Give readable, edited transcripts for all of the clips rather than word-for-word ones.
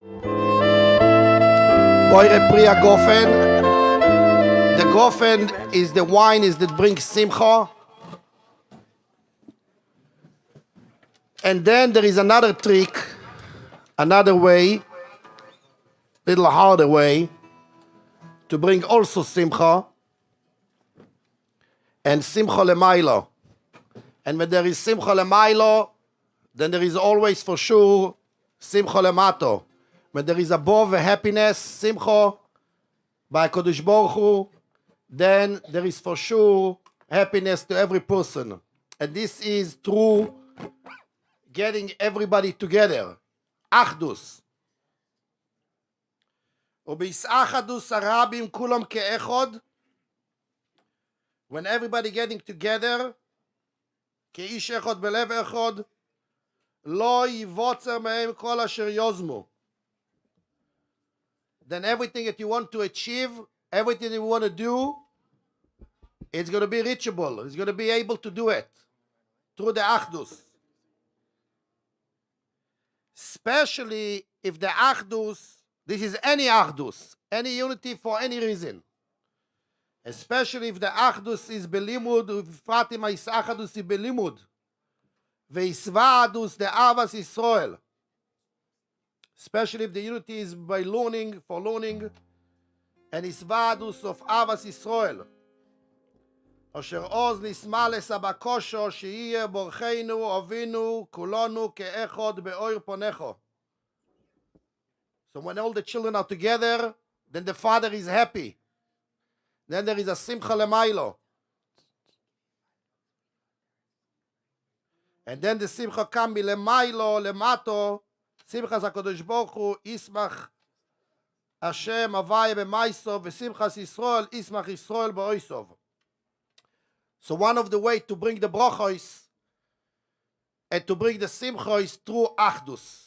Boire Priya Gofen. The Gofen is the wine that brings simcha. And then there is another trick, another way, little harder way, to bring also simcha. And simcha lemailo. And when there is simcha lemailo, then there is always for sure simcha lemato. When there is above a happiness, simcha, by Kodesh Baruch Hu, then there is for sure happiness to every person. And this is through getting everybody together. Achdus. Ubeisachadus arabim kulam ke'echod. When everybody getting together, כאיש אחד בלב אחד, לא יבוצר מהם כל אשר יוזמו. Then everything that you want to achieve, everything that you want to do, it's going to be reachable. It's going to be able to do it through the Achdus. Especially if the Achdus, this is any Achdus, any unity for any reason. Especially if the Achdus is belimud, ובפרט אם האחדוס היא בלימוד, והישבעדוס דאהבת ישראל. Especially if the unity is by learning, for learning, and הישבעדוס of אהבת ישראל. אשר עוז נשמלס הבקושו, שיהיה ברכנו, אבינו, כולנו כאחד באור פונךו. So when all the children are together, then the father is happy. Then there is a simcha lemailo. And then the simcha can be lemailo, lemato, simcha HaKadosh Baruch Hu, ismach Hashem avaya b'maisov, v'simchas Yisrael, ismach Yisrael b'oisov. So one of the ways to bring the brachos and to bring the simcha is through achdus,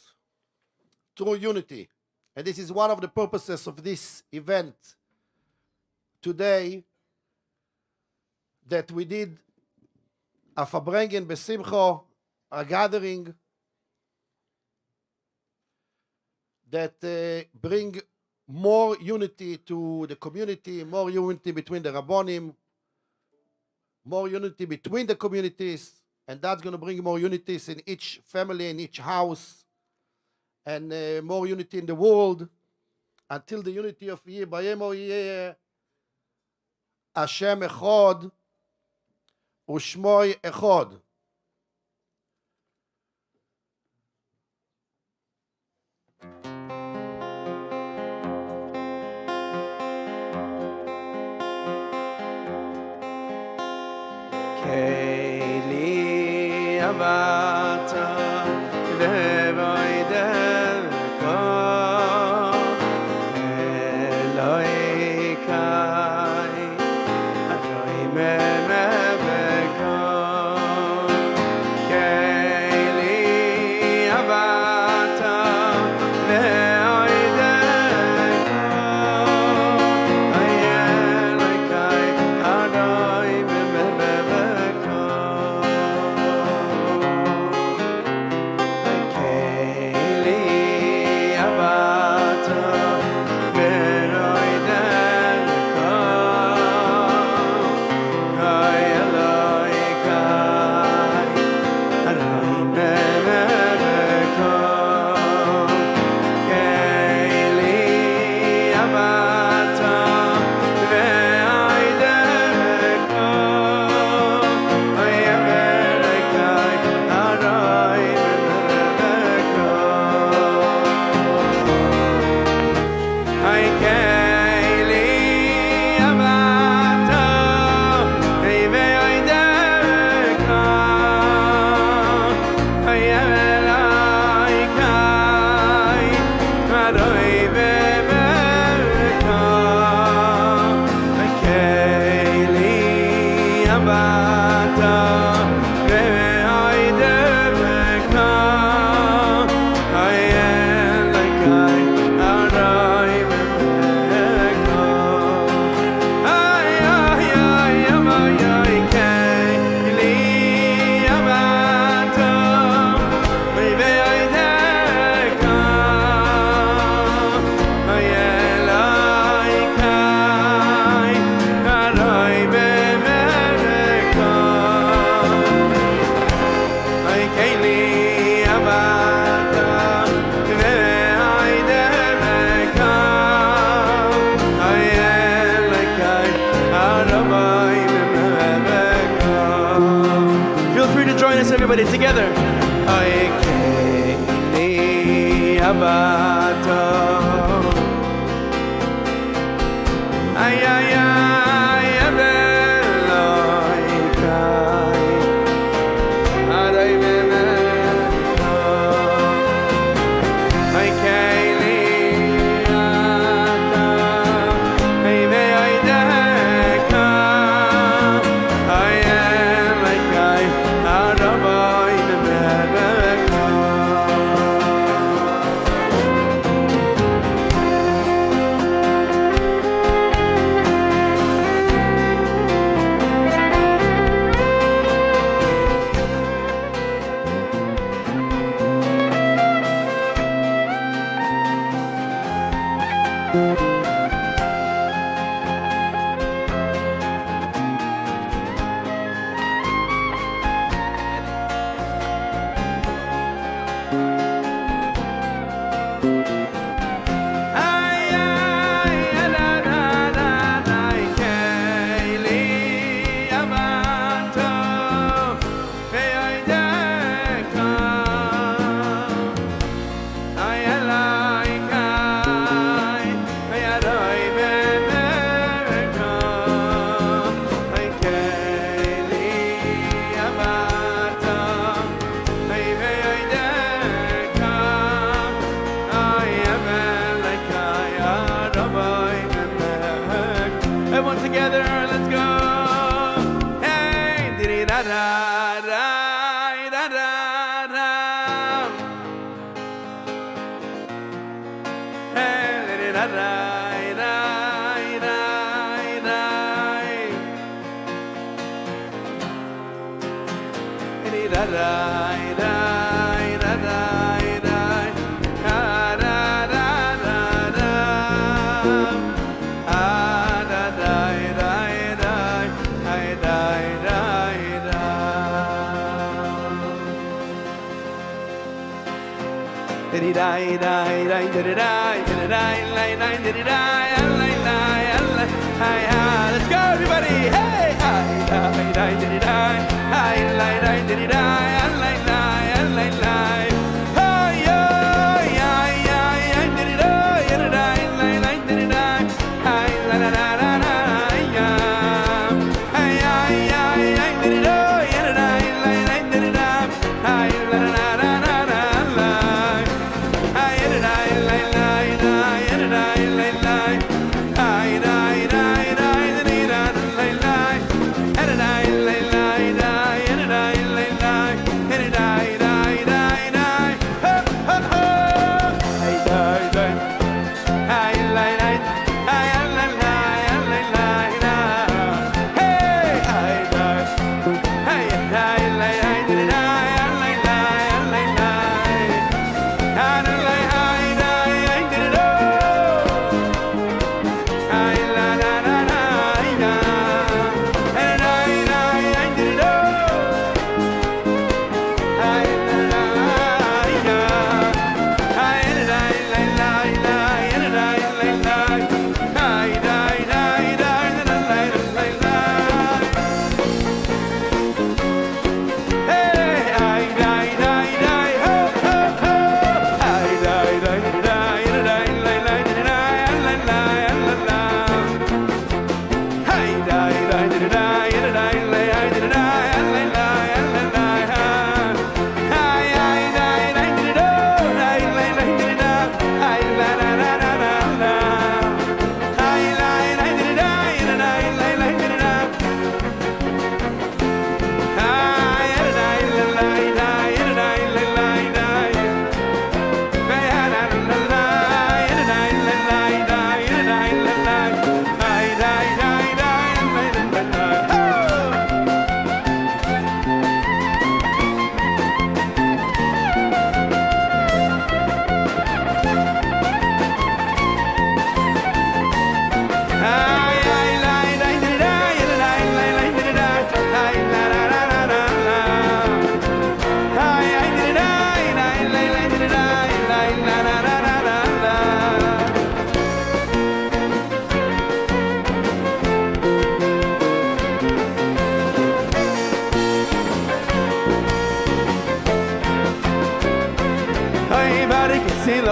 through unity. And this is one of the purposes of this event today, that we did a Farbregen besimcha, a gathering that bring more unity to the community, more unity between the Rabbonim, more unity between the communities, and that's going to bring more unities in each family, in each house, and more unity in the world, until the unity of Yeh Hashem echad u'shmoi echad. Keili abata ve'voidevka Eloikai Adoi memeveka Keili abata ve'voidevka Eloikai Adoi memeveka this, everybody together. Ay Kehillah Abato. Ay ay ay Abeloi Kai. Aray Memeko. Ay Kehillah Atam. Ay Me'aydeka. Ay Elekai. Arabay Memeko. Everyone together, let's go. Hey, diddy da da da da da da. Hey, diddy da da da da da. Diddy da da da da da da. Let's go, everybody! Hey! Hey!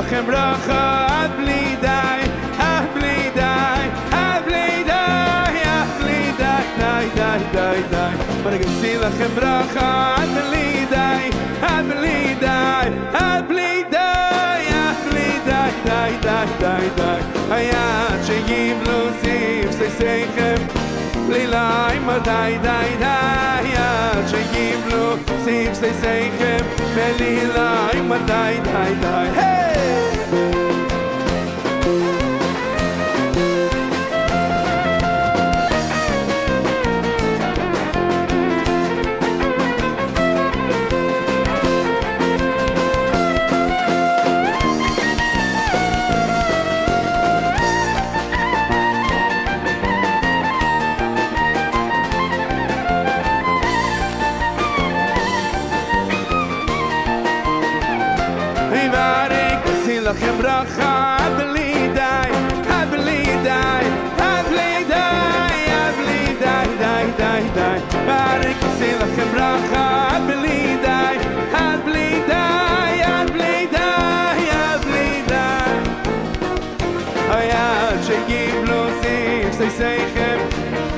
לכם ברכה עד בלי די, עד בלי די, עד בלי די, עד בלי די, די, די, די, די. ואני גם אשיא לכם ברכה עד בלי די, עד בלי די, עד בלי די, עד בלי די, די, די, די, די. היד שיבלו זיו סייסייכם בלי ליים די, די, די. היד שיבלו זיו סייסייכם בלי ליים די, די, די. היי! לכם ברכה עד בלי די, עד בלי די, עד בלי די, עד בלי די, די, די, די. ואני אעשה לכם ברכה עד בלי די, עד בלי די, עד בלי די, עד בלי די. היד שיבלו זיו סייסייכם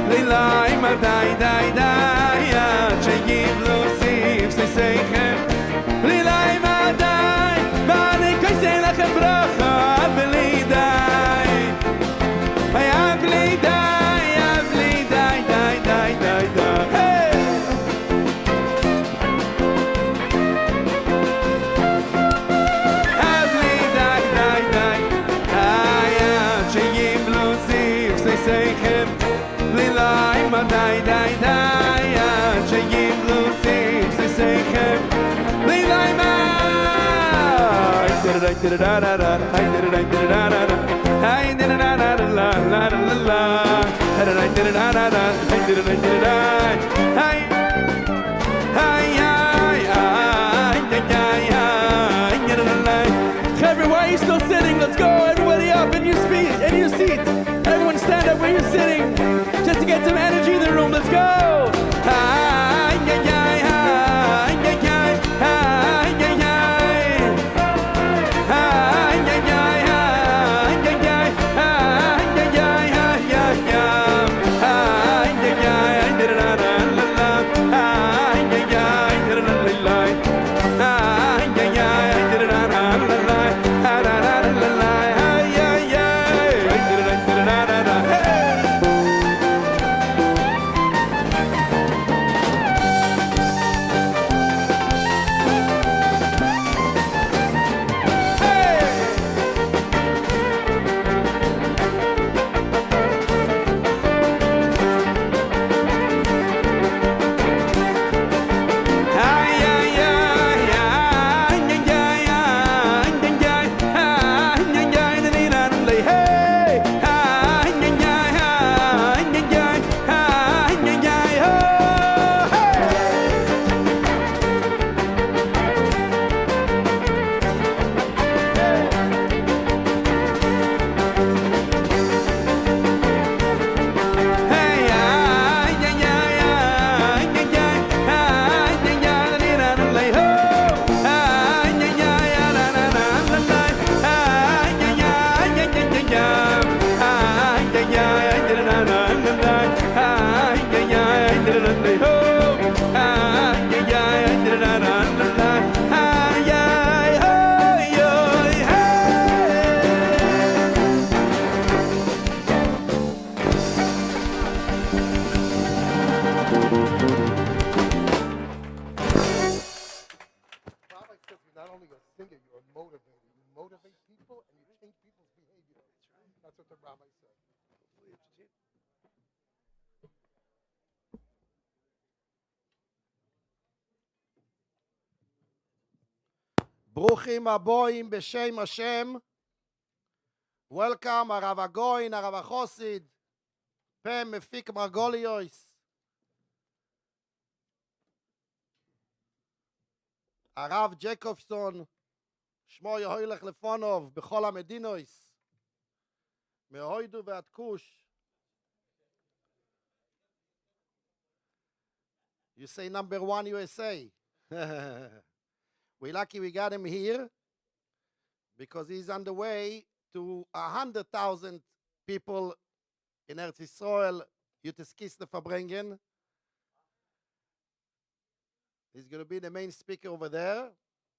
ליליים די, די, די. היד שיבלו זיו סייסייכם ליליים די. Say לכם ברכה עד בלי די, עד בלי די, עד בלי די, די, די, די, די. עד בלי די, די, די. היד שיבלו זיו סייסייכם בלי ליים די, די, די. היד שיבלו זיו סייסייכם בלי ליים די. I did it, da da da. I did it, da da da. I did it, da da da la la la la. I did it, da da da. I did it, da. Hi, hi, hi, hi, hi. Everyone, why are you still sitting? Let's go, everybody up in your seats. Everyone stand up where you're sitting, just to get some energy in the room. Let's go. Hi, hi, hi, hi, hi, hi, hi. ברוכים הבאים בשם השם. Welcome, הרב הגוין, הרב החוסיד, פה מפיק מרגוליוס, הרב ג'קובסון, שמו יהוילך לפונוב בכל המדינויס, מהוידו ועד כוש. You say number one USA. We're lucky we got him here because he's on the way to 100,000 people in Eretz Yisrael, Yutes Kislev Farbregen. He's going to be the main speaker over there.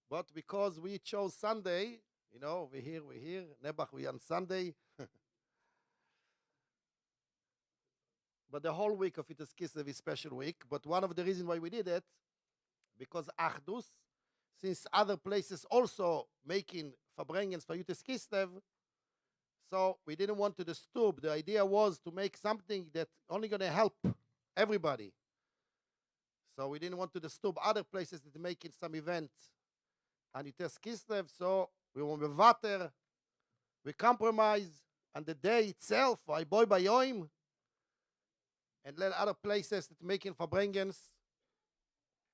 But because we chose Sunday, we're here. Nebuch, we're on Sunday. But the whole week of Yutes Kislev is a special week. But one of the reasons why we did it, because Achdus, since other places also making Farbrengens for Yutes Kislev, so we didn't want to disturb. The idea was to make something that only going to help everybody. So we didn't want to disturb other places that are making some event on Yutes Kislev. So we were mevater, we compromise on the day itself, by Yoim, and let other places that are making Farbrengens.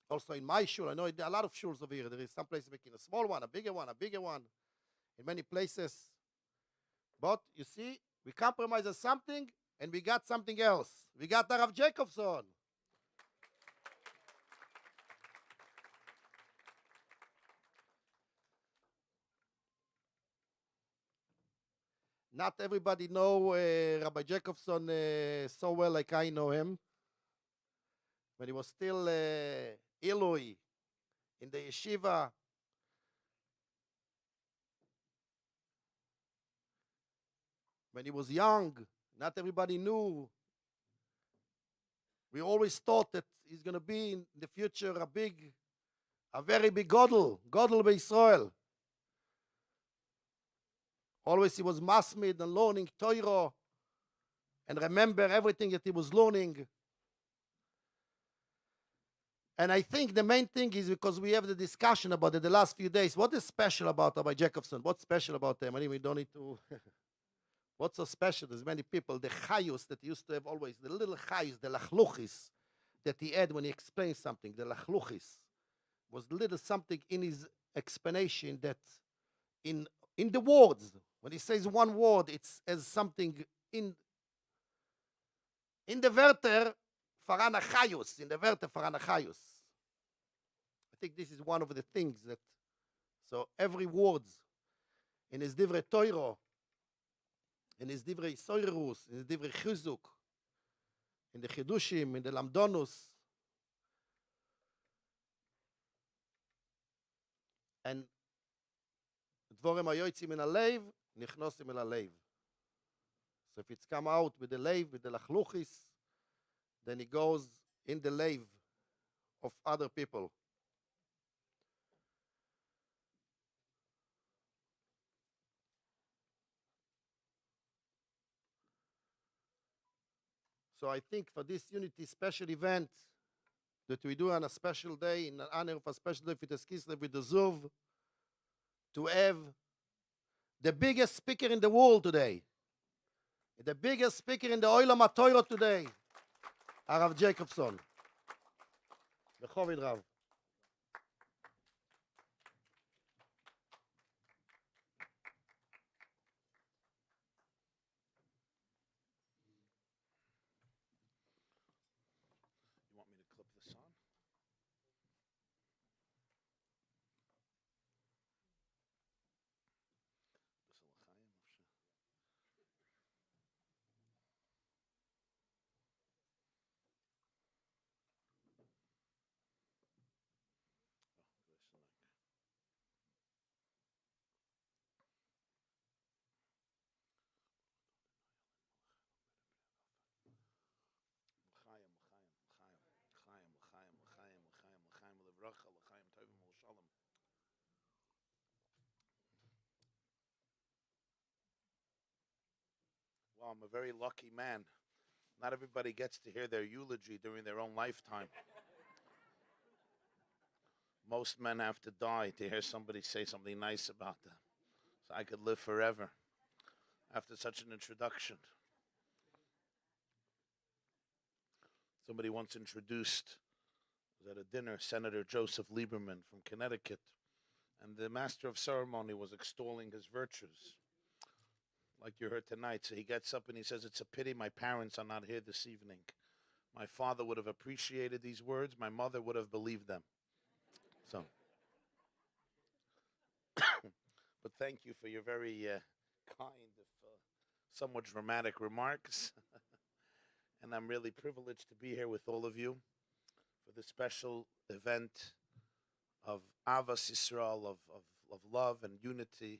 Also in my shul, I know a lot of shuls over here. There is some places making a small one, a bigger one, in many places. But you see, we compromise on something, and we got something else. We got the Rav Jacobson. Not everybody know Rabbi Jacobson so well like I know him. When he was still Ilui in the yeshiva, when he was young, not everybody knew. We always thought that he's going to be in the future a very big Godel Israel. Always he was masmid and learning Torah and remember everything that he was learning. And I think the main thing is because we have the discussion about it the last few days. What is special about Rabbi Jacobson? What's special about him? I mean, we don't need to... What's so special? There's many people, the chayus that he used to have always, the little chayus, the lachluchis that he had when he explained something, the lachluchis, was little something in his explanation that in the words, when he says one word, it's as something in the Wörter farana chayus, in the Wörter farana chayus. I think this is one of the things that, so every word in his divrei Torah, in his divrei soirus, in his divrei chizuk, in the chidushim, in the lamdonus, and dvorim hayotzim min halev, nichnosim el halev. So if it's come out with the leiv, with the lachluchis, then it goes in the leiv of other people. So I think for this Unity special event that we do on a special day, in honor of a special day for the Kislev with the Zuv, to have the biggest speaker in the world today, the biggest speaker in the Olam HaTorah today, Rav Jacobson. Bechovid Rav. You want me to clip this on? Well, I'm a very lucky man. Not everybody gets to hear their eulogy during their own lifetime. Most men have to die to hear somebody say something nice about them. So I could live forever after such an introduction. Somebody once introduced, was at a dinner, Senator Joseph Lieberman from Connecticut, and the master of ceremony was extolling his virtues, like you heard tonight. So he gets up and he says, "It's a pity my parents are not here this evening. My father would have appreciated these words. My mother would have believed them." So, but thank you for your very kind, somewhat dramatic remarks. And I'm really privileged to be here with all of you for this special event of Avas Yisrael, of love and unity.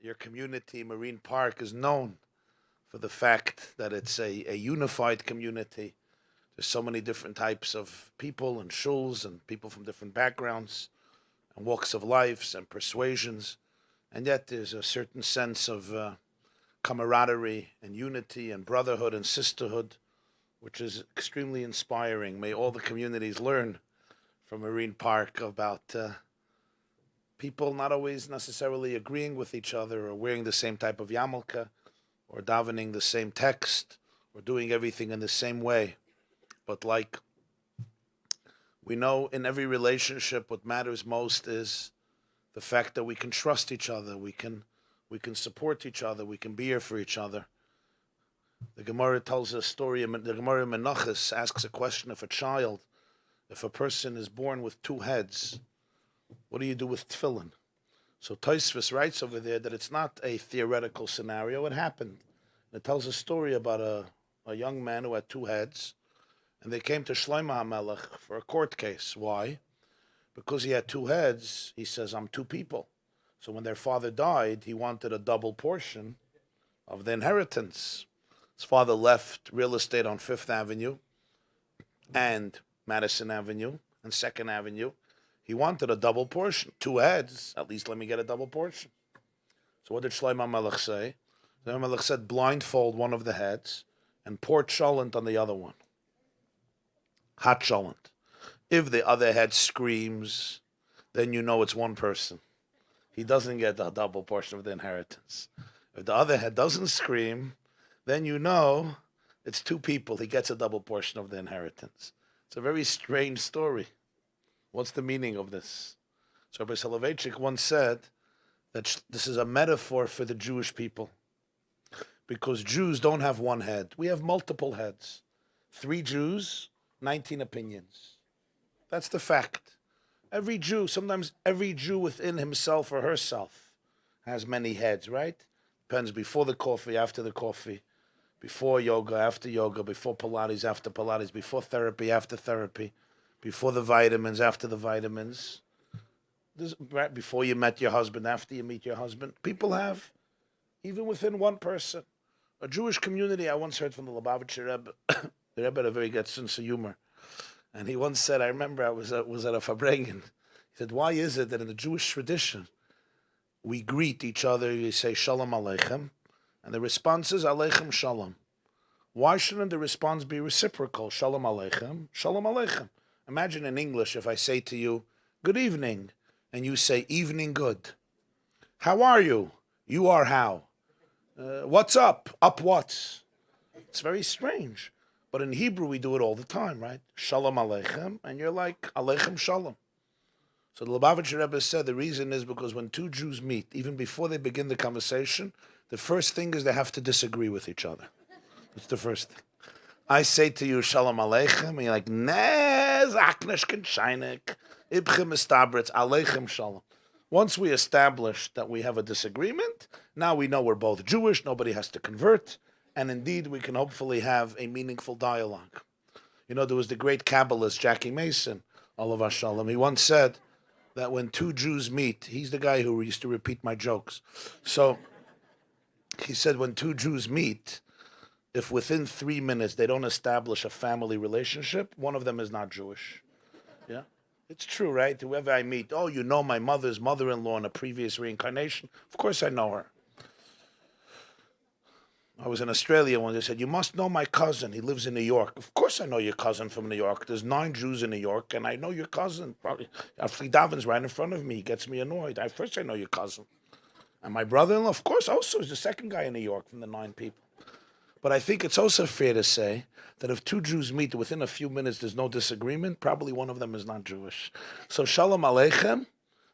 Your community, Marine Park, is known for the fact that it's a unified community. There's so many different types of people and shuls and people from different backgrounds and walks of lives and persuasions. And yet there's a certain sense of camaraderie and unity and brotherhood and sisterhood, which is extremely inspiring. May all the communities learn from Marine Park about people not always necessarily agreeing with each other or wearing the same type of yarmulke or davening the same text or doing everything in the same way. But like we know in every relationship, what matters most is the fact that we can trust each other, we can support each other, we can be here for each other. The Gemara tells a story, the Gemara Menachos asks a question of a child. If a person is born with two heads, what do you do with tefillin? So Tosfos writes over there that it's not a theoretical scenario, it happened. It tells a story about a young man who had two heads, and they came to Shlomo HaMelech for a court case. Why? Because he had two heads, he says, I'm two people. So when their father died, he wanted a double portion of the inheritance. His father left real estate on Fifth Avenue and Madison Avenue and Second Avenue. He wanted a double portion. Two heads, at least let me get a double portion. So what did Shlomo HaMelech say? Shlomo HaMelech said, blindfold one of the heads and pour cholent on the other one. Hot cholent. If the other head screams, then you know it's one person. He doesn't get a double portion of the inheritance. If the other head doesn't scream, then you know it's two people. He gets a double portion of the inheritance. It's a very strange story. What's the meaning of this? So Rabbi Soloveitchik once said that this is a metaphor for the Jewish people. Because Jews don't have one head. We have multiple heads. 3 Jews, 19 opinions. That's the fact. Every Jew, sometimes every Jew within himself or herself has many heads, right? Depends before the coffee, after the coffee, before yoga, after yoga, before Pilates, after Pilates, before therapy, after therapy, before the vitamins, after the vitamins, right? Before you met your husband, after you meet your husband. People have, even within one person. A Jewish community, I once heard from the Lubavitcher Rebbe, the Rebbe had a very good sense of humor. And he once said, I remember I was at a Farbregen. He said, why is it that in the Jewish tradition, we greet each other, you say Shalom Aleichem, and the response is Aleichem Shalom. Why shouldn't the response be reciprocal? Shalom Aleichem, Shalom Aleichem. Imagine in English if I say to you, good evening, and you say, evening good. How are you? You are how? What's up? Up what? It's very strange. But in Hebrew, we do it all the time, right? Shalom Aleichem, and you're like, Aleichem Shalom. So the Lubavitcher Rebbe said the reason is because when two Jews meet, even before they begin the conversation, the first thing is they have to disagree with each other. It's the first thing. I say to you, Shalom Aleichem, and you're like, Nez, Akneshken Shainik, Ibchem Estabritz, Aleichem Shalom. Once we establish that we have a disagreement, now we know we're both Jewish, nobody has to convert, and indeed we can hopefully have a meaningful dialogue. You know, there was the great Kabbalist, Jackie Mason, Olav Shalom. He once said that when two Jews meet, he's the guy who used to repeat my jokes. So he said when two Jews meet, if within 3 minutes they don't establish a family relationship, one of them is not Jewish. Yeah? It's true, right? Whoever I meet, oh, you know my mother's mother-in-law in a previous reincarnation? Of course I know her. I was in Australia when they said, you must know my cousin. He lives in New York. Of course I know your cousin from New York. There's 9 Jews in New York, and I know your cousin. Probably Afli Daven's right in front of me. He gets me annoyed. First I know your cousin. And my brother-in-law, of course, also is the second guy in New York from the 9 people. But I think it's also fair to say that if 2 Jews meet within a few minutes, there's no disagreement, probably one of them is not Jewish. So Shalom Aleichem,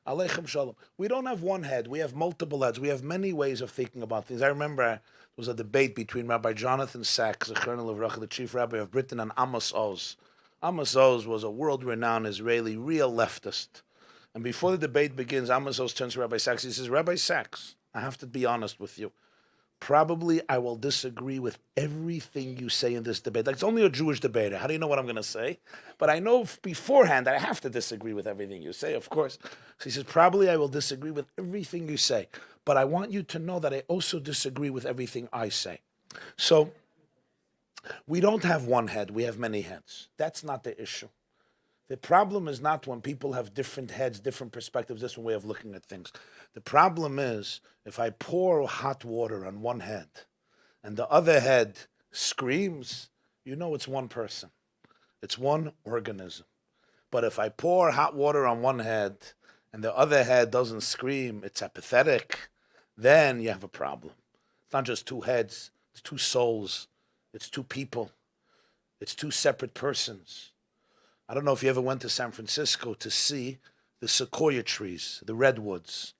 Aleichem Shalom. We don't have one head. We have multiple heads. We have many ways of thinking about things. I remember there was a debate between Rabbi Jonathan Sachs, the Colonel of Racha, the chief rabbi of Britain, and Amos Oz. Amos Oz was a world-renowned Israeli, real leftist. And before the debate begins, Amos turns to Rabbi Sachs. He says, Rabbi Sachs, I have to be honest with you. Probably I will disagree with everything you say in this debate. Like, it's only a Jewish debater. How do you know what I'm going to say? But I know beforehand that I have to disagree with everything you say, of course. So he says, probably I will disagree with everything you say. But I want you to know that I also disagree with everything I say. So we don't have one head. We have many heads. That's not the issue. The problem is not when people have different heads, different perspectives, different way of looking at things. The problem is if I pour hot water on one head and the other head screams, you know it's one person. It's one organism. But if I pour hot water on one head and the other head doesn't scream, it's apathetic, then you have a problem. It's not just two heads, it's two souls, it's two people, it's two separate persons. I don't know if you ever went to San Francisco to see the sequoia trees, the redwoods,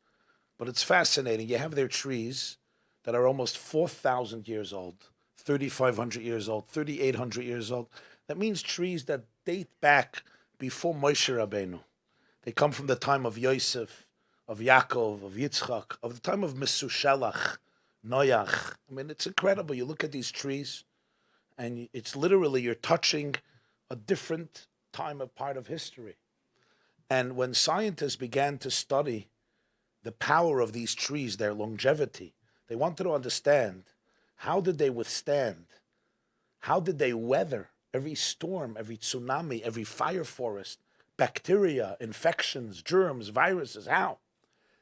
but it's fascinating. You have their trees that are almost 4,000 years old, 3,500 years old, 3,800 years old. That means trees that date back before Moshe Rabbeinu. They come from the time of Yosef, of Yaakov, of Yitzchak, of the time of Mesushelach, Noach. I mean, it's incredible. You look at these trees, and it's literally you're touching a different time of part of history. And when scientists began to study the power of these trees, their longevity, they wanted to understand how did they withstand, how did they weather every storm, every tsunami, every fire forest, bacteria, infections, germs, viruses, how?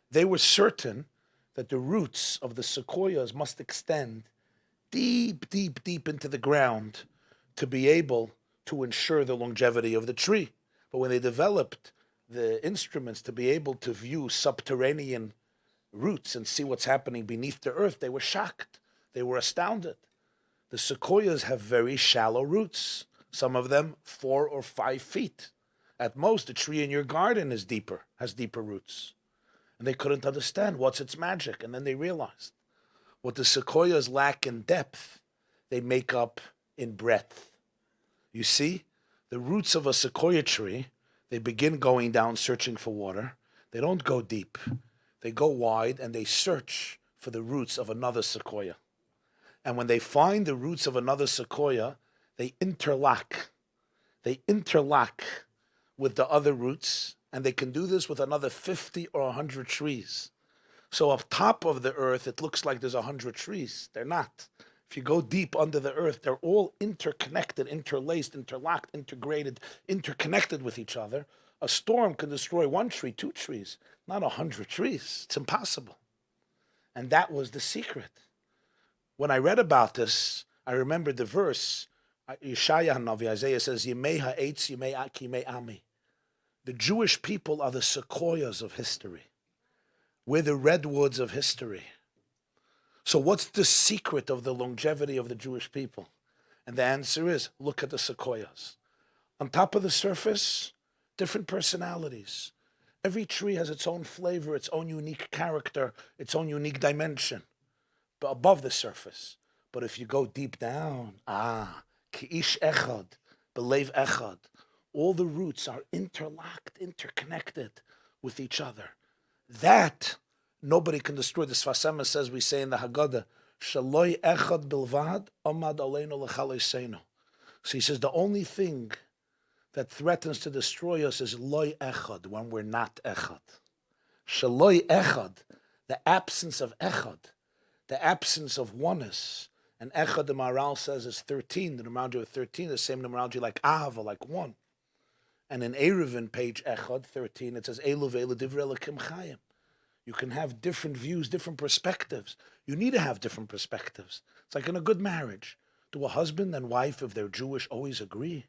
They were certain that the roots of the sequoias must extend deep, deep, deep into the ground to be able to ensure the longevity of the tree. But when they developed the instruments to be able to view subterranean roots and see what's happening beneath the earth, they were shocked. They were astounded. The sequoias have very shallow roots, some of them 4 or 5 feet. At most, a tree in your garden has deeper roots. And they couldn't understand what's its magic. And then they realized what the sequoias lack in depth, they make up in breadth. You see, the roots of a sequoia tree, they begin going down searching for water. They don't go deep. They go wide and they search for the roots of another sequoia. And when they find the roots of another sequoia, they interlock. They interlock with the other roots, and they can do this with another 50 or 100 trees. So up top of the earth, it looks like there's 100 trees. They're not. If you go deep under the earth, they're all interconnected, interlaced, interlocked, integrated, interconnected with each other. A storm can destroy 1 tree, 2 trees, not 100 trees. It's impossible. And that was the secret. When I read about this, I remembered the verse, Yeshaya Hanavi, Isaiah says, Yimei ha'etz, yimei aki, yimei ami. The Jewish people are the sequoias of history. We're the redwoods of history. So what's the secret of the longevity of the Jewish people? And the answer is, look at the sequoias. On top of the surface, different personalities. Every tree has its own flavor, its own unique character, its own unique dimension, but above the surface. But if you go deep down, ki'ish echad, belev echad, all the roots are interlocked, interconnected with each other. That nobody can destroy. The Sfas says, we say in the Haggadah, Shaloi echad bilvad amad aleinu l'chaleseinu. So he says the only thing that threatens to destroy us is loy echad, when we're not echad. Shaloi echad, the absence of echad, the absence of oneness. And echad, the Maharal says, is 13. The numerology of 13, the same numerology like ahava, like one. And in Eruvin, page echad, 13, it says, Elu ve'elu divrei Elokim chayim. You can have different views, different perspectives. You need to have different perspectives. It's like in a good marriage. Do a husband and wife, if they're Jewish, always agree?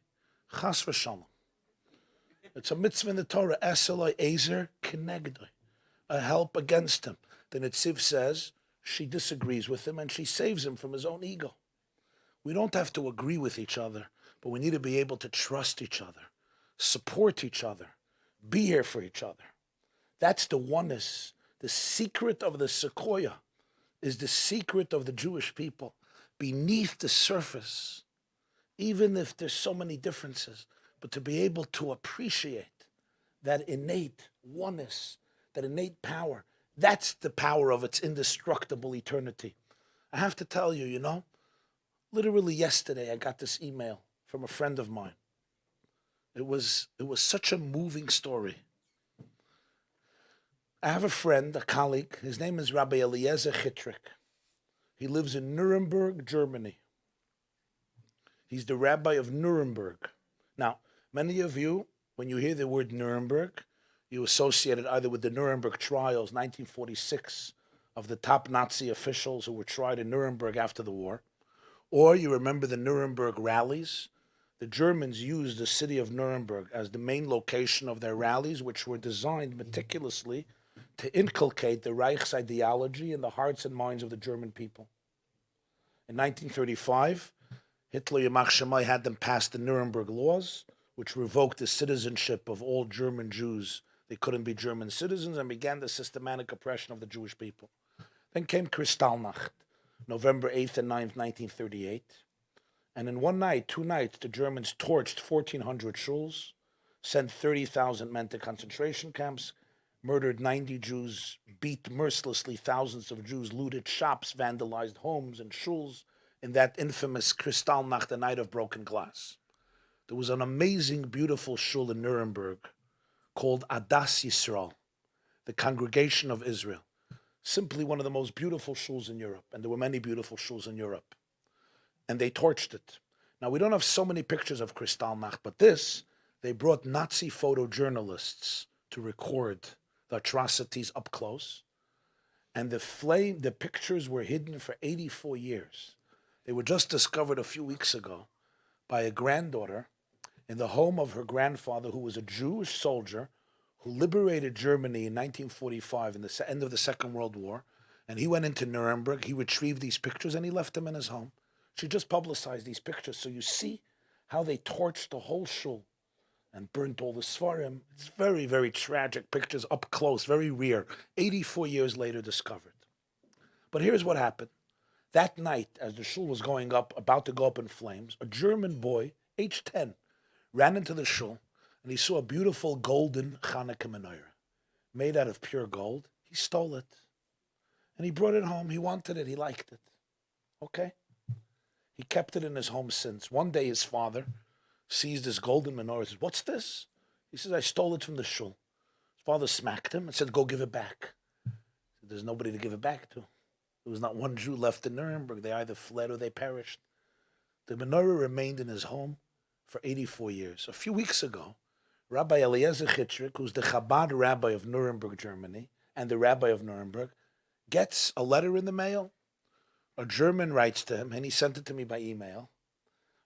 Chas v'shalom. It's a mitzvah in the Torah. Eseloi ezer kenegdoi. A help against him. The Netziv says she disagrees with him and she saves him from his own ego. We don't have to agree with each other, but we need to be able to trust each other, support each other, be here for each other. That's the oneness. The secret of the sequoia is the secret of the Jewish people. Beneath the surface, even if there's so many differences, but to be able to appreciate that innate oneness, that innate power. That's the power of its indestructible eternity. I have to tell you, literally yesterday I got this email from a friend of mine. It was such a moving story. I have a friend, a colleague. His name is Rabbi Eliezer Chitrik. He lives in Nuremberg, Germany. He's the rabbi of Nuremberg. Now, many of you, when you hear the word Nuremberg, you associate it either with the Nuremberg trials, 1946, of the top Nazi officials who were tried in Nuremberg after the war, or you remember the Nuremberg rallies. The Germans used the city of Nuremberg as the main location of their rallies, which were designed meticulously to inculcate the Reich's ideology in the hearts and minds of the German people. In 1935, Hitler Yamach Shemai had them pass the Nuremberg laws, which revoked the citizenship of all German Jews. They couldn't be German citizens, and began the systematic oppression of the Jewish people. Then came Kristallnacht, November 8th and 9th, 1938. And in one night, 2 nights, the Germans torched 1,400 shuls, sent 30,000 men to concentration camps, murdered 90 Jews, beat mercilessly thousands of Jews, looted shops, vandalized homes and shuls in that infamous Kristallnacht, the night of broken glass. There was an amazing, beautiful shul in Nuremberg called Adas Yisrael, the Congregation of Israel. Simply one of the most beautiful shuls in Europe, and there were many beautiful shuls in Europe. And they torched it. Now, we don't have so many pictures of Kristallnacht, but they brought Nazi photojournalists to record the atrocities up close. And the pictures were hidden for 84 years. They were just discovered a few weeks ago by a granddaughter in the home of her grandfather, who was a Jewish soldier who liberated Germany in 1945 in the end of the Second World War. And he went into Nuremberg, he retrieved these pictures, and he left them in his home. She just publicized these pictures, so you see how they torched the whole shul and burnt all the svarim. It's very, very tragic pictures up close, very rare, 84 years later discovered. But here's what happened. That night, as the shul was about to go up in flames, a German boy, age 10, ran into the shul, and he saw a beautiful golden Hanukkah menorah made out of pure gold. He stole it, and he brought it home. He wanted it. He liked it. Okay? He kept it in his home since. One day his father sees this golden menorah and says, "What's this?" He says, "I stole it from the shul." His father smacked him and said, "Go give it back." He said, "There's nobody to give it back to. There was not one Jew left in Nuremberg. They either fled or they perished." The menorah remained in his home for 84 years. A few weeks ago, Rabbi Eliezer Chitrik, who's the Chabad rabbi of Nuremberg, Germany, and the rabbi of Nuremberg, gets a letter in the mail. A German writes to him, and he sent it to me by email.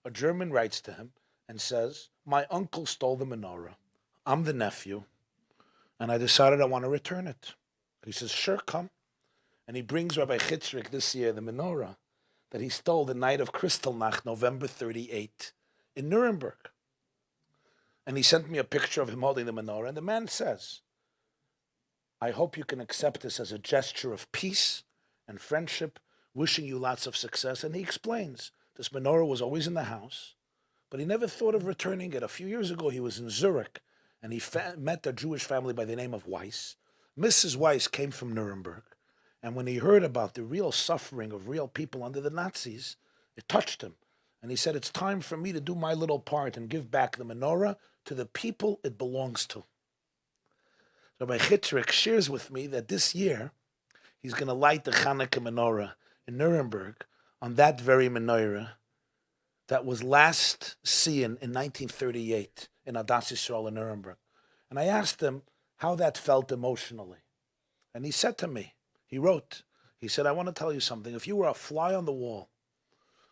A German writes to him and says, "My uncle stole the menorah. I'm the nephew, and I decided I want to return it." He says, "Sure, come." And he brings Rabbi Chitrik this year the menorah that he stole the night of Kristallnacht, November 38, in Nuremberg. And he sent me a picture of him holding the menorah, and the man says, "I hope you can accept this as a gesture of peace and friendship, wishing you lots of success." And he explains, this menorah was always in the house, but he never thought of returning it. A few years ago, he was in Zurich, and he met a Jewish family by the name of Weiss. Mrs. Weiss came from Nuremberg, and when he heard about the real suffering of real people under the Nazis, it touched him. And he said, "It's time for me to do my little part and give back the menorah to the people it belongs to." Rabbi Chitrik shares with me that this year, he's going to light the Hanukkah menorah in Nuremberg on that very menorah that was last seen in 1938 in Adas Yisrael in Nuremberg. And I asked him how that felt emotionally. And he said to me, he said, "I want to tell you something. If you were a fly on the wall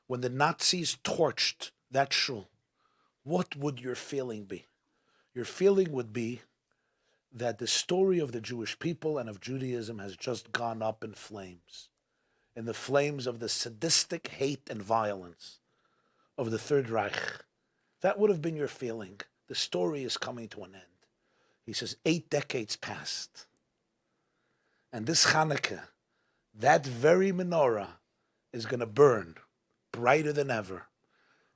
when the Nazis torched that shul, what would your feeling be? Your feeling would be that the story of the Jewish people and of Judaism has just gone up in flames. In the flames of the sadistic hate and violence of the Third Reich. That would have been your feeling. The story is coming to an end." He says, 8 decades passed. And this Hanukkah, that very menorah is going to burn brighter than ever.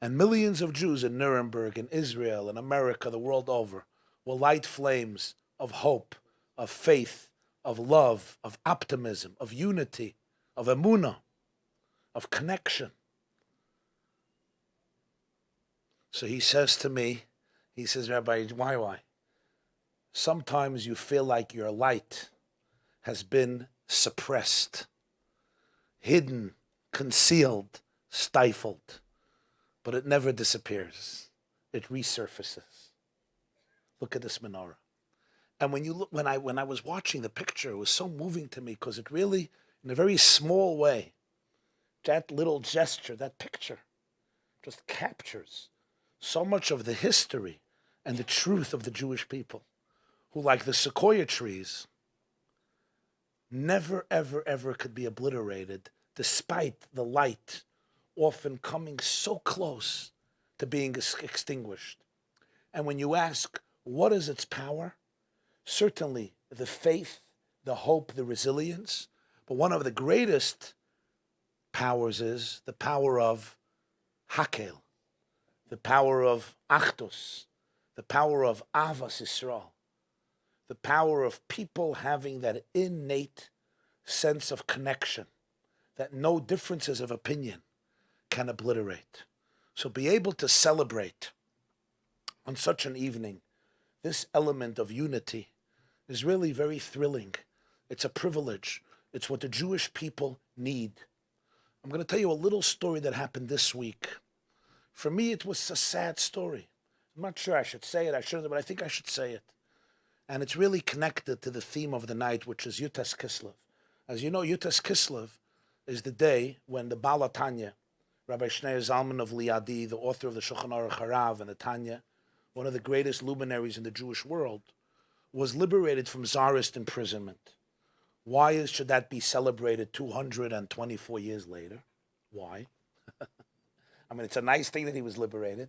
And millions of Jews in Nuremberg, in Israel, in America, the world over, will light flames of hope, of faith, of love, of optimism, of unity, of emunah, of connection. So he says to me, he says, Rabbi YY, sometimes you feel like your light has been suppressed, hidden, concealed, stifled, but it never disappears. It resurfaces. Look at this menorah. And when you look, when I was watching the picture, it was so moving to me because it really, in a very small way, that little gesture, that picture, just captures so much of the history and the truth of the Jewish people, who, like the sequoia trees, never, ever, ever could be obliterated, despite the light often coming so close to being extinguished. And when you ask, what is its power? Certainly the faith, the hope, the resilience. But one of the greatest powers is the power of Hakel, the power of Achdus, the power of Avas Yisrael, the power of people having that innate sense of connection that no differences of opinion can obliterate. So be able to celebrate on such an evening this element of unity is really very thrilling. It's a privilege. It's what the Jewish people need. I'm going to tell you a little story that happened this week. For me, it was a sad story. I'm not sure I should say it, I shouldn't, but I think I should say it. And it's really connected to the theme of the night, which is Yutas Kislev. As you know, Yutas Kislev is the day when the Baal Tanya, Rabbi Shneur Zalman of Liadi, the author of the Shulchan Aruch Harav and the Tanya, one of the greatest luminaries in the Jewish world, was liberated from Tsarist imprisonment. Why should that be celebrated 224 years later? Why? I mean, it's a nice thing that he was liberated.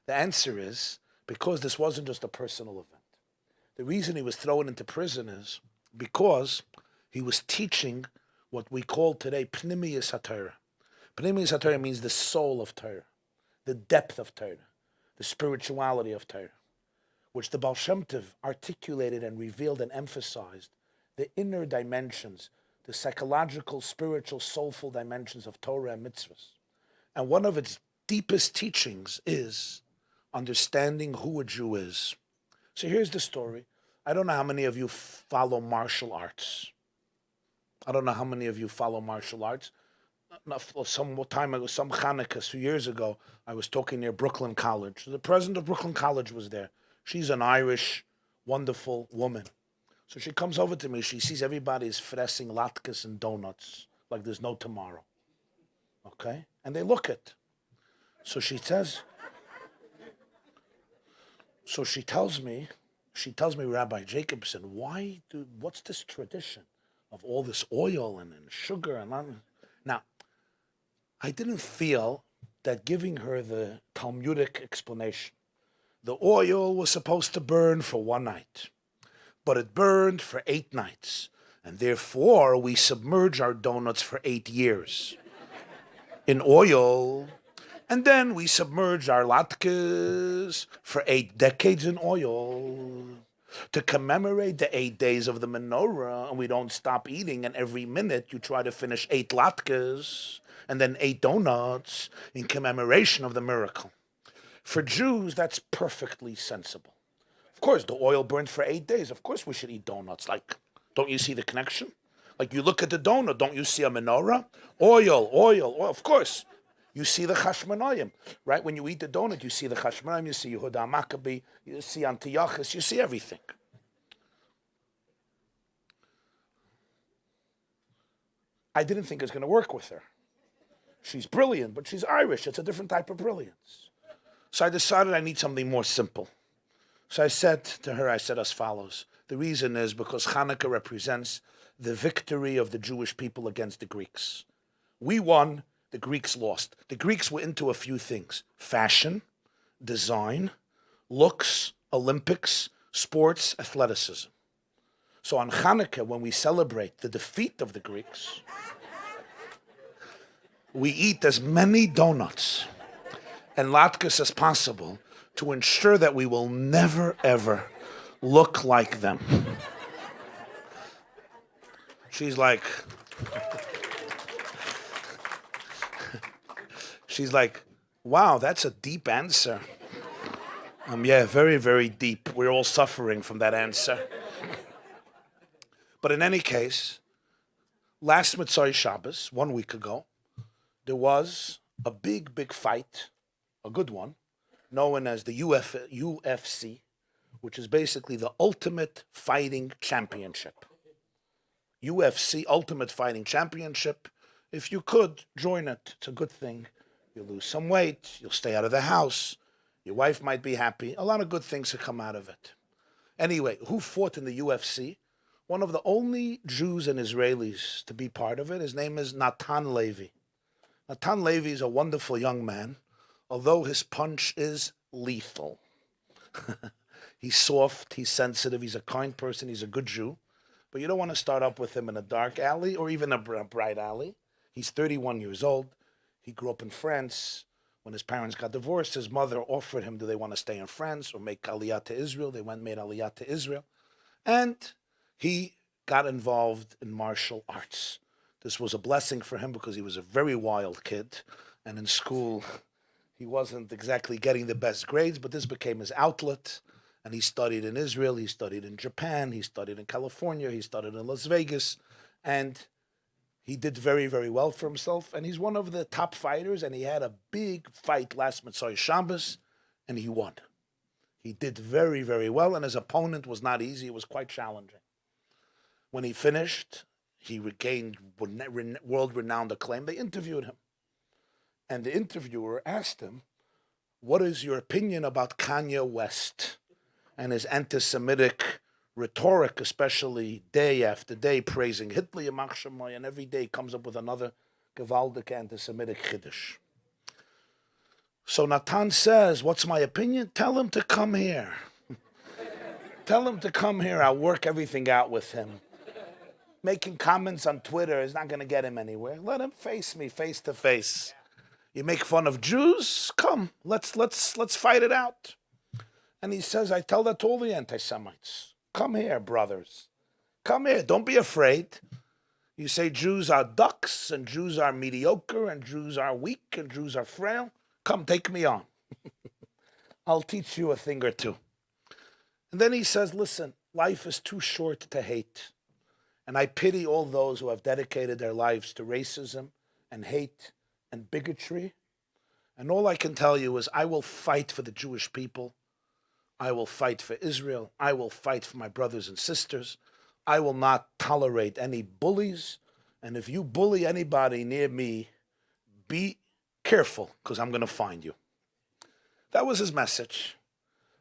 The answer is because this wasn't just a personal event. The reason he was thrown into prison is because he was teaching what we call today Pnimiyus HaTorah. Pnimiyus HaTorah means the soul of Torah, the depth of Torah, the spirituality of Torah, which the Baal Shem Tov articulated and revealed and emphasized the inner dimensions, the psychological, spiritual, soulful dimensions of Torah and mitzvahs. And one of its deepest teachings is understanding who a Jew is. So here's the story. I don't know how many of you follow martial arts. Some time ago, some Hanukkah, a few years ago, I was talking near Brooklyn College. The president of Brooklyn College was there. She's an Irish, wonderful woman. So she comes over to me. She sees everybody's fressing latkes and donuts like there's no tomorrow. Okay? And they look at. So she tells me, Rabbi Jacobson, what's this tradition of all this oil and sugar and now, I didn't feel that giving her the Talmudic explanation. The oil was supposed to burn for one night, but it burned for 8 nights, and therefore we submerge our donuts for 8 years in oil, and then we submerge our latkes for 8 decades in oil to commemorate the 8 days of the menorah, and we don't stop eating, and every minute you try to finish 8 latkes and then 8 donuts in commemoration of the miracle. For Jews, that's perfectly sensible. Of course, the oil burned for 8 days. Of course we should eat donuts. Like, don't you see the connection? Like, you look at the donut, don't you see a menorah? Oil. Of course. You see the Chashmonaim, right? When you eat the donut, you see the Chashmonaim, you see Yehuda Maccabi, you see Antiochus, you see everything. I didn't think it was going to work with her. She's brilliant, but she's Irish. It's a different type of brilliance. So I decided I need something more simple. So I said to her, as follows. The reason is because Hanukkah represents the victory of the Jewish people against the Greeks. We won. The Greeks lost. The Greeks were into a few things: fashion, design, looks, Olympics, sports, athleticism. So on Hanukkah, when we celebrate the defeat of the Greeks, we eat as many donuts and latkes as possible to ensure that we will never, ever look like them. She's like, wow, that's a deep answer. Yeah, very, very deep. We're all suffering from that answer. But in any case, last Motzei Shabbos, 1 week ago, there was a big, big fight, a good one, known as the UFC, which is basically the Ultimate Fighting Championship. UFC, Ultimate Fighting Championship. If you could, join it. It's a good thing. You'll lose some weight. You'll stay out of the house. Your wife might be happy. A lot of good things have come out of it. Anyway, who fought in the UFC? One of the only Jews and Israelis to be part of it. His name is Natan Levy. Natan Levy is a wonderful young man, although his punch is lethal. He's soft, he's sensitive, he's a kind person, he's a good Jew. But you don't want to start up with him in a dark alley or even a bright alley. He's 31 years old. He grew up in France. When his parents got divorced, his mother offered him, do they want to stay in France or make Aliyah to Israel? They made Aliyah to Israel. And he got involved in martial arts. This was a blessing for him because he was a very wild kid. And in school, he wasn't exactly getting the best grades, but this became his outlet. And he studied in Israel, he studied in Japan, he studied in California, he studied in Las Vegas. And he did very, very well for himself. And he's one of the top fighters. And he had a big fight last Motzei Shabbos, and he won. He did very, very well. And his opponent was not easy. It was quite challenging. When he finished, he regained world-renowned acclaim. They interviewed him. And the interviewer asked him, what is your opinion about Kanye West and his anti-Semitic rhetoric, especially day after day, praising Hitler, and every day comes up with another gewaldige anti-Semitic chiddush. So Natan says, what's my opinion? Tell him to come here. Tell him to come here. I'll work everything out with him. Making comments on Twitter is not going to get him anywhere. Let him face me face to face. You make fun of Jews? Come, let's fight it out. And he says, I tell that to all the anti-Semites. Come here, brothers. Come here. Don't be afraid. You say Jews are ducks, and Jews are mediocre, and Jews are weak, and Jews are frail. Come, take me on. I'll teach you a thing or two. And then he says, listen, life is too short to hate. And I pity all those who have dedicated their lives to racism and hate and bigotry. And all I can tell you is I will fight for the Jewish people. I will fight for Israel. I will fight for my brothers and sisters. I will not tolerate any bullies. And if you bully anybody near me, be careful, because I'm going to find you. That was his message.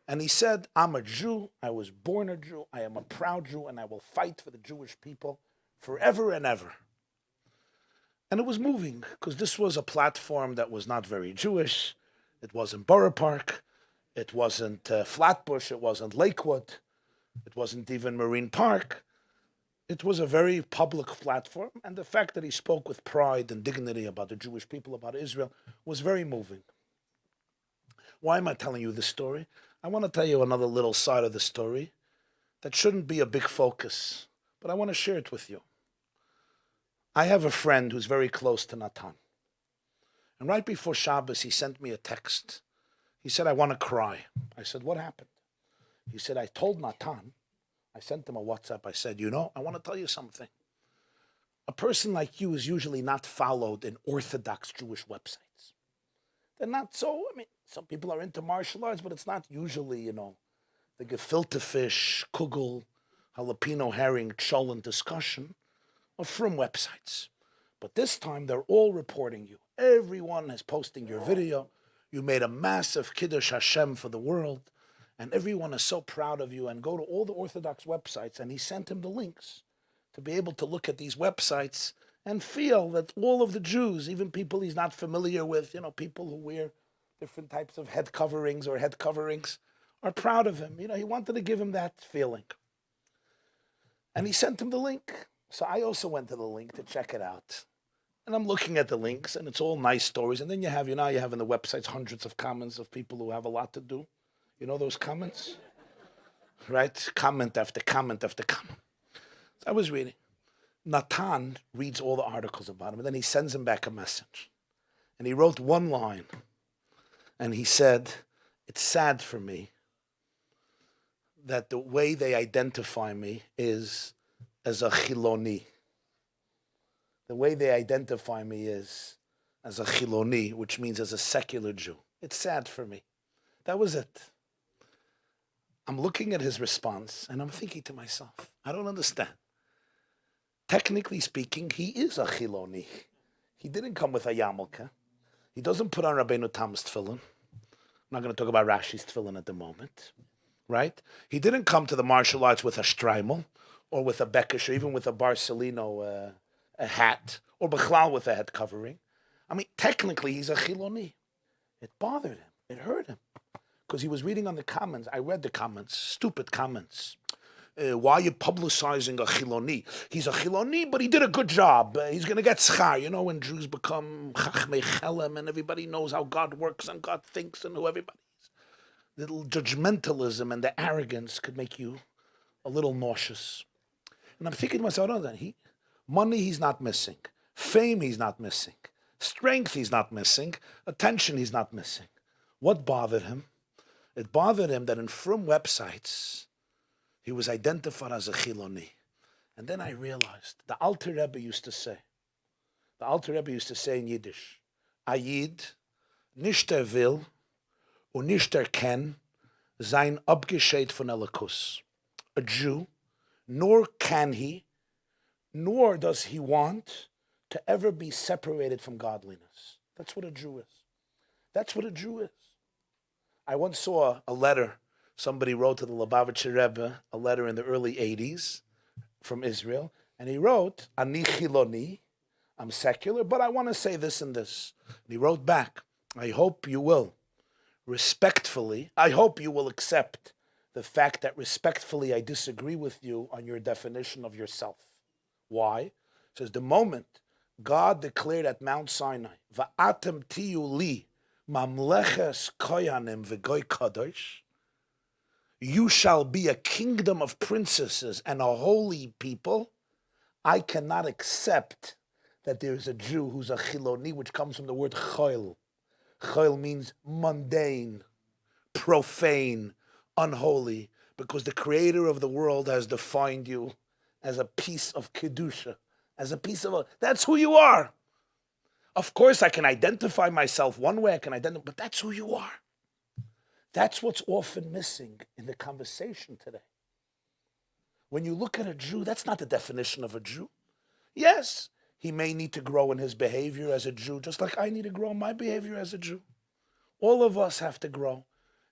And he said, I'm a Jew. I was born a Jew. I am a proud Jew, and I will fight for the Jewish people forever and ever. And it was moving, because this was a platform that was not very Jewish. It wasn't Borough Park. It wasn't Flatbush. It wasn't Lakewood. It wasn't even Marine Park. It was a very public platform. And the fact that he spoke with pride and dignity about the Jewish people, about Israel, was very moving. Why am I telling you this story? I want to tell you another little side of the story that shouldn't be a big focus, but I want to share it with you. I have a friend who's very close to Natan. And right before Shabbos, he sent me a text. He said, I want to cry. I said, what happened? He said, I told Natan, I sent him a WhatsApp. I said, you know, I want to tell you something. A person like you is usually not followed in Orthodox Jewish websites. They're not so, some people are into martial arts, but it's not usually, the gefilte fish, kugel, jalapeno herring, cholent discussion or from websites. But this time they're all reporting you. Everyone is posting your video. You made a massive Kiddush Hashem for the world, and everyone is so proud of you. And go to all the Orthodox websites, and he sent him the links to be able to look at these websites and feel that all of the Jews, even people he's not familiar with, people who wear different types of head coverings, are proud of him. He wanted to give him that feeling. And he sent him the link. So I also went to the link to check it out. And I'm looking at the links, and it's all nice stories. And then you have in the websites hundreds of comments of people who have a lot to do. You know those comments? right? Comment after comment after comment. So I was reading. Natan reads all the articles about him, and then he sends him back a message. And he wrote one line, and he said, it's sad for me that the way they identify me is as a Chiloni. The way they identify me is as a Chiloni, which means as a secular Jew. It's sad for me. That was it. I'm looking at his response, and I'm thinking to myself, I don't understand. Technically speaking, he is a Chiloni. He didn't come with a yarmulke. He doesn't put on Rabbeinu Tam's tefillin. I'm not going to talk about Rashi's tefillin at the moment, right? He didn't come to the martial arts with a streimel, or with a bekesh, or even with a Barcelino a hat, or bechlal with a head covering. I mean, technically, he's a Chiloni. It bothered him. It hurt him. Because he was reading on the comments. I read the comments, stupid comments. Why are you publicizing a Chiloni? He's a Chiloni, but he did a good job. He's going to get schar. You know, when Jews become Chachmei Chelem and everybody knows how God works and God thinks and who everybody is. Little judgmentalism and the arrogance could make you a little nauseous. And I'm thinking to myself, money he's not missing. Fame he's not missing. Strength he's not missing. Attention he's not missing. What bothered him? It bothered him that in frum websites, he was identified as a Chiloni. And then I realized, the Alter Rebbe used to say in Yiddish, a Yid nicht will und nicht ken sein abgescheit von Elikus. A Jew, nor can he, nor does he want to ever be separated from godliness. That's what a Jew is. That's what a Jew is. I once saw a letter somebody wrote to the Lubavitcher Rebbe, a letter in the early 80s from Israel, and he wrote, Ani Chiloni, I'm secular, but I want to say this and this. And he wrote back, I hope you will respectfully, I hope you will accept the fact that respectfully I disagree with you on your definition of yourself. Why? It says, the moment God declared at Mount Sinai, Va'atem tiyu li mamleches koyanim v'goy kadosh, you shall be a kingdom of princesses and a holy people, I cannot accept that there's a Jew who's a Chiloni, which comes from the word choil. Choil means mundane, profane, unholy, because the creator of the world has defined you as a piece of kedusha, as a piece of that's who you are. Of course, I can identify myself one way, but that's who you are. That's what's often missing in the conversation today. When you look at a Jew, that's not the definition of a Jew. Yes, he may need to grow in his behavior as a Jew, just like I need to grow in my behavior as a Jew. All of us have to grow.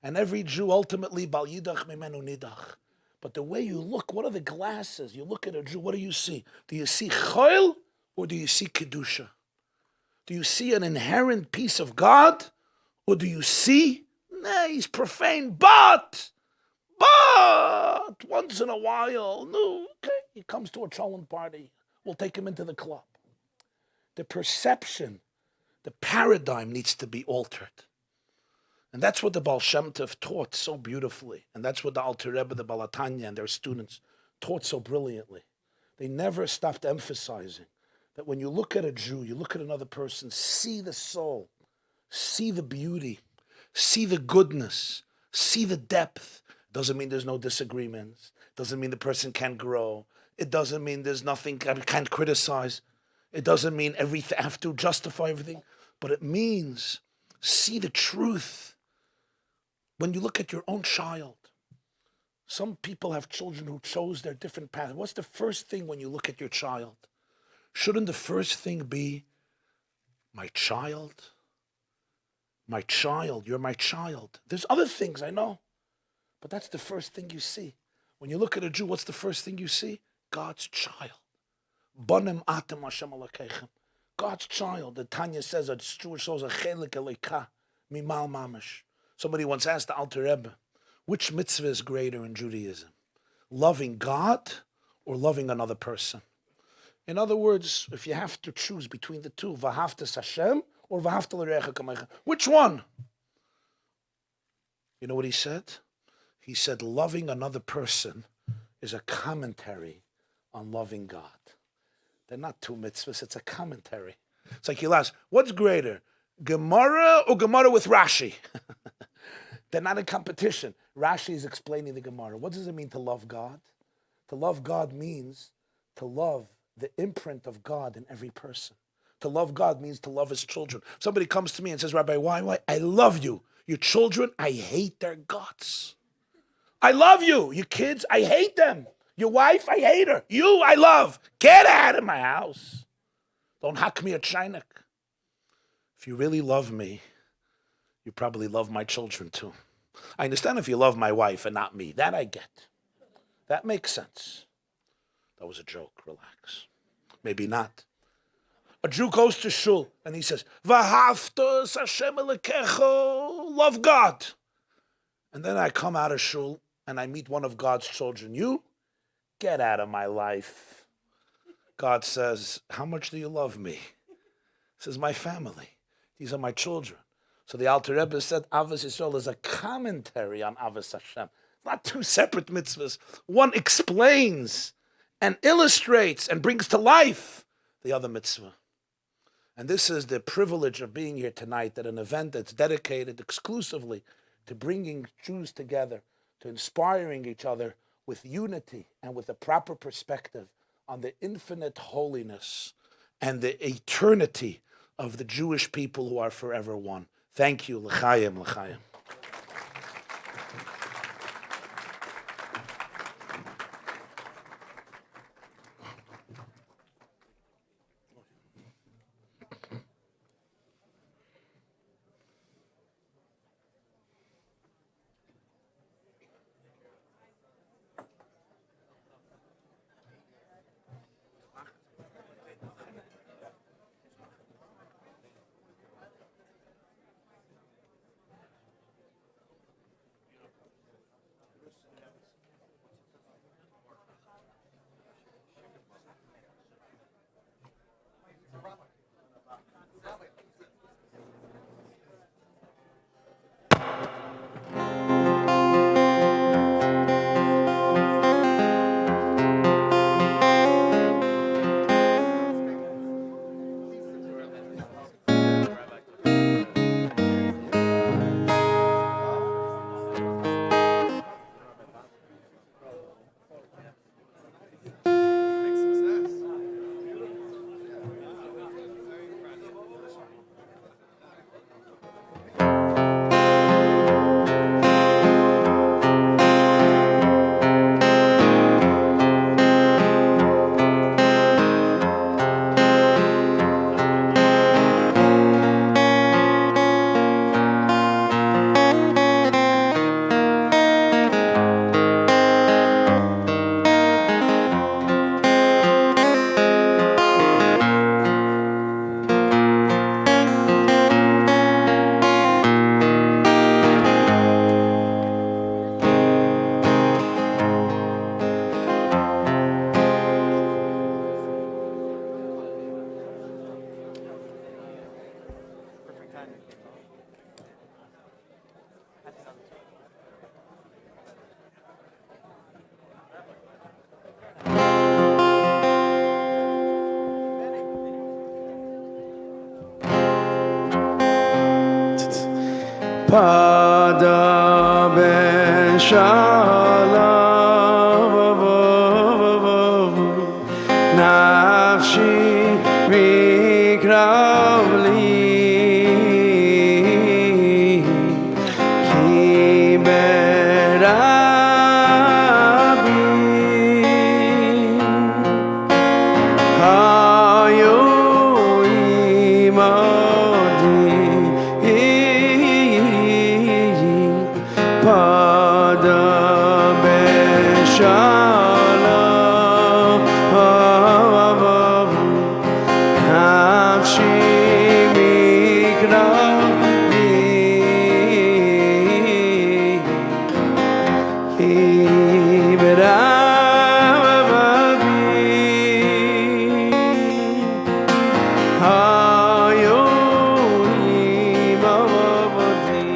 And every Jew ultimately, bal yidach mimenu nidach. But the way you look, what are the glasses? You look at a Jew, what do you see? Do you see choil or do you see kedusha? Do you see an inherent piece of God or do you see, nah, he's profane, but once in a while, no, okay, he comes to a cholent party. We'll take him into the club. The perception, the paradigm needs to be altered. And that's what the Baal Shem Tov taught so beautifully. And that's what the Alter Rebbe, the Baal Tanya, and their students taught so brilliantly. They never stopped emphasizing that when you look at a Jew, you look at another person, see the soul, see the beauty, see the goodness, see the depth. Doesn't mean there's no disagreements. Doesn't mean the person can't grow. It doesn't mean there's nothing, can't criticize. It doesn't mean everything, have to justify everything. But it means see the truth. When you look at your own child, some people have children who chose their different path. What's the first thing when you look at your child? Shouldn't the first thing be, my child? My child, you're my child. There's other things, I know. But that's the first thing you see. When you look at a Jew, what's the first thing you see? God's child. Bonim atem Hashem Elokeichem. God's child. The Tanya says, a Jewish soul is a chelik elika, mimal mamish. Somebody once asked the Alter Rebbe, which mitzvah is greater in Judaism? Loving God or loving another person? In other words, if you have to choose between the two, v'ahavtas Hashem or v'ahavta l'reacha kamecha, which one? You know what he said? He said, loving another person is a commentary on loving God. They're not two mitzvahs, it's a commentary. It's like you'll ask, what's greater, Gemara or Gemara with Rashi? They're not in competition. Rashi is explaining the Gemara. What does it mean to love God? To love God means to love the imprint of God in every person. To love God means to love his children. Somebody comes to me and says, Rabbi YY, I love you. Your children, I hate their guts. I love you. Your kids, I hate them. Your wife, I hate her. You, I love. Get out of my house. Don't hack me a chinik. If you really love me, you probably love my children too. I understand if you love my wife and not me. That I get. That makes sense. That was a joke. Relax. Maybe not. A Jew goes to shul and he says, V'ahavta Hashem Elokecha, love God. And then I come out of shul and I meet one of God's children. You, get out of my life. God says, how much do you love me? He says, my family. These are my children. So the Alter Rebbe said, Avos Yisrael is a commentary on Avos Hashem. Not two separate mitzvahs. One explains and illustrates and brings to life the other mitzvah. And this is the privilege of being here tonight at an event that's dedicated exclusively to bringing Jews together, to inspiring each other with unity and with a proper perspective on the infinite holiness and the eternity of the Jewish people who are forever one. Thank you. L'chaim, l'chaim. Pada beshalom nafshi mikrav li ki berabi hayo imadi Pada beshalom nafshi mikrav li ki berabi hayo imadi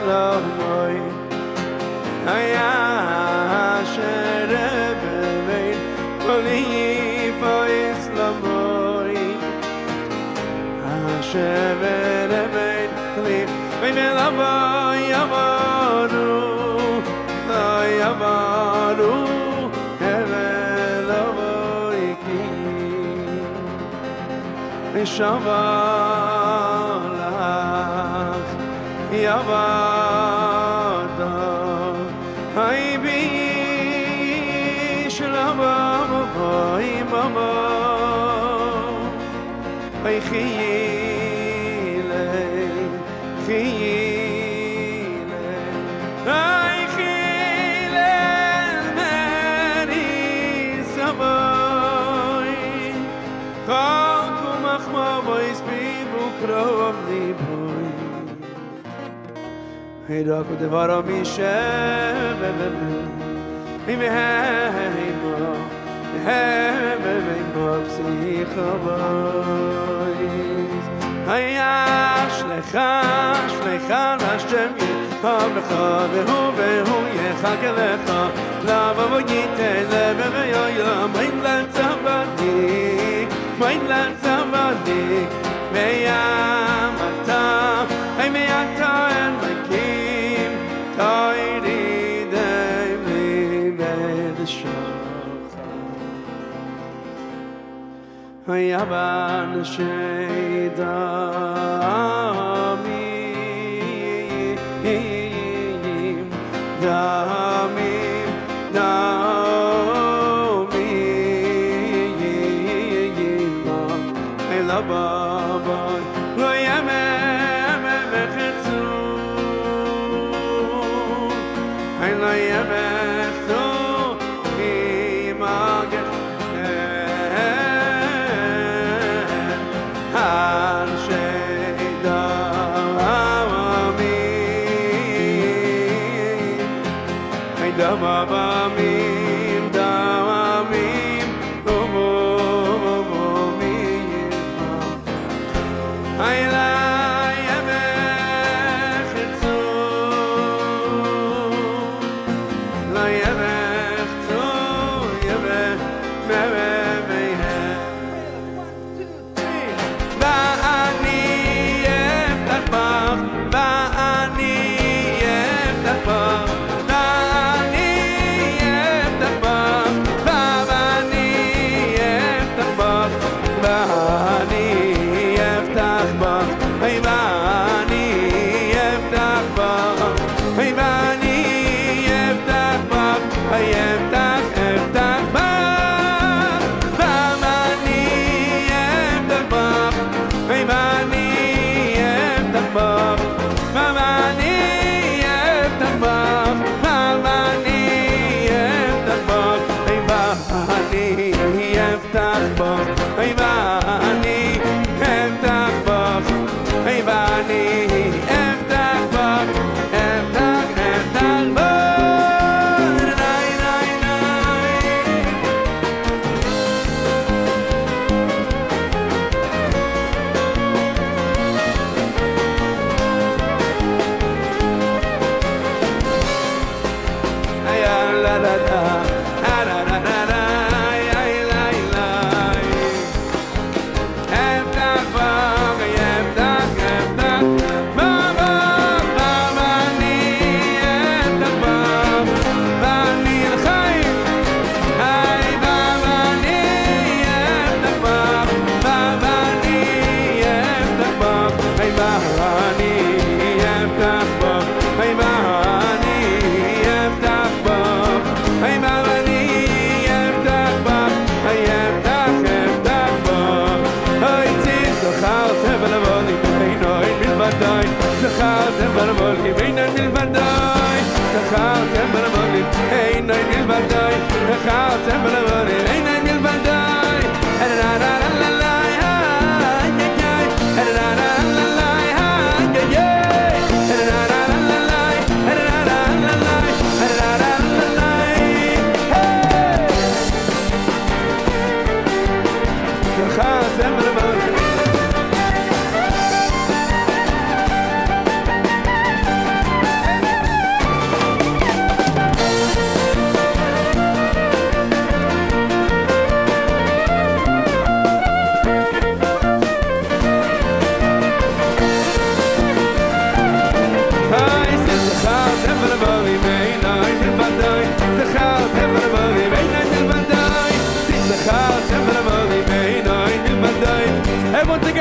Islamoy Haya Sherebein Koli for Islamoy Sherebein Koli Melava Yamaru Yamaru Hevelavoiki Shabalach Yavada Haibi Shalabam Mama Khile Khile Khile Meri Sabai Khalkum Akhma Boys Bibu Krov Liboy Hirak Devara Mishem Himehemo Hememo Psikhabois Haya Shlecha Shlecha Hashem Yitavlecha Vehu Vehu Yechakelecha Lava V'yiten Leve V'yoyam Mein Latzavadik Mein Latzavadik Meyam Ata Hey Meyata and Mekim Toiri Deim Live the Hayaban Shedamim Damim Damim Elababa Lo Yamem Mechetzu Lo Yamechzu Imagem Damamim, damamim, umumim. Hayla yemechitzu, la yemechitzu, yemech mevemehem. Va'ani yeftach bach, va'ani yeftach bach.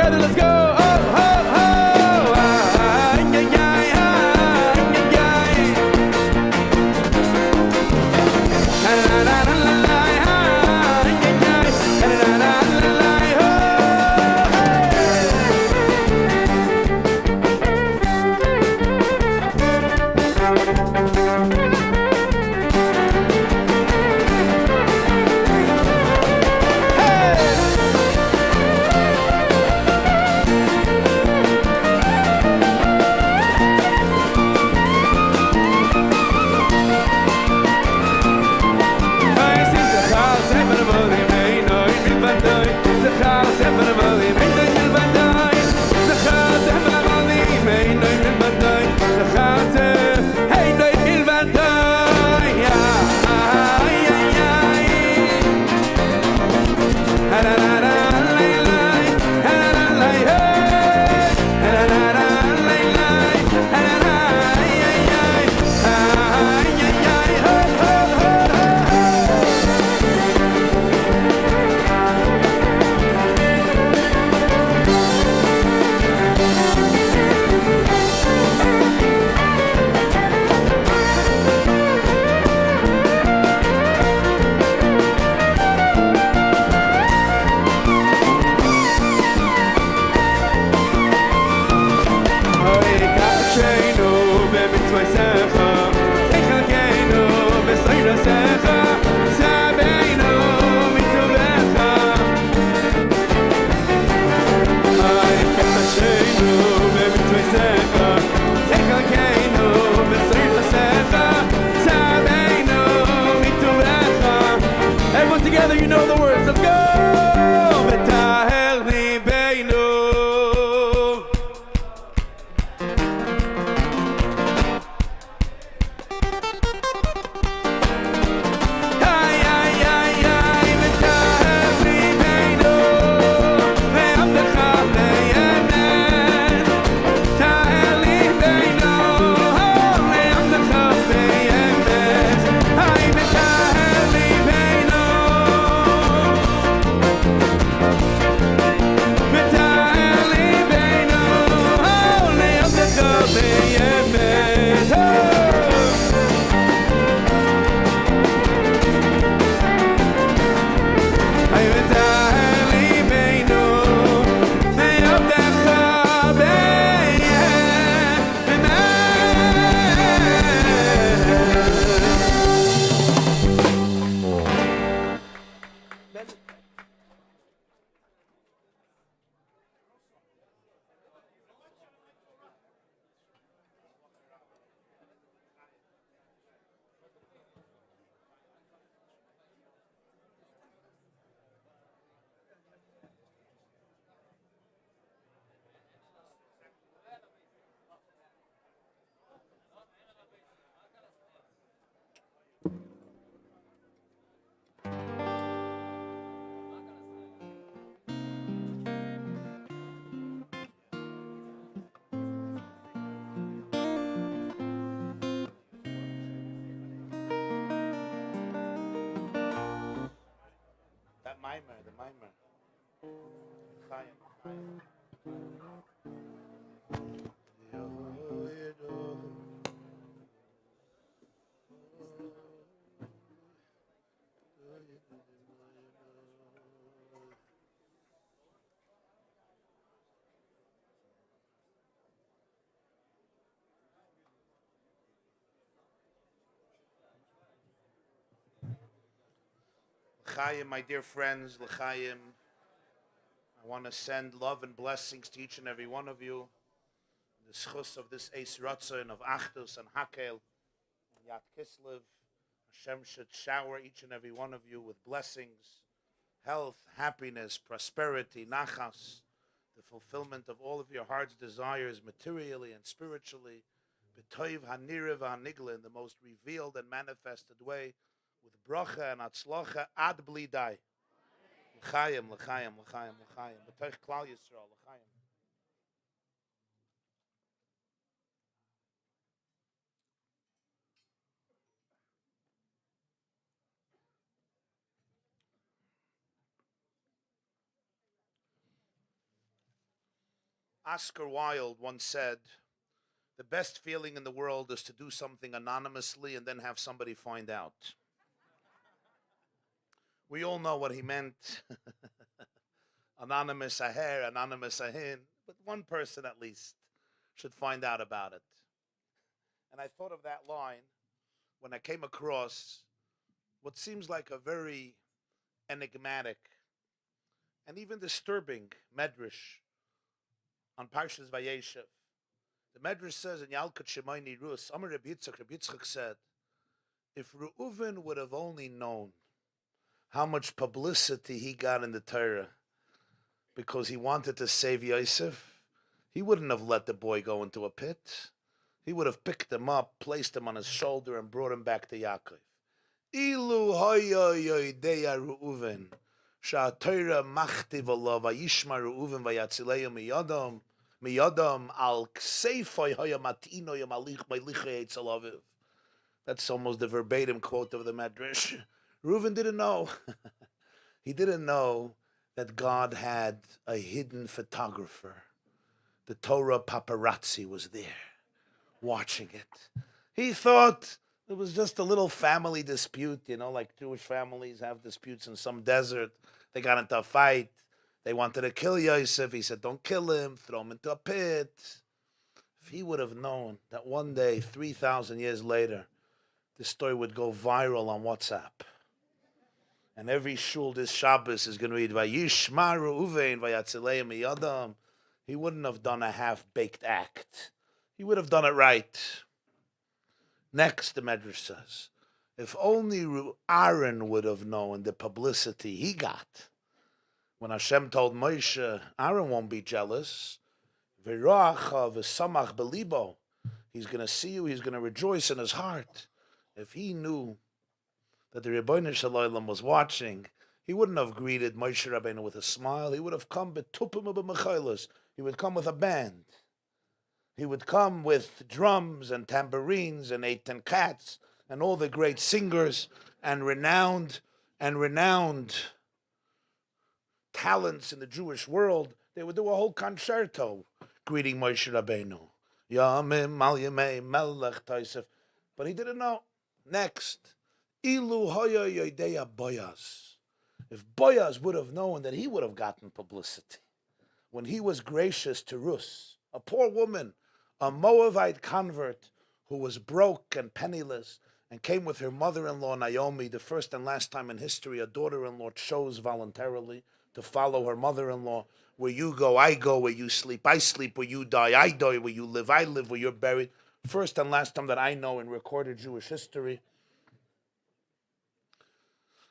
together, let's go. Oh, oh, oh. Together, you know the words. Let's go. The mimer. L'chaim, my dear friends, L'chaim, I want to send love and blessings to each and every one of you. The schus of this Eis Ratzon of Achdus and Hakel and Yad Kislev. Hashem should shower each and every one of you with blessings, health, happiness, prosperity, nachas, the fulfillment of all of your heart's desires materially and spiritually, b'toiv hanirev hanigla, in the most revealed and manifested way, with bracha and atzlocha ad bli dai. L'chaim, l'chaim, l'chaim, l'chaim. B'toich klal Yisrael, l'chaim. Oscar Wilde once said, the best feeling in the world is to do something anonymously and then have somebody find out. We all know what he meant. Anonymous aher, anonymous ahin. But one person at least should find out about it. And I thought of that line when I came across what seems like a very enigmatic and even disturbing medrash on Parshas Vayeshev. The medrash says in Yalkut Shemaini Rus, Amar Reb Yitzchak said, if Reuven would have only known how much publicity he got in the Torah because he wanted to save Yosef, he wouldn't have let the boy go into a pit. He would have picked him up, placed him on his shoulder, and brought him back to Yaakov. Ilu hoya yoideya Reuven, sha'Torah machtiv alav vayishma Reuven vayatzileyu miyadam al kseifoy hoya matino yamalich meiliche etzalaviv. That's almost the verbatim quote of the Medrash. Reuven didn't know. He didn't know that God had a hidden photographer. The Torah paparazzi was there, watching it. He thought it was just a little family dispute, like Jewish families have disputes in some desert. They got into a fight. They wanted to kill Yosef. He said, don't kill him, throw him into a pit. If he would have known that one day, 3,000 years later, this story would go viral on WhatsApp. And every shul this Shabbos is going to read, Vayishma Reuven vayatzilei miyadam. He wouldn't have done a half-baked act. He would have done it right. Next, the Medrash says, if only Aaron would have known the publicity he got. When Hashem told Moshe, Aaron won't be jealous. V'roacha v'samach belibo. He's going to see you. He's going to rejoice in his heart. If he knew that the Rabonei Shalom was watching, he wouldn't have greeted Moshe Rabbeinu with a smile. He would have come betupim u'b'mechaylos. He would come with a band. He would come with drums and tambourines and Eitan Katz and all the great singers and renowned talents in the Jewish world. They would do a whole concerto greeting Moshe Rabbeinu. Yamim al yamei melech taisef. But he didn't know. Next, Ilu hoya yodeya Boaz. If Boaz would have known that he would have gotten publicity when he was gracious to Rus, a poor woman, a Moabite convert who was broke and penniless and came with her mother-in-law Naomi, the first and last time in history a daughter-in-law chose voluntarily to follow her mother-in-law. Where you go, I go. Where you sleep, I sleep. Where you die, I die. Where you live, I live. Where you're buried. First and last time that I know in recorded Jewish history.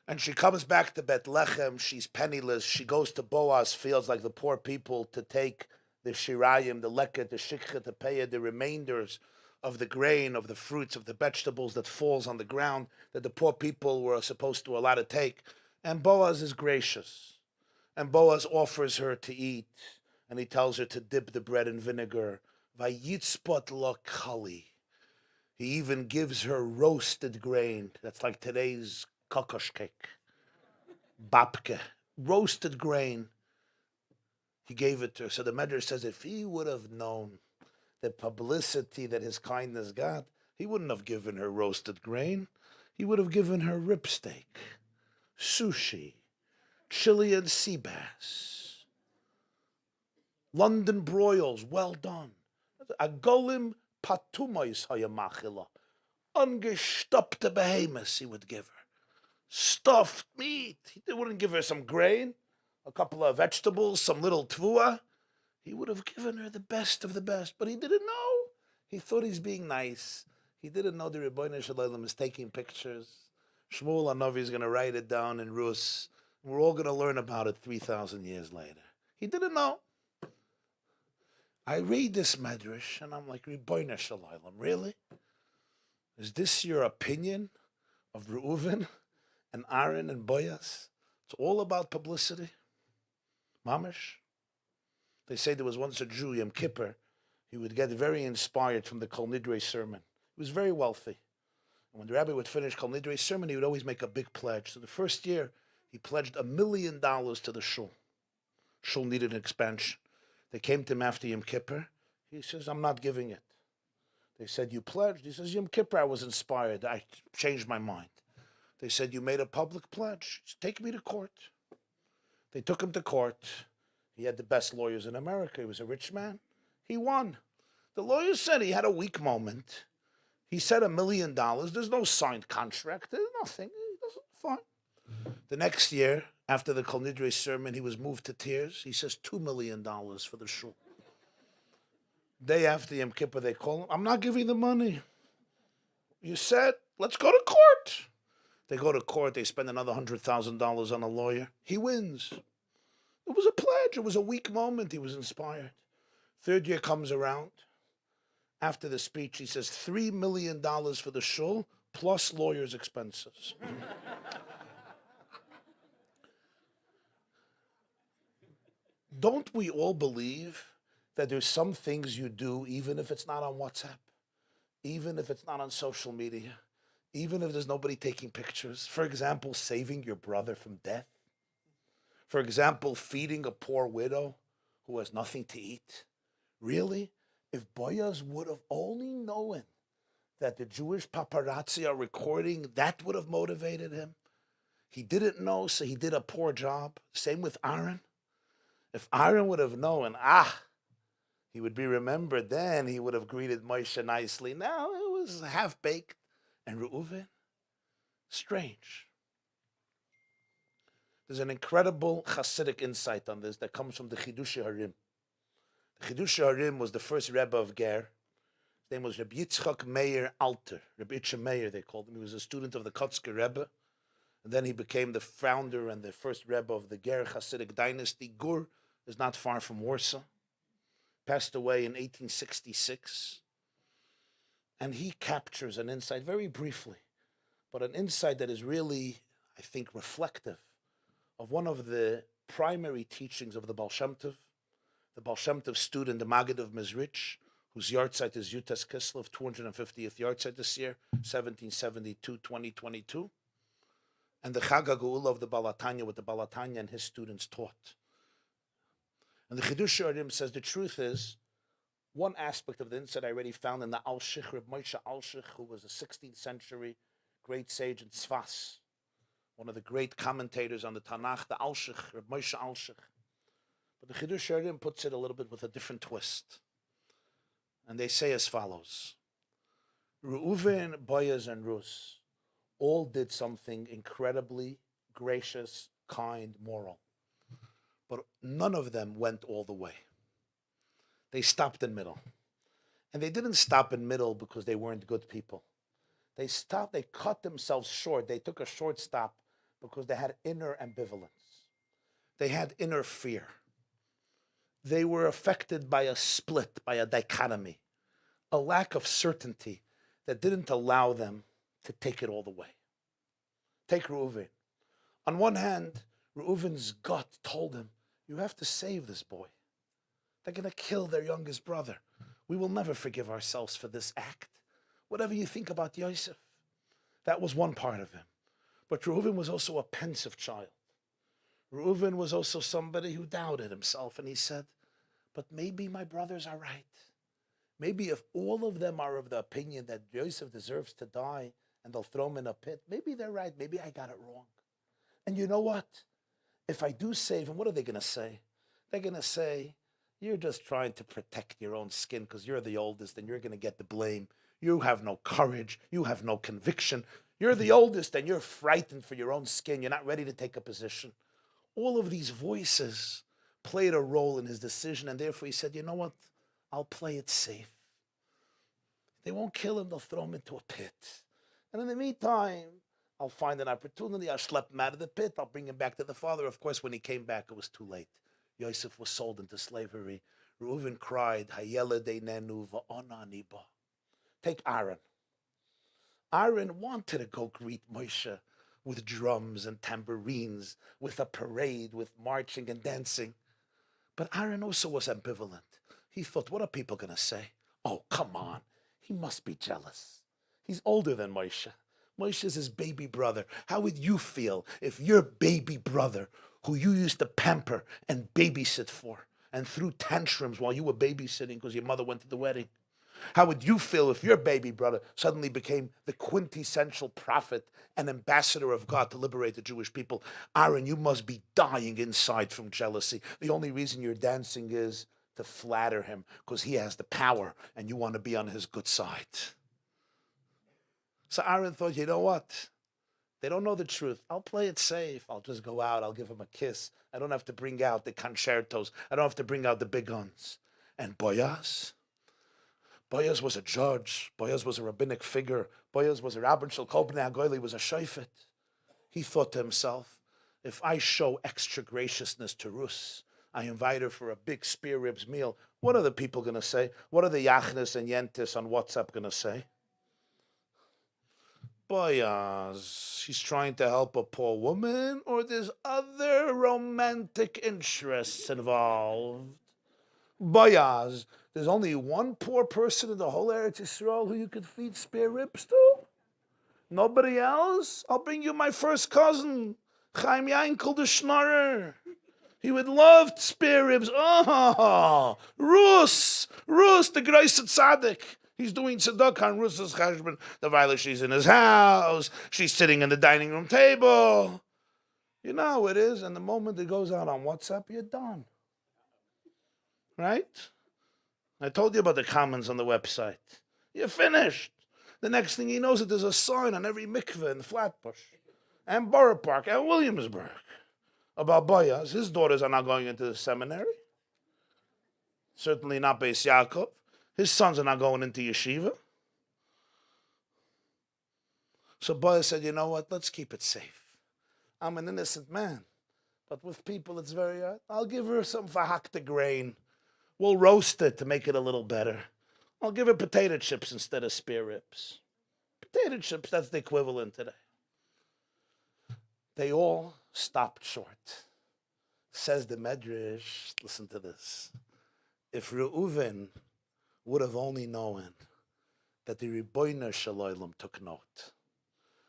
And she comes back to Bethlehem. She's penniless. She goes to Boaz fields like the poor people to take the shirayim, the leket, the shikha, the payah, the remainders of the grain, of the fruits, of the vegetables that falls on the ground that the poor people were supposed to allow to take. And Boaz is gracious. And Boaz offers her to eat. And he tells her to dip the bread in vinegar. Vayitzpot lo kali. He even gives her roasted grain. That's like today's kokosh cake. Babke. Roasted grain. He gave it to her. So the Medrash says if he would have known the publicity that his kindness got, he wouldn't have given her roasted grain. He would have given her rib steak, sushi, Chilean sea bass, London broils, well done. Agolim patumois hayamachila. Ungestopte behemoths he would give her. Stuffed meat. He wouldn't give her some grain, a couple of vegetables, some little tvua. He would have given her the best of the best, but he didn't know. He thought he's being nice. He didn't know the Rabonei Shalom is taking pictures. Shmuel Hanavi is going to write it down in Rus. We're all going to learn about it 3,000 years later. He didn't know. I read this medrash and I'm like, Rabonei Shalom, really? Is this your opinion of Reuven and Aaron and Boaz? It's all about publicity. Mamish. They say there was once a Jew, Yom Kippur, he would get very inspired from the Kol Nidre sermon. He was very wealthy. And when the rabbi would finish Kol Nidre's sermon, he would always make a big pledge. So the first year, he pledged $1 million to the shul. Shul needed an expansion. They came to him after Yom Kippur. He says, I'm not giving it. They said, you pledged? He says, Yom Kippur, I was inspired. I changed my mind. They said, you made a public pledge. Just take me to court. They took him to court. He had the best lawyers in America. He was a rich man. He won. The lawyer said he had a weak moment. He said $1 million. There's no signed contract. There's nothing. Fine. The next year, after the Kol Nidre sermon, he was moved to tears. He says $2 million for the shul. Day after Yom Kippur, they call him. I'm not giving the money. You said, let's go to court. They go to court. They spend another $100,000 on a lawyer. He wins. It was a pledge. It was a weak moment. He was inspired. Third year comes around. After the speech, he says $3 million for the shul plus lawyers' expenses. Don't we all believe that there's some things you do, even if it's not on WhatsApp, even if it's not on social media, even if there's nobody taking pictures? For example, saving your brother from death. For example, feeding a poor widow who has nothing to eat. Really? If Boaz would have only known that the Jewish paparazzi are recording, that would have motivated him. He didn't know, so he did a poor job. Same with Aaron. If Aaron would have known, he would be remembered, then he would have greeted Moshe nicely. Now it was half-baked. And Reuven, strange. There's an incredible Hasidic insight on this that comes from the Chidushei Harim. The Chidushei Harim was the first Rebbe of Ger. His name was Rabbi Yitzchak Meir Alter. Rabbi Yitzchak Meir, they called him. He was a student of the Kotzker Rebbe. And then he became the founder and the first Rebbe of the Ger Hasidic dynasty. Gur is not far from Warsaw. Passed away in 1866. And he captures an insight, very briefly, but an insight that is really, I think, reflective of one of the primary teachings of the Baal Shem Tov. The Baal Shem Tov student, the Maggid of Mezrich, whose yahrzeit is Yutas Kislev, 250th yahrzeit this year, 1772, 2022. And the Chag HaGeula of the Baal Tanya, what the Baal Tanya and his students taught. And the Chidushei Harim says the truth is, one aspect of the insight I already found in the Alshich, Reb Moshe Alshich, who was a 16th century great sage in Tzfas, one of the great commentators on the Tanakh, the Alshich, Reb Moshe Alshich. But the Chidushei Harim puts it a little bit with a different twist. And they say as follows. Reuven, Boaz, and Rus all did something incredibly gracious, kind, moral. But none of them went all the way. They stopped in middle. And they didn't stop in middle because they weren't good people. They cut themselves short. They took a short stop because they had inner ambivalence. They had inner fear. They were affected by a split, by a dichotomy, a lack of certainty that didn't allow them to take it all the way. Take Reuven. On one hand, Reuven's gut told him, you have to save this boy. They're going to kill their youngest brother. We will never forgive ourselves for this act. Whatever you think about Yosef. That was one part of him. But Reuven was also a pensive child. Reuven was also somebody who doubted himself, and he said, but maybe my brothers are right. Maybe if all of them are of the opinion that Yosef deserves to die and they'll throw him in a pit, maybe they're right. Maybe I got it wrong. And you know what? If I do save him, what are they going to say? They're going to say, you're just trying to protect your own skin because you're the oldest and you're going to get the blame. You have no courage. You have no conviction. You're the oldest and you're frightened for your own skin. You're not ready to take a position. All of these voices played a role in his decision, and therefore he said, you know what? I'll play it safe. They won't kill him. They'll throw him into a pit. And in the meantime, I'll find an opportunity. I'll schlep him out of the pit. I'll bring him back to the father. Of course, when he came back, it was too late. Yosef was sold into slavery. Reuven cried, Hayele deinenu va'onani ba. Take Aaron. Aaron wanted to go greet Moshe with drums and tambourines, with a parade, with marching and dancing. But Aaron also was ambivalent. He thought, what are people going to say? Oh, come on. He must be jealous. He's older than Moshe. Moshe is his baby brother. How would you feel if your baby brother, who you used to pamper and babysit for, and threw tantrums while you were babysitting because your mother went to the wedding? How would you feel if your baby brother suddenly became the quintessential prophet and ambassador of God to liberate the Jewish people? Aaron, you must be dying inside from jealousy. The only reason you're dancing is to flatter him because he has the power and you want to be on his good side. So Aaron thought, you know what? They don't know the truth. I'll play it safe. I'll just go out. I'll give him a kiss. I don't have to bring out the concertos. I don't have to bring out the big guns. And Boaz was a judge. Boaz was a rabbinic figure. Boaz was a Rabban Shel Kol Bnei HaGoyla. He was a shofet. He thought to himself, if I show extra graciousness to Rus, I invite her for a big spare ribs meal, what are the people going to say? What are the Yachnes and Yentis on WhatsApp going to say? Boaz, he's trying to help a poor woman, or there's other romantic interests involved? Boaz, there's only one poor person in the whole Eretz Yisrael who you could feed spare ribs to? Nobody else? I'll bring you my first cousin, Chaim Yankel the Schnorrer. He would love spare ribs. Oh, Rus, the Greis Tzaddik. He's doing tzedakah on Rus's cheshbon. The Violet, she's in his house. She's sitting in the dining room table. You know how it is. And the moment it goes out on WhatsApp, you're done. Right? I told you about the comments on the website. You're finished. The next thing he knows, there's a sign on every mikveh in Flatbush and Borough Park and Williamsburg about Boaz. His daughters are not going into the seminary. Certainly not Beis Yaakov. His sons are not going into yeshiva. So Boaz said, you know what, let's keep it safe. I'm an innocent man. But with people, it's very hard. I'll give her some fahakta grain. We'll roast it to make it a little better. I'll give her potato chips instead of spare ribs. Potato chips, that's the equivalent today. They all stopped short. Says the Medrash, listen to this. If Reuven would have only known that the Rabonei Shalom took note,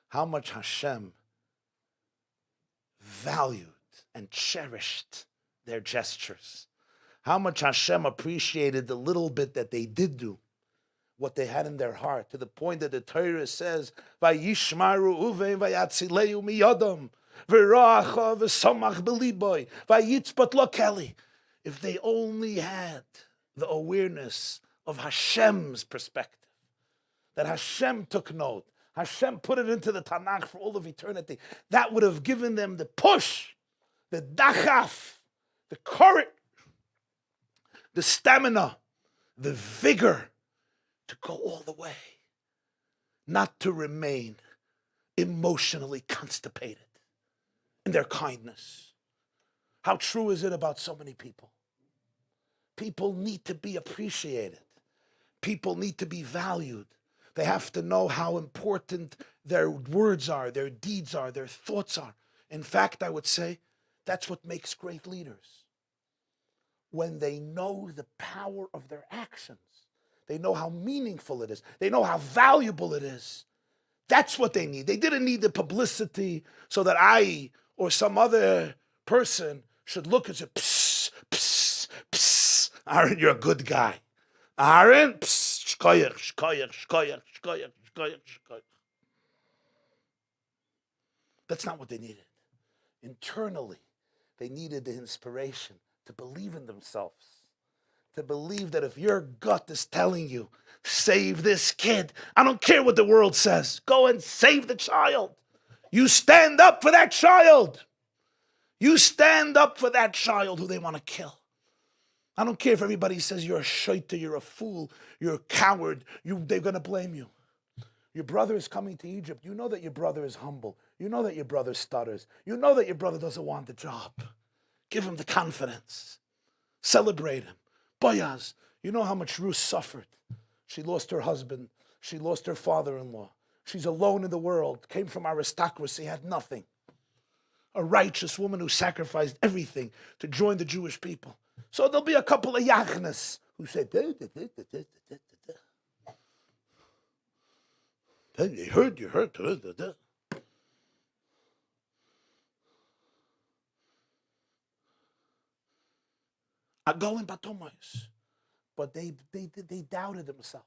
how much Hashem valued and cherished their gestures, how much Hashem appreciated the little bit that they did do, what they had in their heart, to the point that the Torah says, "Vayishmaru Reuven vayatzileu miyadam v'ra'acha v'samach b'liboy vayitzpat lo keli." If they only had the awareness of Hashem's perspective, that Hashem took note, Hashem put it into the Tanakh for all of eternity, that would have given them the push, the dachaf, the courage, the stamina, the vigor to go all the way, not to remain emotionally constipated in their kindness. How true is it about so many people? People need to be appreciated. People need to be valued. They have to know how important their words are, their deeds are, their thoughts are. In fact, I would say that's what makes great leaders. When they know the power of their actions, they know how meaningful it is, they know how valuable it is. That's what they need. They didn't need the publicity so that I or some other person should look and say, psst, psst, psst, Aaron, you're a good guy. Aaron, psst, shkoyach, shkoyach, shkoyach, shkoyach, shkoyach, shkoyach. That's not what they needed. Internally, they needed the inspiration to believe in themselves, to believe that if your gut is telling you, save this kid, I don't care what the world says, go and save the child. You stand up for that child. You stand up for that child who they want to kill. I don't care if everybody says you're a shaita, you're a fool, you're a coward, they're going to blame you. Your brother is coming to Egypt. You know that your brother is humble. You know that your brother stutters. You know that your brother doesn't want the job. Give him the confidence. Celebrate him. Boaz, you know how much Ruth suffered. She lost her husband. She lost her father-in-law. She's alone in the world, came from aristocracy, had nothing. A righteous woman who sacrificed everything to join the Jewish people. So there'll be a couple of yachnes who say, you heard. Agolim batomayos. But they doubted themselves.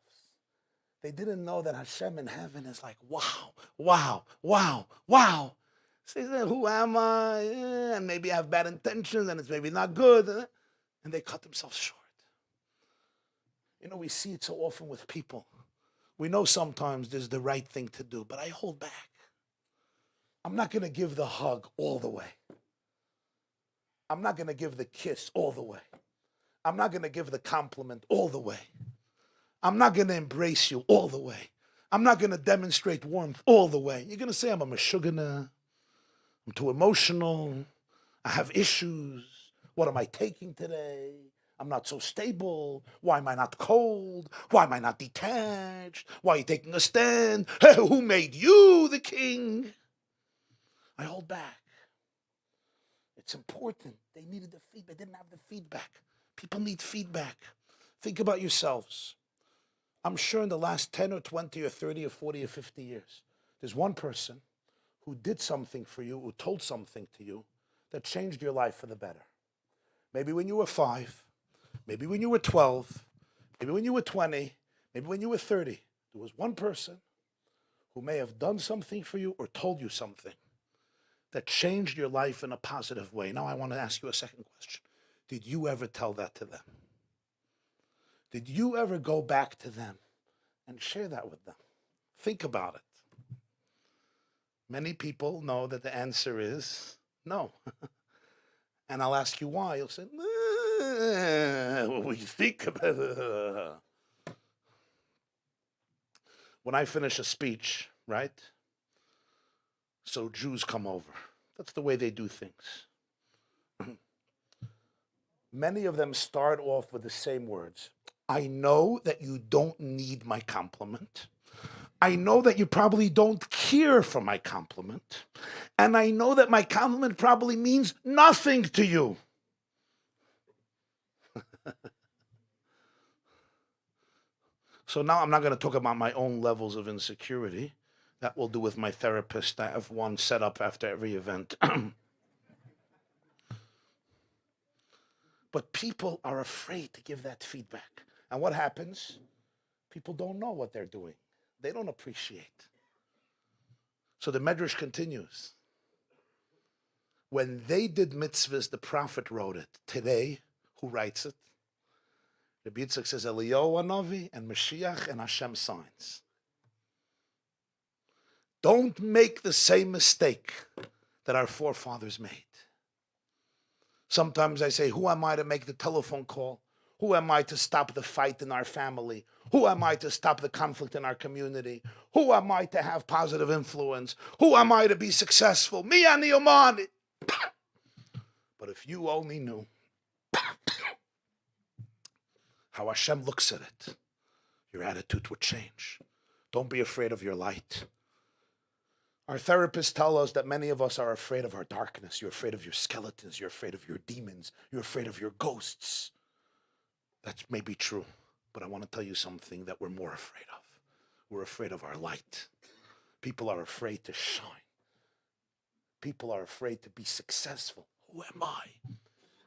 They didn't know that Hashem in heaven is like, wow, wow, wow, wow. So they said, who am I? And maybe I have bad intentions and it's maybe not good. And they cut themselves short. You know, we see it so often with people. We know sometimes there's the right thing to do, but I hold back. I'm not going to give the hug all the way. I'm not going to give the kiss all the way. I'm not going to give the compliment all the way. I'm not going to embrace you all the way. I'm not going to demonstrate warmth all the way. You're going to say I'm a meshugana. I'm too emotional. I have issues. What am I taking today? I'm not so stable. Why am I not cold? Why am I not detached? Why are you taking a stand? Who made you the king? I hold back. It's important. They needed the feedback. They didn't have the feedback. People need feedback. Think about yourselves. I'm sure in the last 10 or 20 or 30 or 40 or 50 years, there's one person who did something for you, who told something to you that changed your life for the better. Maybe when you were 5, maybe when you were 12, maybe when you were 20, maybe when you were 30. There was one person who may have done something for you or told you something that changed your life in a positive way. Now I want to ask you a second question. Did you ever tell that to them? Did you ever go back to them and share that with them? Think about it. Many people know that the answer is no. And I'll ask you why. You'll say, what we think about it. When I finish a speech, right? So Jews come over. That's the way they do things. Many of them start off with the same words. I know that you don't need my compliment. I know that you probably don't care for my compliment. And I know that my compliment probably means nothing to you. So now I'm not going to talk about my own levels of insecurity. That will do with my therapist. I have one set up after every event. But people are afraid to give that feedback. And what happens? People don't know what they're doing. They don't appreciate. So the Medrash continues. When they did mitzvahs, the prophet wrote it. Today, who writes it? Rabbi Yitzchak says Eliyahu Hanavi and Moshiach and Hashem signs. Don't make the same mistake that our forefathers made. Sometimes I say, who am I to make the telephone call? Who am I to stop the fight in our family? Who am I to stop the conflict in our community? Who am I to have positive influence? Who am I to be successful? Me and the Omani. But if you only knew how Hashem looks at it, your attitude would change. Don't be afraid of your light. Our therapists tell us that many of us are afraid of our darkness. You're afraid of your skeletons. You're afraid of your demons. You're afraid of your ghosts. That may be true, but I want to tell you something that we're more afraid of. We're afraid of our light. People are afraid to shine. People are afraid to be successful. Who am I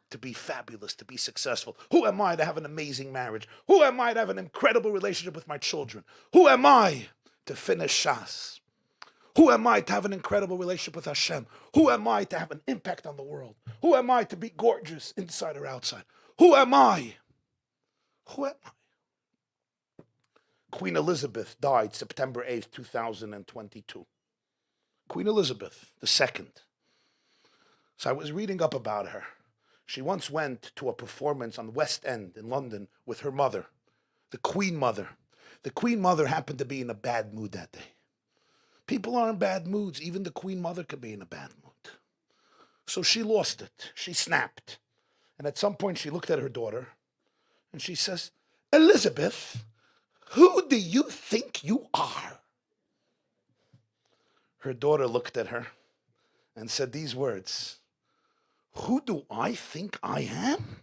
to be fabulous, to be successful? Who am I to have an amazing marriage? Who am I to have an incredible relationship with my children? Who am I to finish Shas? Who am I to have an incredible relationship with Hashem? Who am I to have an impact on the world? Who am I to be gorgeous inside or outside? Who am I? Who am I? Queen Elizabeth died September 8th, 2022. Queen Elizabeth II. So I was reading up about her. She once went to a performance on the West End in London with her mother, the Queen Mother. The Queen Mother happened to be in a bad mood that day. People are in bad moods. Even the Queen Mother could be in a bad mood. So she lost it. She snapped. And at some point she looked at her daughter and she says, Elizabeth, who do you think you are? Her daughter looked at her and said these words, who do I think I am?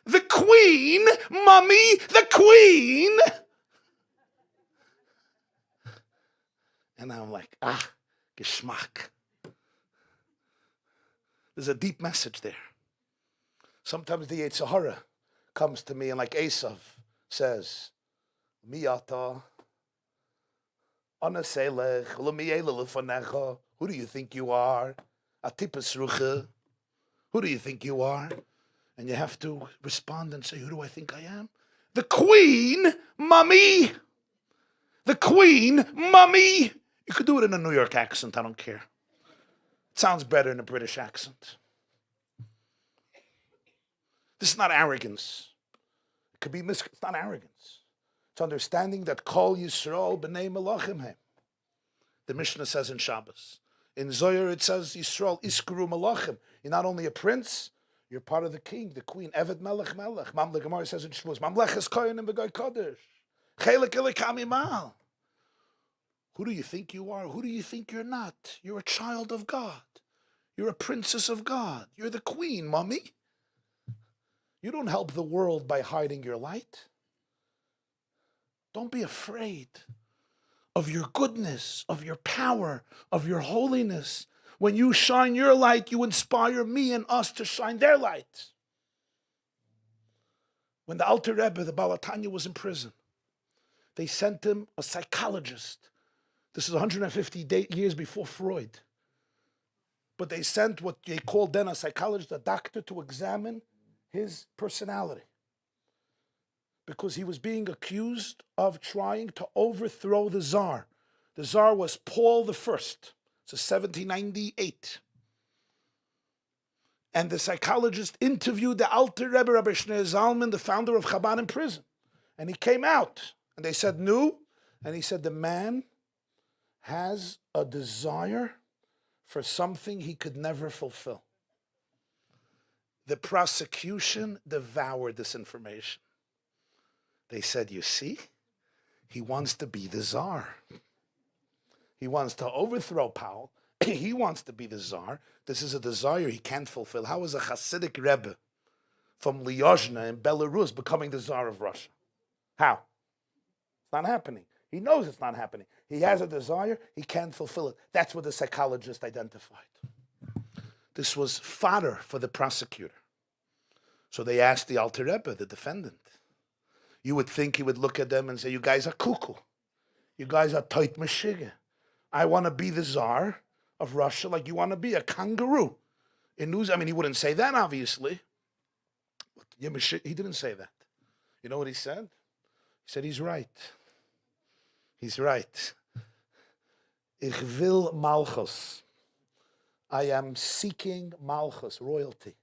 The Queen, Mommy, the Queen. And I'm like, Geschmack. There's a deep message there. Sometimes the Yetzer Hara comes to me and like Esav says, Miyata, Anaselech, Lemiele. Who do you think you are? Atipus Ruche. Who do you think you are? And you have to respond and say, who do I think I am? The Queen, Mummy. The Queen, Mummy. You could do it in a New York accent, I don't care. It sounds better in a British accent. This is not arrogance. It could be it's not arrogance. It's understanding that Kol Yisrael b'nei Melachim hem. The Mishnah says in Shabbos. In Zohar it says Yisrael iskuru Melachim. You're not only a prince, you're part of the king, the queen. Eved Melech Melech. The Gemara says in Shabbos, Mamlech es koyanim v'goy kodesh. Chelek elikam imal. Who do you think you are? Who do you think you're not? You're a child of God. You're a princess of God. You're the queen, Mummy. You don't help the world by hiding your light. Don't be afraid of your goodness, of your power, of your holiness. When you shine your light, you inspire me and us to shine their light. When the Alter Rebbe, the Baal Tanya, was in prison, they sent him a psychologist. This is 150 years before Freud. But they sent what they called then a psychologist, a doctor, to examine his personality. Because he was being accused of trying to overthrow the Tsar. The Tsar was Paul I. So 1798. And the psychologist interviewed the Alter Rebbe, Rabbi Shneur Zalman, the founder of Chabad, in prison. And he came out. And they said, no. And he said, the man has a desire for something he could never fulfill. The prosecution devoured this information. They said, you see, he wants to be the Tsar. He wants to overthrow Paul. He wants to be the Tsar. This is a desire he can't fulfill. How is a Hasidic Rebbe from Lyozhna in Belarus becoming the Tsar of Russia? How? It's not happening. He knows it's not happening. He has a desire, he can't fulfill it. That's what the psychologist identified. This was fodder for the prosecutor. So they asked the Alter Rebbe, the defendant. You would think he would look at them and say, you guys are cuckoo. You guys are tight mashigah. I want to be the Tsar of Russia like you want to be a kangaroo. In news, he wouldn't say that, obviously. He didn't say that. You know what he said? He said, he's right. He's right. Ich will Malchus. I am seeking Malchus, royalty.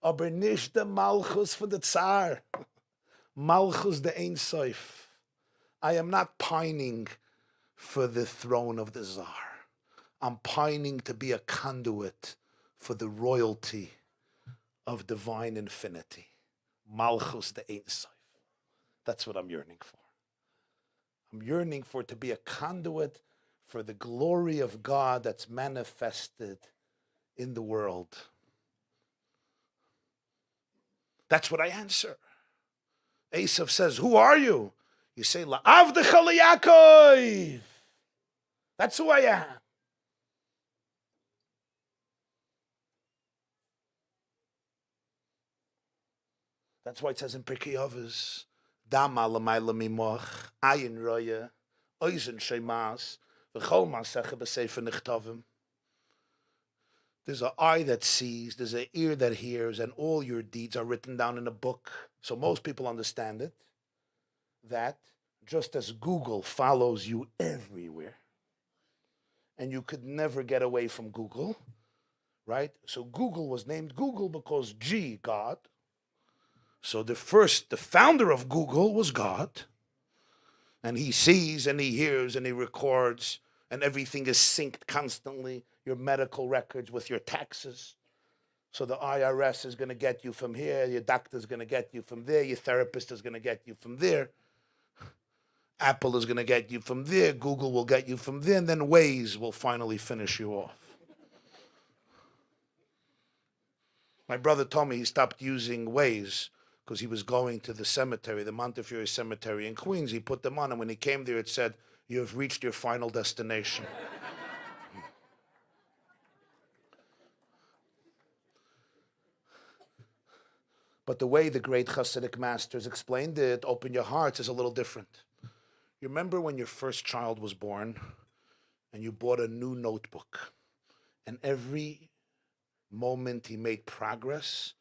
Aber nicht the Malchus for the Tsar. Malchus the Ein Sof. I am not pining for the throne of the Tsar. I'm pining to be a conduit for the royalty of divine infinity. Malchus the Ein Sof. That's what I'm yearning for. I'm yearning for to be a conduit for the glory of God that's manifested in the world. That's what I answer. Esav says, who are you? You say, La'avdecha Yaakov. That's who I am. That's why it says in Pirkei Avos, Dama l'mayla mimoch, ayin roya, oizen shemas, v'chol masecha b'sefer nichtavim. There's an eye that sees, there's an ear that hears, and all your deeds are written down in a book. So most people understand it, that just as Google follows you everywhere, and you could never get away from Google, right? So Google was named Google because G, God. So the founder of Google was God, and he sees and he hears and he records, and everything is synced constantly, your medical records with your taxes. So the IRS is going to get you from here, your doctor is going to get you from there, your therapist is going to get you from there, Apple is going to get you from there, Google will get you from there, and then Waze will finally finish you off. My brother told me he stopped using Waze because he was going to the cemetery, the Montefiore Cemetery in Queens. He put them on, and when he came there, it said, you have reached your final destination. But the way the great Hasidic masters explained it, open your hearts, is a little different. You remember when your first child was born and you bought a new notebook, and every moment he made progress,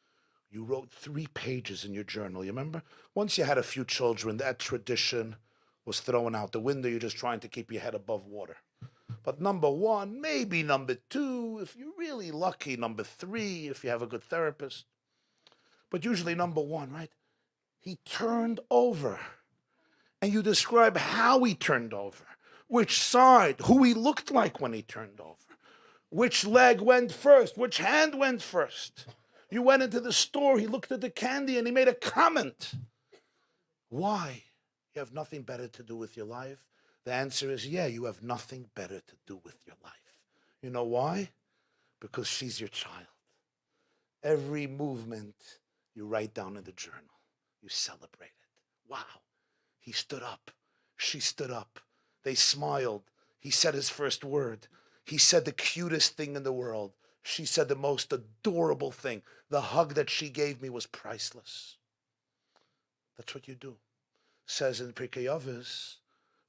you wrote 3 pages in your journal. You remember? Once you had a few children, that tradition was thrown out the window. You're just trying to keep your head above water. But number 1, maybe number 2, if you're really lucky, number 3, if you have a good therapist. But usually number 1, right? He turned over. And you describe how he turned over, which side, who he looked like when he turned over, which leg went first, which hand went first. You went into the store, he looked at the candy and he made a comment. Why? You have nothing better to do with your life? The answer is, yeah, you have nothing better to do with your life. You know why? Because she's your child. Every movement you write down in the journal. You celebrate it. Wow. He stood up. She stood up. They smiled. He said his first word. He said the cutest thing in the world. She said the most adorable thing. The hug that she gave me was priceless. That's what you do. Says in Pirkei Avos,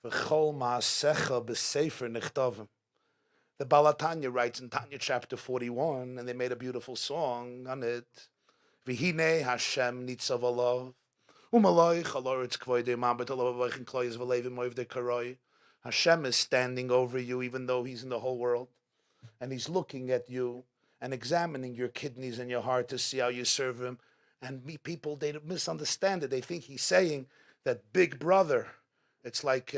V'chol ma'asecha b'sefer nichtavim. The Baal Tanya writes in Tanya chapter 41, and they made a beautiful song on it. V'hinei Hashem nitzav alav, u'maloich aloretz kvoidei ma'abet alav v'lechin kloyes v'levim oivdei karoi. Hashem is standing over you, even though He's in the whole world, and He's looking at you and examining your kidneys and your heart to see how you serve Him. And people, they misunderstand it. They think He's saying that Big Brother, it's like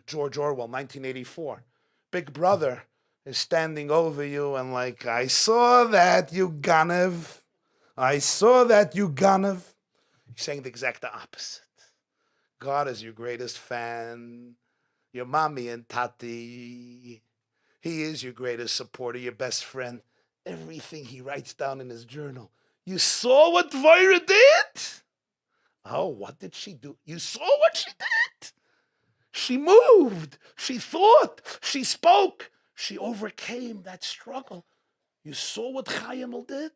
George Orwell, 1984. Big Brother is standing over you and like, I saw that, you Ganev. I saw that, you Ganev. He's saying the exact opposite. God is your greatest fan, your mommy and tati. He is your greatest supporter, your best friend. Everything he writes down in his journal. You saw what Dvoira did? Oh, what did she do? You saw what she did? She moved. She thought. She spoke. She overcame that struggle. You saw what Chaim did?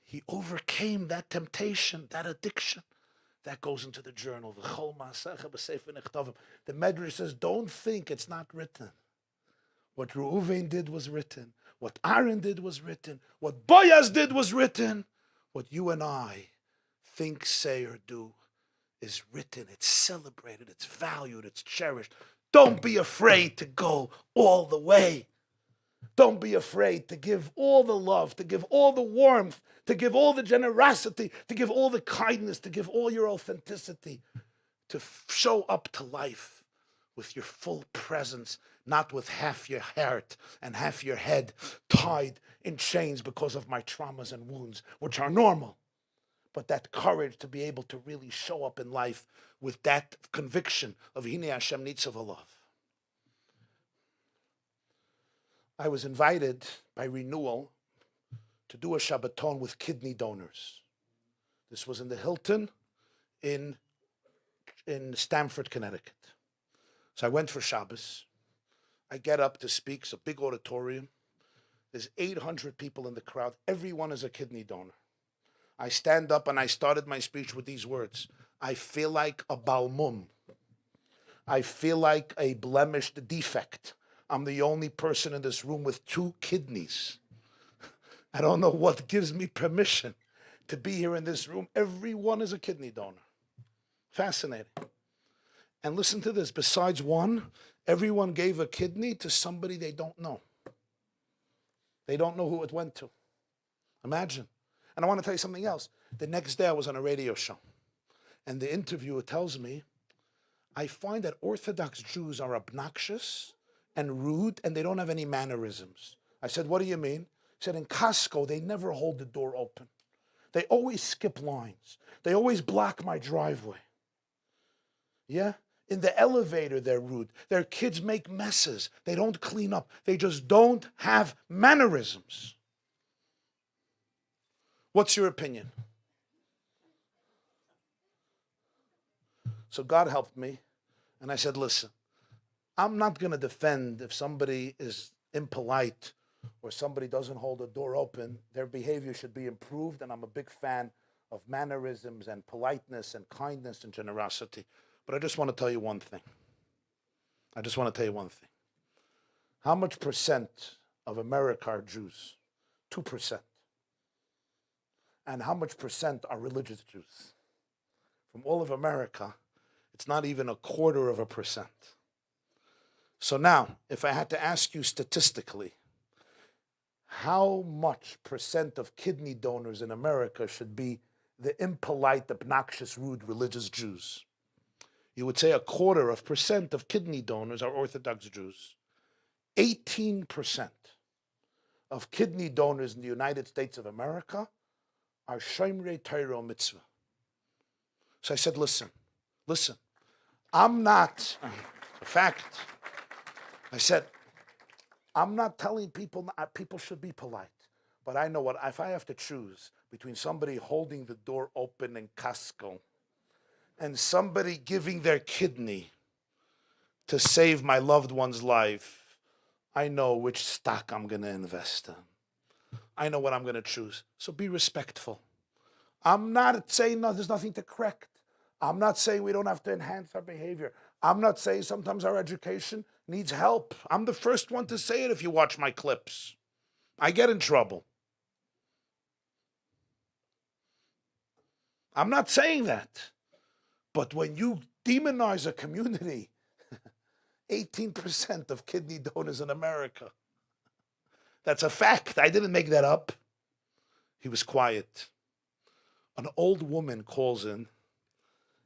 He overcame that temptation, that addiction. That goes into the journal. The Medrash says, don't think it's not written. What Reuven did was written. What Aaron did was written. What Boaz did was written. What you and I think, say, or do is written. It's celebrated. It's valued. It's cherished. Don't be afraid to go all the way. Don't be afraid to give all the love, to give all the warmth, to give all the generosity, to give all the kindness, to give all your authenticity, to show up to life with your full presence, not with half your heart and half your head tied in chains because of my traumas and wounds, which are normal. But that courage to be able to really show up in life with that conviction of Hinei Hashem Nitzav Alav. I was invited by Renewal to do a Shabbaton with kidney donors. This was in the Hilton in Stamford, Connecticut. So I went for Shabbos. I get up to speak. It's a big auditorium. There's 800 people in the crowd. Everyone is a kidney donor. I stand up and I started my speech with these words. I feel like a balmum. I feel like a blemished defect. I'm the only person in this room with 2 kidneys. I don't know what gives me permission to be here in this room. Everyone is a kidney donor. Fascinating. And listen to this. Besides one, everyone gave a kidney to somebody they don't know. They don't know who it went to. Imagine. And I want to tell you something else. The next day I was on a radio show. And the interviewer tells me, I find that Orthodox Jews are obnoxious and rude, and they don't have any mannerisms. I said, what do you mean? He said, in Costco, they never hold the door open. They always skip lines. They always block my driveway. Yeah? In the elevator, they're rude. Their kids make messes. They don't clean up. They just don't have mannerisms. What's your opinion? So God helped me, and I said, listen, I'm not going to defend if somebody is impolite or somebody doesn't hold the door open, their behavior should be improved, and I'm a big fan of mannerisms and politeness and kindness and generosity. But I just want to tell you one thing. How much percent of America are Jews? 2%. And how much percent are religious Jews? From all of America, it's not even 0.25%. So now, if I had to ask you statistically, how much percent of kidney donors in America should be the impolite, obnoxious, rude religious Jews? You would say 0.25% of kidney donors are Orthodox Jews. 18% of kidney donors in the United States of America are Shomrei Torah Mitzvah. So I said, listen, I'm not, a fact, I said, I'm not telling people should be polite, but I know what, if I have to choose between somebody holding the door open in Costco and somebody giving their kidney to save my loved one's life, I know which stock I'm going to invest in. I know what I'm going to choose. So be respectful. I'm not saying no, there's nothing to correct. I'm not saying we don't have to enhance our behavior. I'm not saying sometimes our education needs help. I'm the first one to say it if you watch my clips. I get in trouble. I'm not saying that. But when you demonize a community, 18% of kidney donors in America. That's a fact. I didn't make that up. He was quiet. An old woman calls in.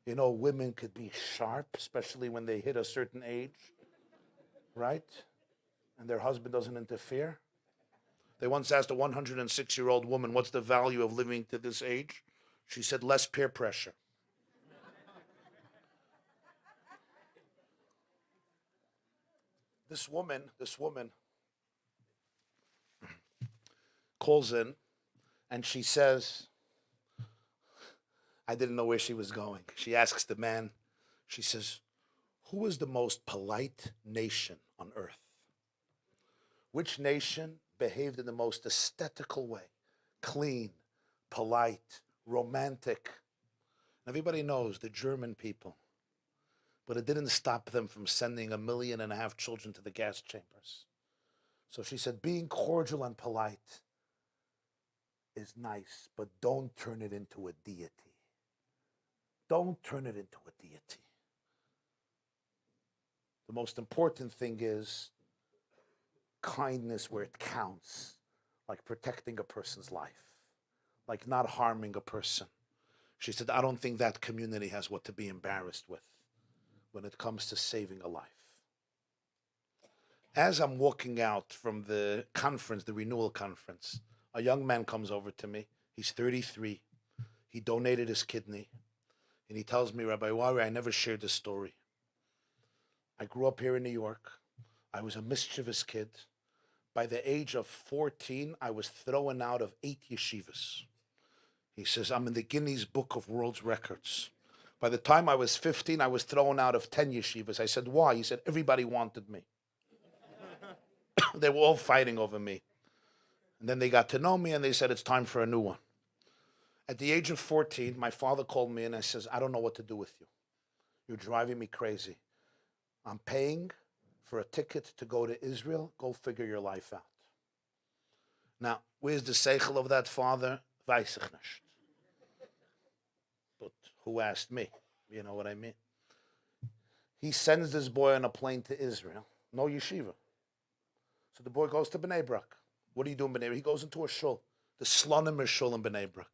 You know, women could be sharp, especially when they hit a certain age, right? And their husband doesn't interfere. They once asked a 106-year-old woman, what's the value of living to this age? She said, less peer pressure. This woman calls in and she says, I didn't know where she was going. She asks the man, she says, who is the most polite nation on earth? Which nation behaved in the most aesthetical way? Clean, polite, romantic. Everybody knows the German people. But it didn't stop them from sending 1.5 million children to the gas chambers. So she said, being cordial and polite is nice, but don't turn it into a deity. Don't turn it into a deity. The most important thing is kindness where it counts, like protecting a person's life, like not harming a person. She said, I don't think that community has what to be embarrassed with when it comes to saving a life. As I'm walking out from the conference, the renewal conference, a young man comes over to me. He's 33. He donated his kidney. And he tells me, Rabbi YY, I never shared this story. I grew up here in New York. I was a mischievous kid. By the age of 14, I was thrown out of 8 yeshivas. He says, I'm in the Guinness Book of World Records. By the time I was 15, I was thrown out of 10 yeshivas. I said, why? He said, everybody wanted me. They were all fighting over me. And then they got to know me and they said, it's time for a new one. At the age of 14, my father called me in and says, I don't know what to do with you. You're driving me crazy. I'm paying for a ticket to go to Israel. Go figure your life out. Now, where's the seichel of that father? Weiss A. But who asked me? You know what I mean? He sends this boy on a plane to Israel. No yeshiva. So the boy goes to Bnei Brak. What do you do in Bnei Brak? He goes into a shul. The Slonim shul in Bnei Brak.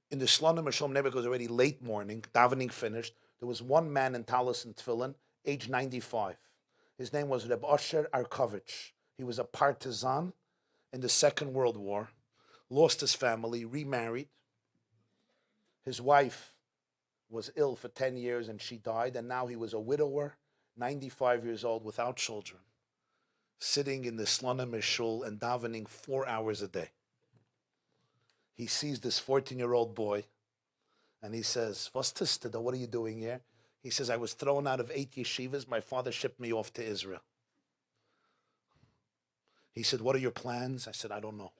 In the Slonim shul in Bnei Brak, it was already late morning. Davening finished. There was one man in Talis and Tefillin, age 95. His name was Reb Osher Arkovich. He was a partisan in the Second World War. Lost his family, remarried. His wife was ill for 10 years and she died, and now he was a widower, 95 years old, without children, sitting in the Slonim shul and davening 4 hours a day. He sees this 14-year-old boy and he says, what are you doing here? He says, I was thrown out of 8 yeshivas. My father shipped me off to Israel. He said, what are your plans? I said, I don't know.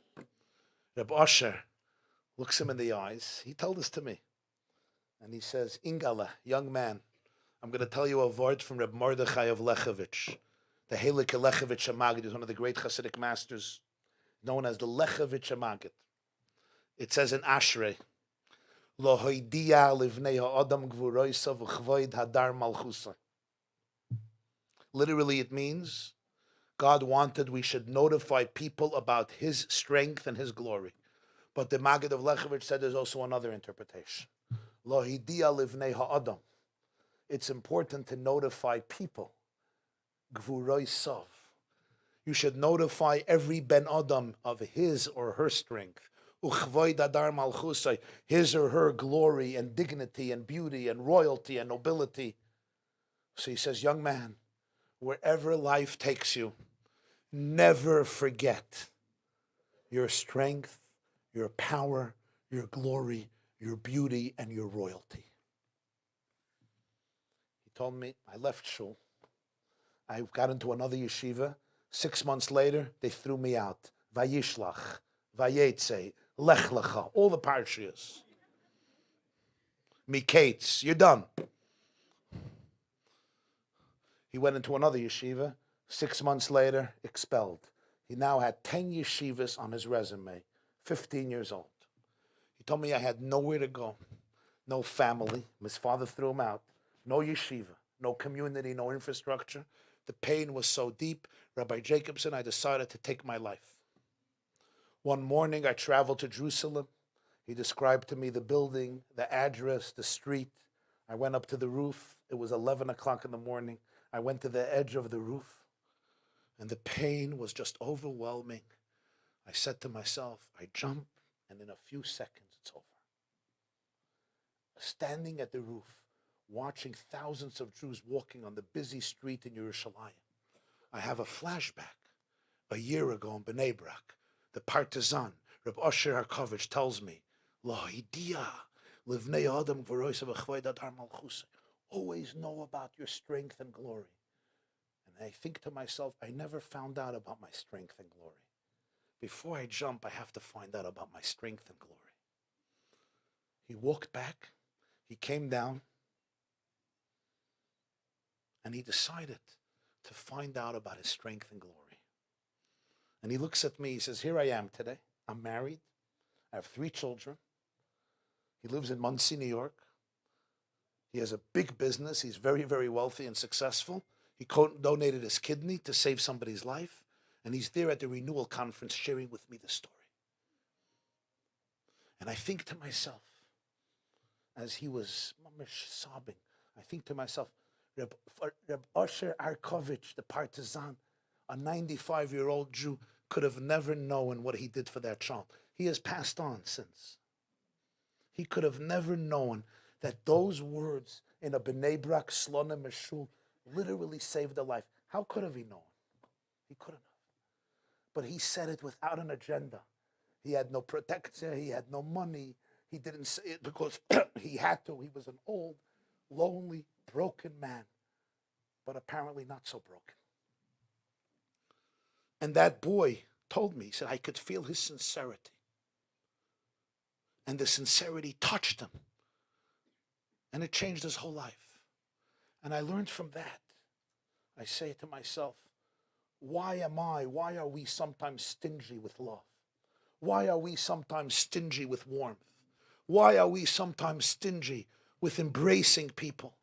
Reb Asher looks him in the eyes. He told this to me. And he says, Ingala, young man, I'm going to tell you a word from Reb Mordechai of Lechovich. The Heilige Lechovich HaMagid is one of the great Hasidic masters, known as the Lechovich HaMagid. It says in Ashrei, Lo hoidia livnei ha'adam gvuroisa v'chvoid hadar malchusa. Literally it means, God wanted we should notify people about His strength and His glory. But the Maggid of Lechovich said there's also another interpretation. Lo hidia livnei ha'adam. It's important to notify people. Gvuroisav. You should notify every Ben Adam of his or her strength. Uchvoid adar malchusai, his or her glory and dignity and beauty and royalty and nobility. So he says, young man, wherever life takes you, never forget your strength, your power, your glory, your beauty, and your royalty. He told me, I left shul. I got into another yeshiva. 6 months later, they threw me out. Vayishlach, Vayetze, Lech Lecha, all the parshias. Miketz, you're done. He went into another yeshiva. 6 months later, expelled. He now had 10 yeshivas on his resume, 15 years old. He told me I had nowhere to go, no family. His father threw him out. No yeshiva, no community, no infrastructure. The pain was so deep, Rabbi Jacobson, I decided to take my life. One morning, I traveled to Jerusalem. He described to me the building, the address, the street. I went up to the roof. It was 11 o'clock in the morning. I went to the edge of the roof, and the pain was just overwhelming. I said to myself, I jump, and in a few seconds, it's over. Standing at the roof, watching thousands of Jews walking on the busy street in Yerushalayim, I have a flashback. A year ago in Bnei Brak, the partisan, Reb Asher Harkovich, tells me, Lo hidia livnei adam v'roisa v'chvoid adar malchusa. Always know about your strength and glory. And I think to myself, I never found out about my strength and glory. Before I jump, I have to find out about my strength and glory. He walked back, he came down, and he decided to find out about his strength and glory. And he looks at me, he says, here I am today. I'm married. I have 3 children. He lives in Muncie, New York. He has a big business. He's very, very wealthy and successful. He donated his kidney to save somebody's life. And he's there at the renewal conference sharing with me the story. And I think to myself, as he was sobbing, I think to myself, Reb Asher Arkovich, the partisan, a 95-year-old Jew, could have never known what he did for that child. He has passed on since. He could have never known that those words in a Bnei Brak Slonim Meshul literally saved a life. How could have he known? He couldn't have. But he said it without an agenda. He had no protection. He had no money. He didn't say it because he had to. He was an old, lonely, broken man, but apparently not so broken. And that boy told me, he said, I could feel his sincerity. And the sincerity touched him. And it changed his whole life. And I learned from that. I say to myself, why are we sometimes stingy with love? Why are we sometimes stingy with warmth? Why are we sometimes stingy with embracing people?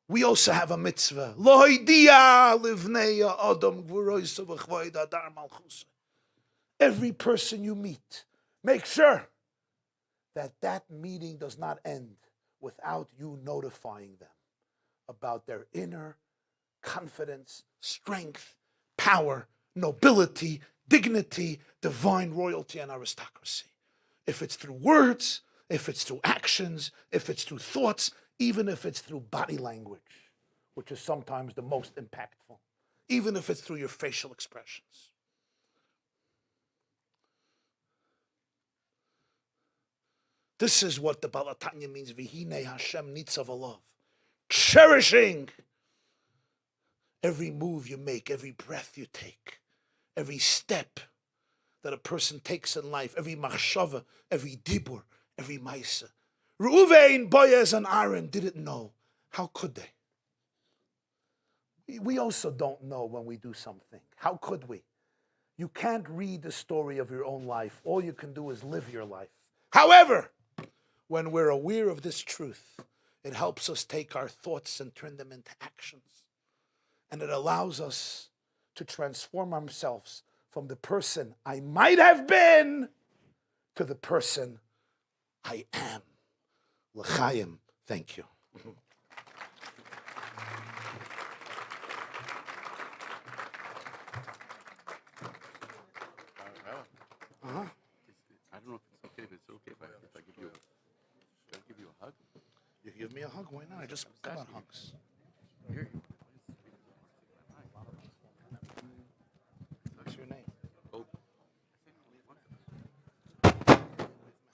We also have a mitzvah. Lo hidia livnei adam gvuroisa v'chvoid adar malchusa. Every person you meet, make sure that meeting does not end without you notifying them about their inner confidence, strength, power, nobility, dignity, divine royalty, and aristocracy. If it's through words, if it's through actions, if it's through thoughts, even if it's through body language, which is sometimes the most impactful, even if it's through your facial expressions. This is what the Tanya means, Vihine Hashem Nitzav Alav. Cherishing every move you make, every breath you take, every step that a person takes in life, every machshava, every dibur, every maisa. Reuven, Boaz, and Aaron didn't know. How could they? We also don't know when we do something. How could we? You can't read the story of your own life. All you can do is live your life. However, when we're aware of this truth, it helps us take our thoughts and turn them into actions. And it allows us to transform ourselves from the person I might have been to the person I am. L'chaim, thank you. I don't know if it's okay, but it's okay if I give you should I give you a hug? You give me a hug? Why not? I just come on hugs. Here. What's your name? Oh.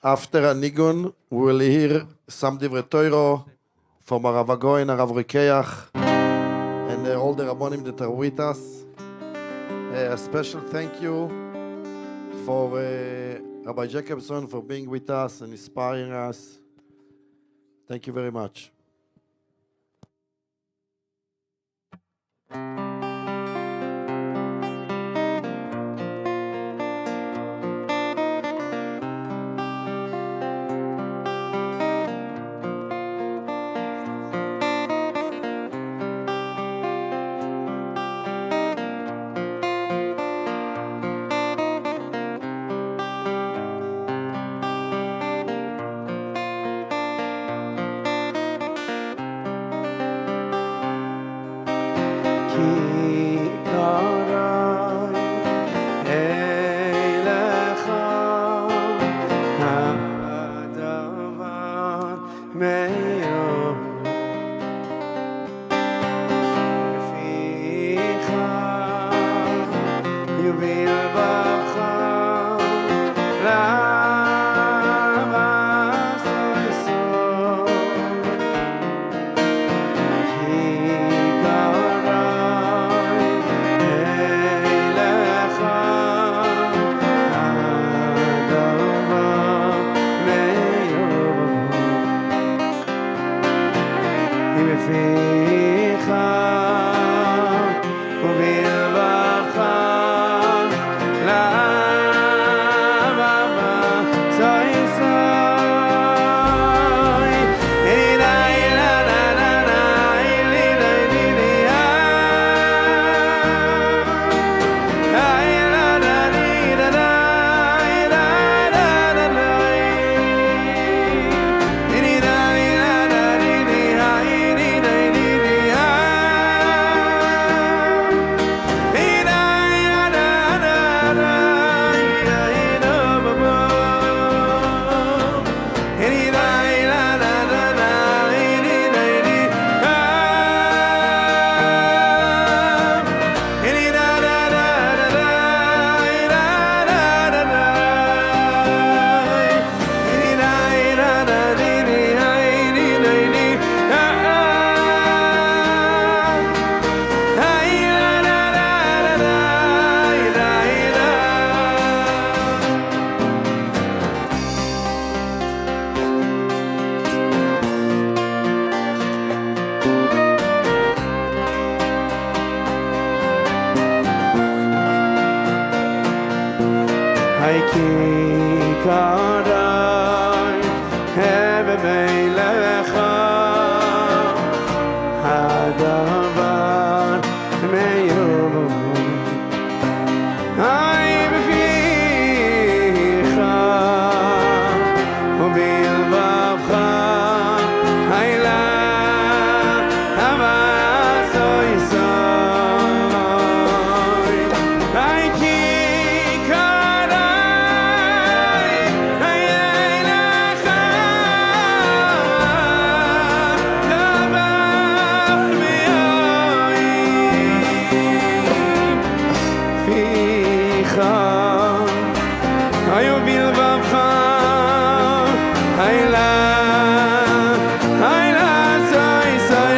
After a nigun, we will hear some divrei Torah from Rav YY and Rav Rikeach and all the Rabbonim that are with us. A special thank you for Rabbi Jacobson for being with us and inspiring us. Thank you very much.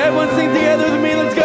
Everyone sing together with me, let's go!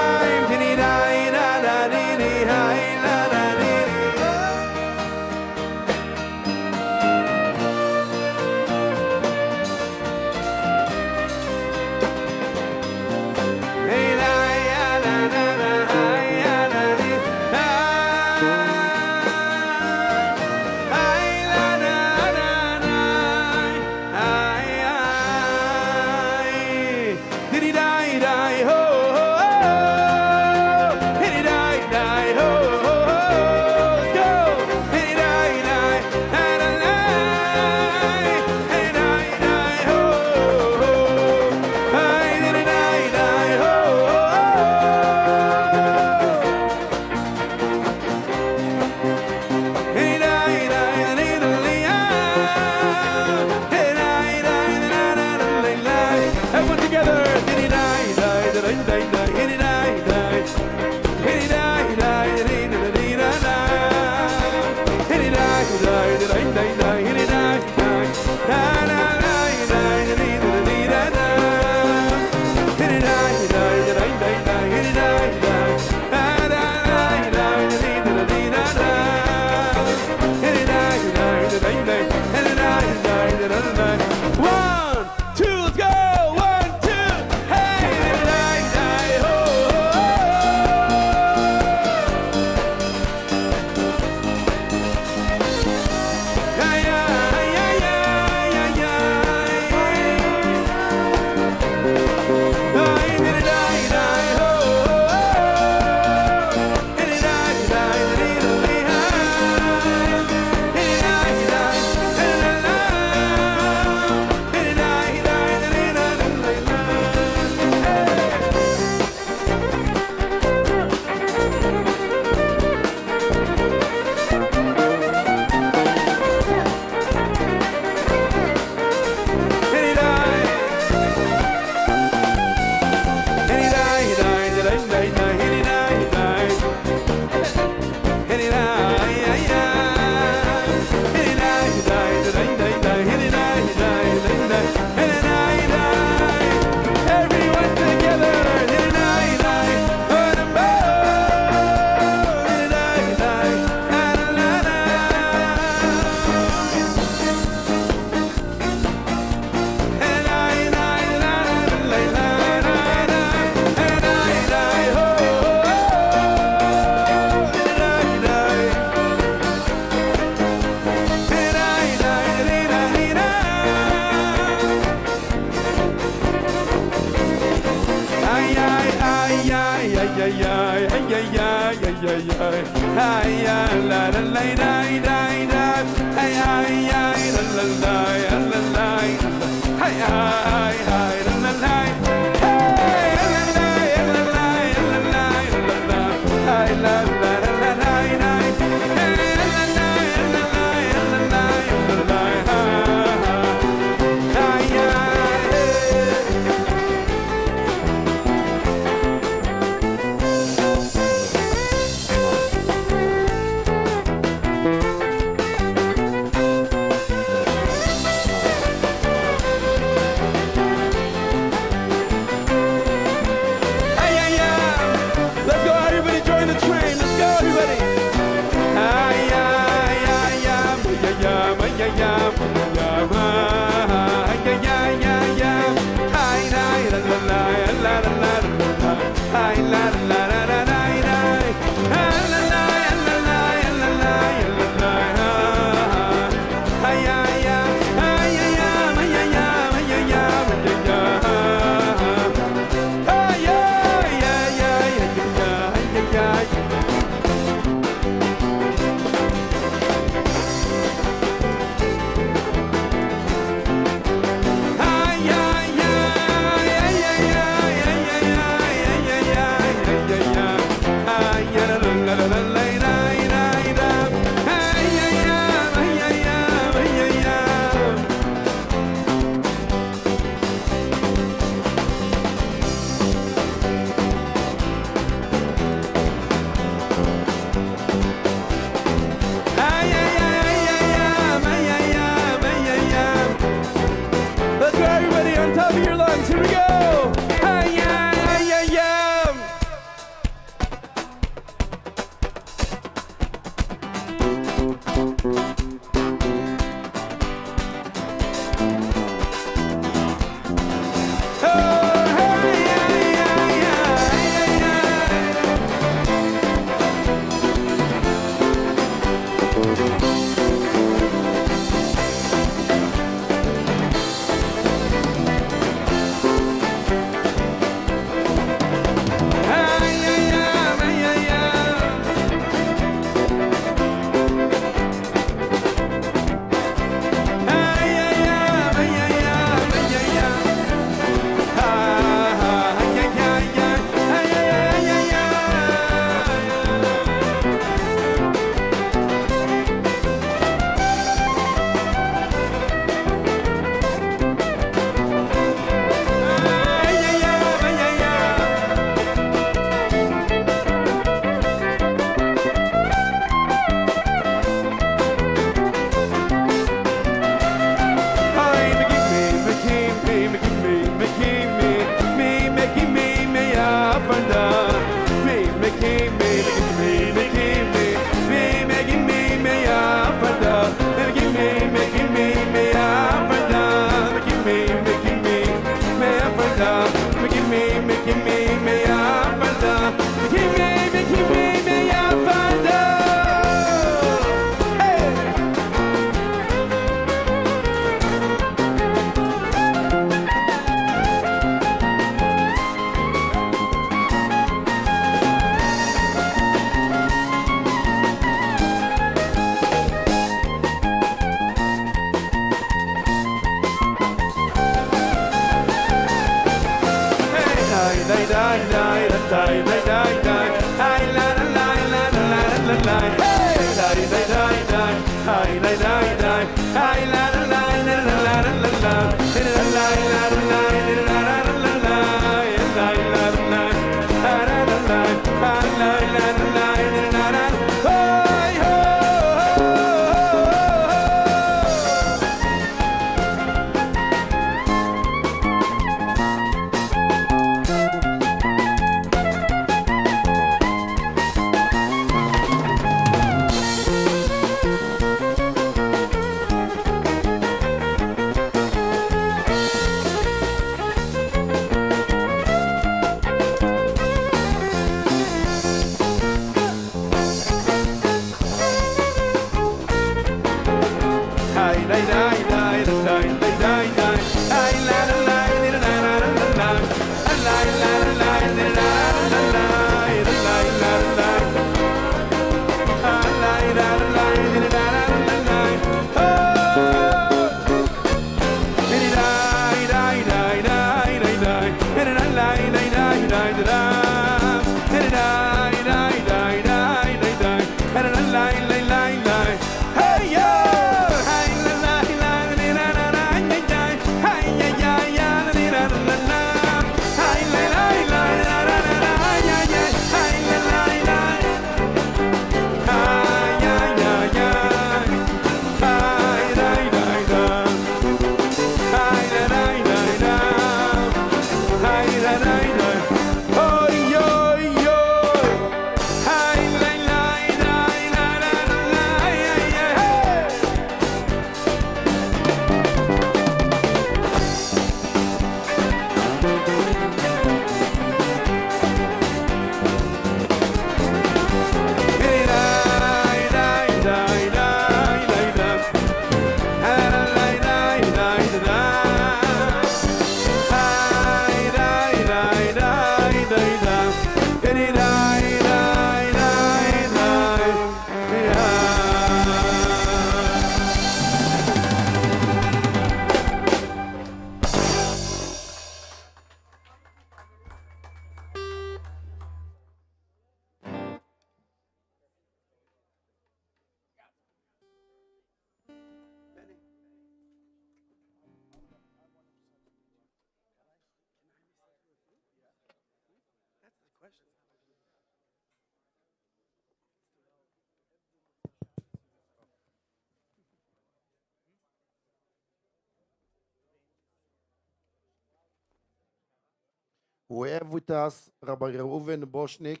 We have with us Rabbi Reuven Boshnik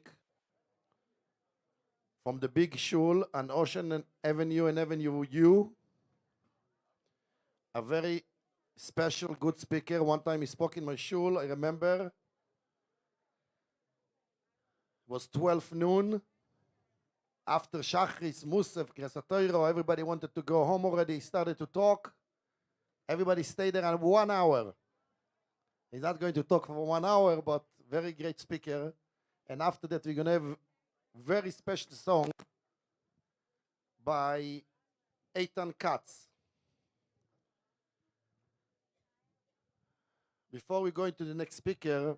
from the Big Shul on Ocean Avenue and Avenue U. A very special, good speaker. One time he spoke in my shul, I remember. It was 12 noon. After Shachris, Musaf, Kresatoiro, everybody wanted to go home already. He started to talk. Everybody stayed there 1 hour. He's not going to talk for 1 hour, but very great speaker. And after that, we're going to have very special song by Eitan Katz. Before we go into the next speaker,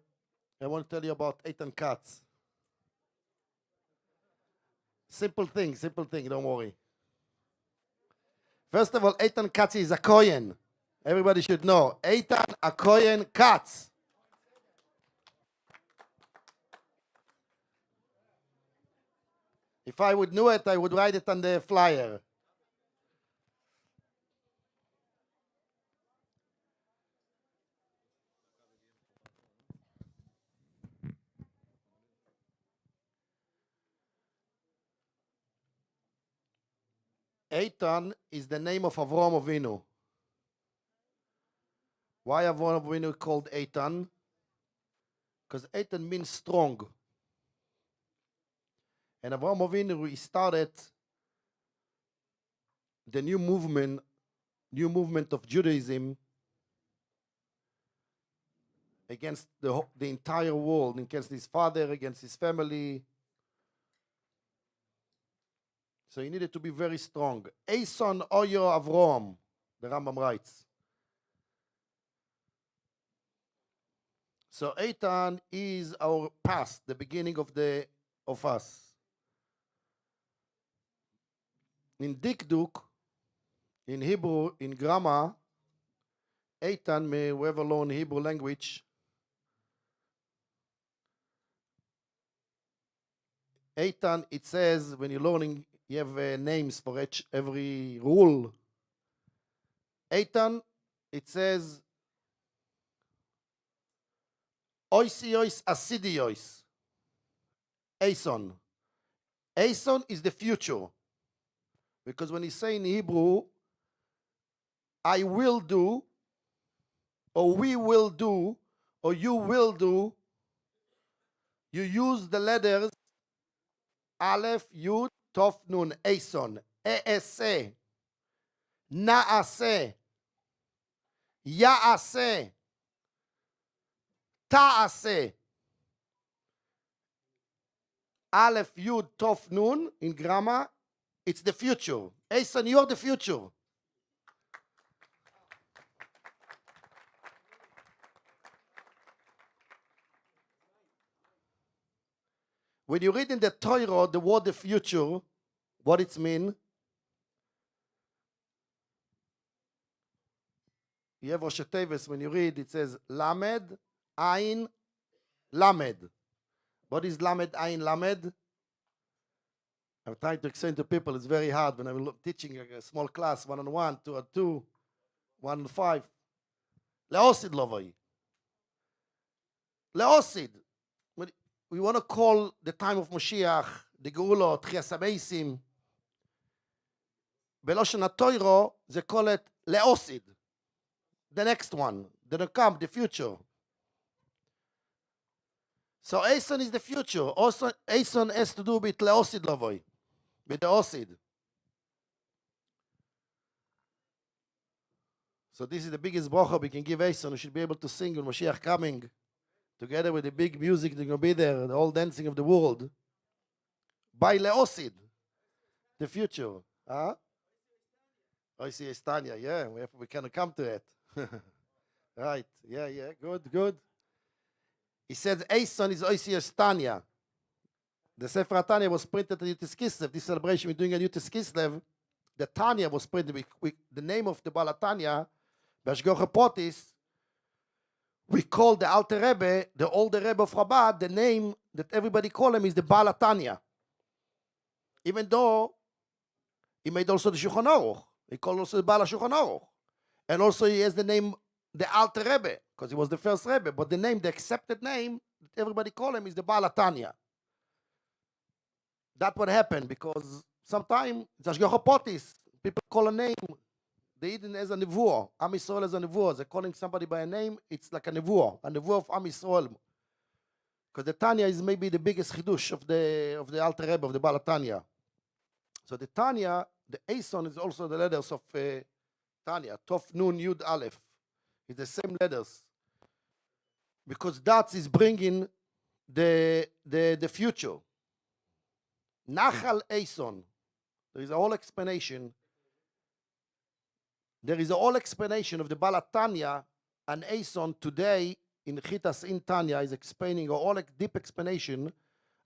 I want to tell you about Eitan Katz. Simple thing, don't worry. First of all, Eitan Katz is a Kohen. Everybody should know. Eitan a Kohen Katz. If I would know it, I would write it on the flyer. Eitan is the name of Avraham Avinu. Why Avraham Avinu called Eitan? Because Eitan means strong. And Avraham Avinu, he started the new movement of Judaism against the entire world, against his father, against his family. So he needed to be very strong. Eison Oyo Avraham, the Rambam writes. So Eitan is our past, the beginning of us. In Dikduk, In Hebrew, in grammar, Eitan, may whoever learn Hebrew language, Eitan, it says, when you're learning, you have names for every rule. Eitan, it says, oisiois asidiois. Ason. Ason is the future. Because when you say in Hebrew, I will do, or we will do, or you will do, you use the letters Aleph, Yud, Tov, Nun, Ason, E'ese, Na'ase, Ya'ase, Ta'ase. Aleph, Yud, Tov, Nun, in grammar, it's the future. Ason, you're the future. When you read in the Torah the word the future, what it means, you have Rosh Tevis, when you read, it says Lamed, Ayin, Lamed. What is Lamed, Ayin, Lamed? I'm trying to explain to people, it's very hard when I'm teaching a small class, 1-on-1, 2-on-2, 1-on-5. Leosid lovai. Leosid. We want to call the time of Moshiach, the Geulot, Chias HaMeisim. Beloshon HaTorah, they call it Leosid. The next one, the come, the future. So Ason is the future. Also, Ason has to do with Leosid Lovoi, with the Osid. So this is the biggest bracha we can give Ason. We should be able to sing when Moshiach coming, together with the big music that's going to be there, the whole dancing of the world. By Leosid, the future. Huh? I see Tanya, yeah, we can come to it. Right, yeah, good. He says, Ason is Oisias Tanya. The Sefer Tanya was printed at Yutis Kislev. This celebration we're doing at Yutis Kislev. The Tanya was printed with the name of the Baal Tanya, Bashgocha Potis. We call the Alter Rebbe, the older Rebbe of Chabad, the name that everybody call him is the Baal Tanya. Even though he made also the Shulchan Aruch. He called also the Baal Shulchan Aruch. And also he has the name, the Alter Rebbe, because he was the first Rebbe. But the name, the accepted name that everybody call him is the Baal Tanya. That's what happened, because sometimes, Zashgocha Potis, people call a name, the Yidden as a nevuah, Am Yisrael as a nevuah. They're calling somebody by a name, it's like a nevuah of Am Yisrael. Because the Tanya is maybe the biggest chidush of the Alter Rebbe, of the Baal Tanya. So the Tanya, the Ason is also the letters of Tanya, Tov, Nun, Yud, Aleph. It's the same letters. Because that is bringing the future. Nachal Ason. There is a whole explanation. There is a whole explanation of the Baal Tanya and Ason today in Chitas in Tanya is explaining a whole deep explanation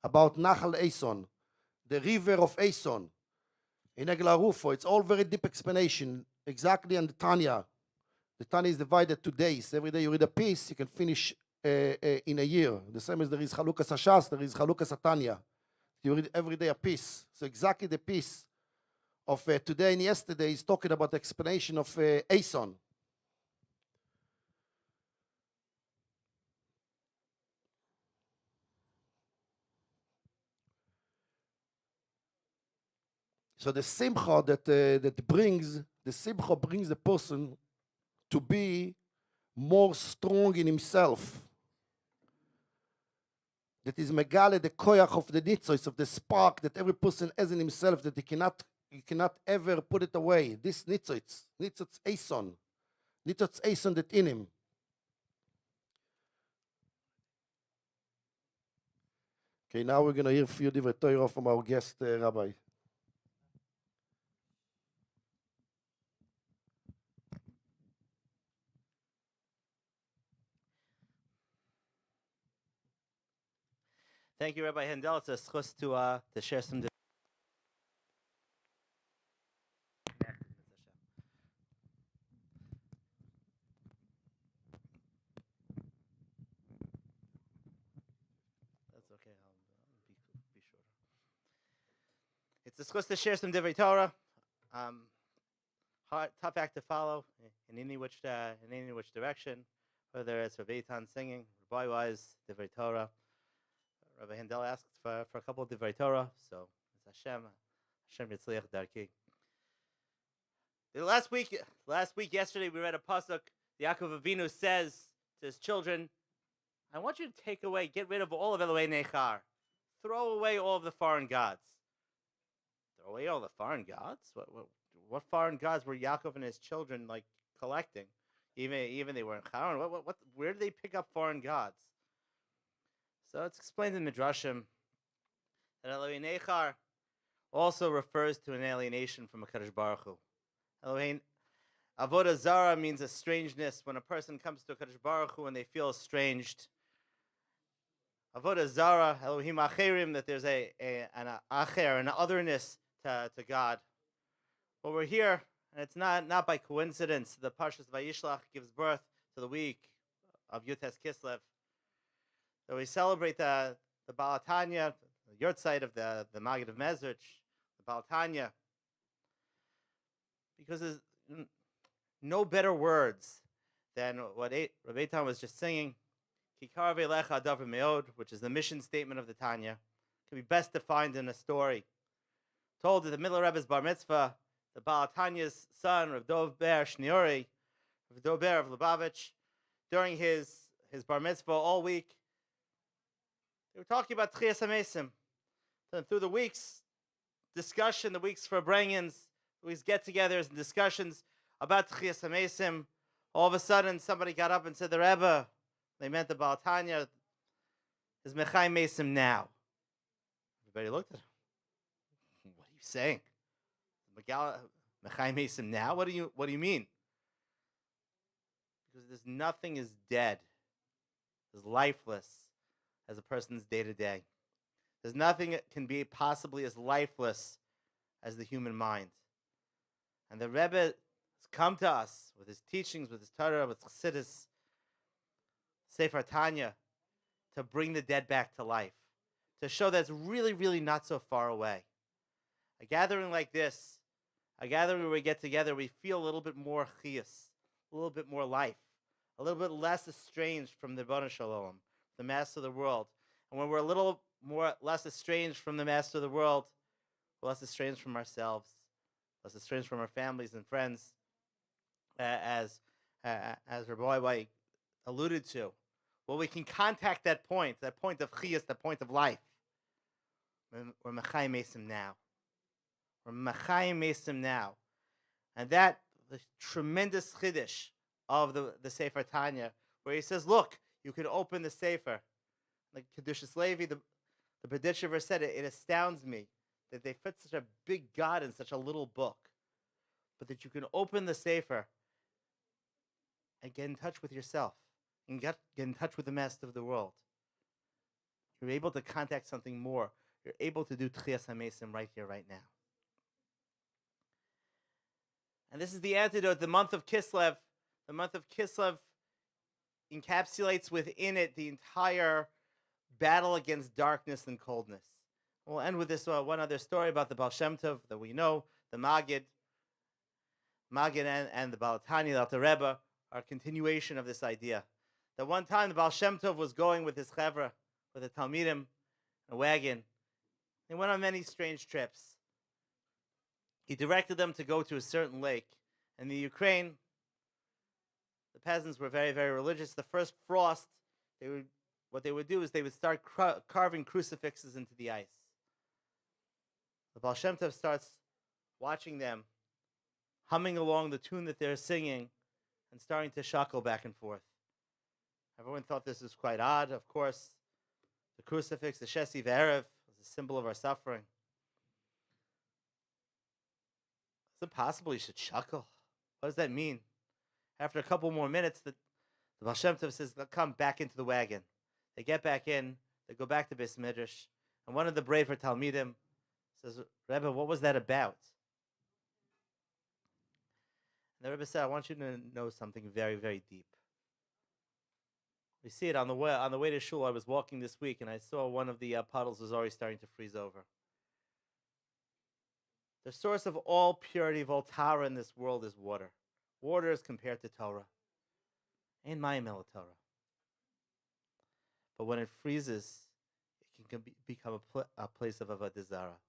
about Nachal Ason, the river of Ason. In Egla Rufo, it's all very deep explanation, exactly on the Tanya. The Tanya is divided to days. Every day you read a piece, you can finish in a year. The same as there is Chalukas Hashas, there is Chalukas Tanya. You read every day a piece. So exactly the piece of today and yesterday is talking about the explanation of Ason. So the simcha that brings the person to be more strong in himself. That is megale the koyach of the nitzois, of the spark that every person has in himself, that he cannot ever put it away. This nitzois Ason that in him. Okay, now we're going to hear a few divrei Torah from our guest rabbi. Thank you, Rabbi Hendel. It's a schus to share some. It's a schus to share some divrei Torah. Tough act to follow in any which direction, whether it's Rabbi Eitan singing, Rabbi YY's divrei Torah. Rabbi Handel asked for a couple of divrei Torah, so it's Hashem Yitzliach Darki. Last week, yesterday, we read a pasuk. Yaakov Avinu says to his children, I want you to get rid of all of Elohei Nechar. Throw away all of the foreign gods. Throw away all the foreign gods? What foreign gods were Yaakov and his children like collecting? Even they were in Haran. Where did they pick up foreign gods? So it's explained in Midrashim that Elohei Nechar also refers to an alienation from HaKadosh Baruch Hu. Elohei Avodah Zara means a strangeness. When a person comes to HaKadosh Baruch Hu and they feel estranged. Avodah Zara, Elohim Acherim, that there's an acher, an otherness to God. But we're here, and it's not by coincidence. The Parshas Vayishlach gives birth to the week of Yutes Kislev. So we celebrate the Baal Tanya, the Yurtzeit of the Maggid of Mezrich, the Baal Tanya, because there's no better words than what Rabbi Eitan was just singing, Kikar ve'lecha adav me'od, which is the mission statement of the Tanya, can be best defined in a story. Told at the middle of Rebbe's bar mitzvah, the Baal Tanya's son, Rav Dov Ber Shniori, Rav Dov Ber of Lubavitch, during his bar mitzvah all week, they were talking about Tchias HaMesim. And through the week's discussion, the week's Farbregen, the week's get-togethers and discussions about Tchias HaMesim, all of a sudden somebody got up and said, the Rebbe, they meant the Baal Tanya, is Mechai Mesim now. Everybody looked at him. What are you saying? Mechai Mesim now? What do you mean? Because there's nothing as dead, as lifeless as a person's day-to-day. There's nothing that can be possibly as lifeless as the human mind. And the Rebbe has come to us with his teachings, with his Torah, with Chassidus, Sefer Tanya, to bring the dead back to life, to show that it's really, really not so far away. A gathering like this, a gathering where we get together, we feel a little bit more chiyus, a little bit more life, a little bit less estranged from the Rabonei Shalom, the Master of the world. And when we're a little less estranged from the Master of the world, we're less estranged from ourselves, less estranged from our families and friends, as Rabbi YY alluded to. Well, we can contact that point of chiyus, that point of life. We're Mechai Mesim now. We're Mechai Mesim now. And that, the tremendous chiddush of the Sefer Tanya, where he says, look, you can open the Sefer. Like Kedushas Levi, the Berditchever said, it astounds me that they fit such a big God in such a little book. But that you can open the Sefer and get in touch with yourself. And get in touch with the Master of the world. You're able to contact something more. You're able to do Tchias HaMesim right here, right now. And this is the antidote, the month of Kislev. The month of Kislev encapsulates within it the entire battle against darkness and coldness. We'll end with this one other story about the Baal Shem Tov that we know, the Maggid and the Baal Tanya, the Alter Rebbe, are a continuation of this idea. That one time the Baal Shem Tov was going with his chevra, with the Talmidim, in a wagon. They went on many strange trips. He directed them to go to a certain lake. In the Ukraine, the peasants were very, very religious. The first frost, what they would do is they would start carving crucifixes into the ice. The Baal Shem Tov starts watching them, humming along the tune that they're singing, and starting to shuckle back and forth. Everyone thought this was quite odd. Of course, the crucifix, the Shesi V'erev, was a symbol of our suffering. Is it possible you should shuckle? What does that mean? After a couple more minutes, the Baal Shem Tov says, come back into the wagon. They get back in, they go back to Beis Midrash, and one of the braver Talmidim says, Rebbe, what was that about? And the Rebbe said, I want you to know something very, very deep. We see it on the way to shul. I was walking this week, and I saw one of the puddles was already starting to freeze over. The source of all purity, of all Torah in this world is water. Water is compared to Torah. Ain't my Torah. But when it freezes, it can become a place of avodah zarah.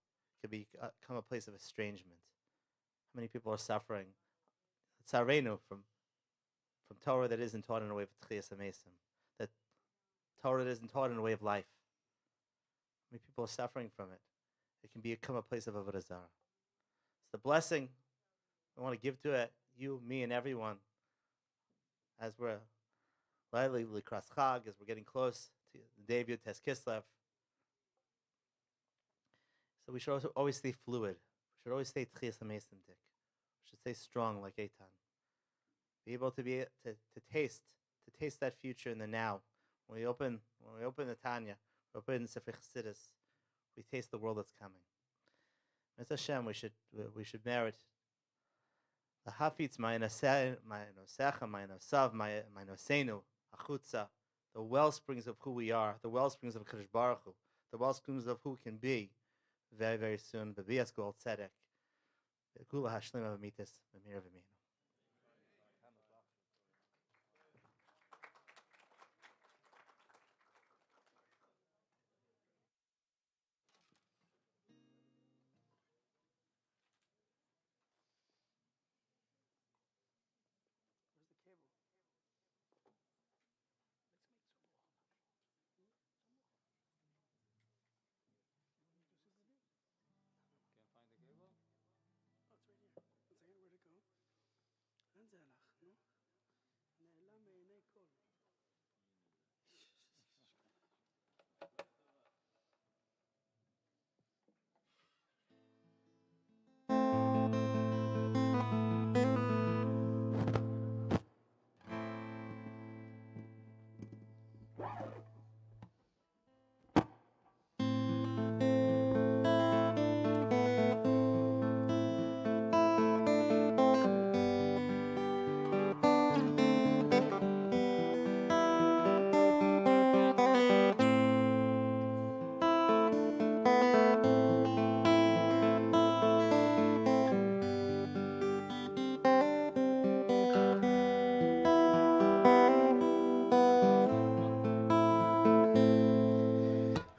It can become a place of estrangement. How many people are suffering? Tzarenu from Torah that isn't taught in a way of tchiyas amesim, that Torah that isn't taught in a way of life. How many people are suffering from it? It can become a place of avodah zarah. It's the blessing I want to give to it, you, me, and everyone, as we're lightly likras Chag, as we're getting close to the day of Yud Tes Kislev. So we should also always stay fluid. We should always stay tchiyas amesim dik. We should stay strong like Eitan. Be able to taste that future in the now. When we open the Tanya, we open Sefer Chassidus, we taste the world that's coming. As Hashem, we should merit the hafitz ma'inosecha, ma'inosav, ma'inoseinu, achutza, the well springs of who we are, the well springs of Kadosh Baruch Hu, the well springs of who we can be very, very soon. B'bias Gol Tzedek, Gula Hashlema V'mitis, V'mir V'minu.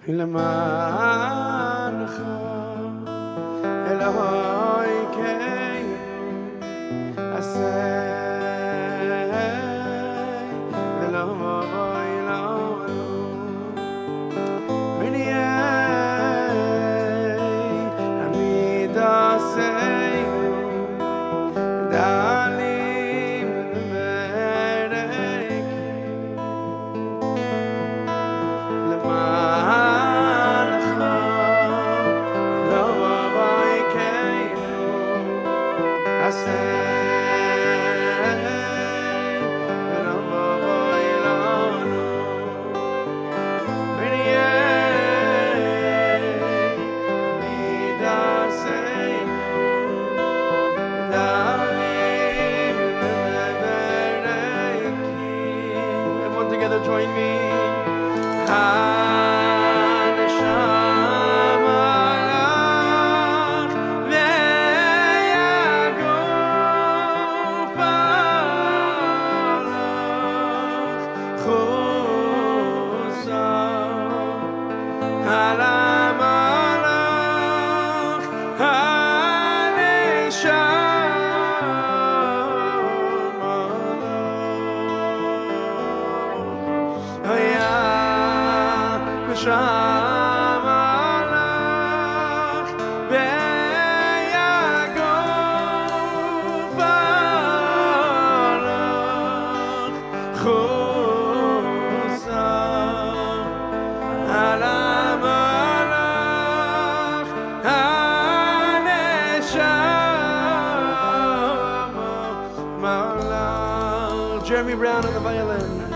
למענך אלוהי כהילה עשה ולבואי לנו ונהיה עמידתנו דלים ומרקים Join me. Jeremy Brown on the violin.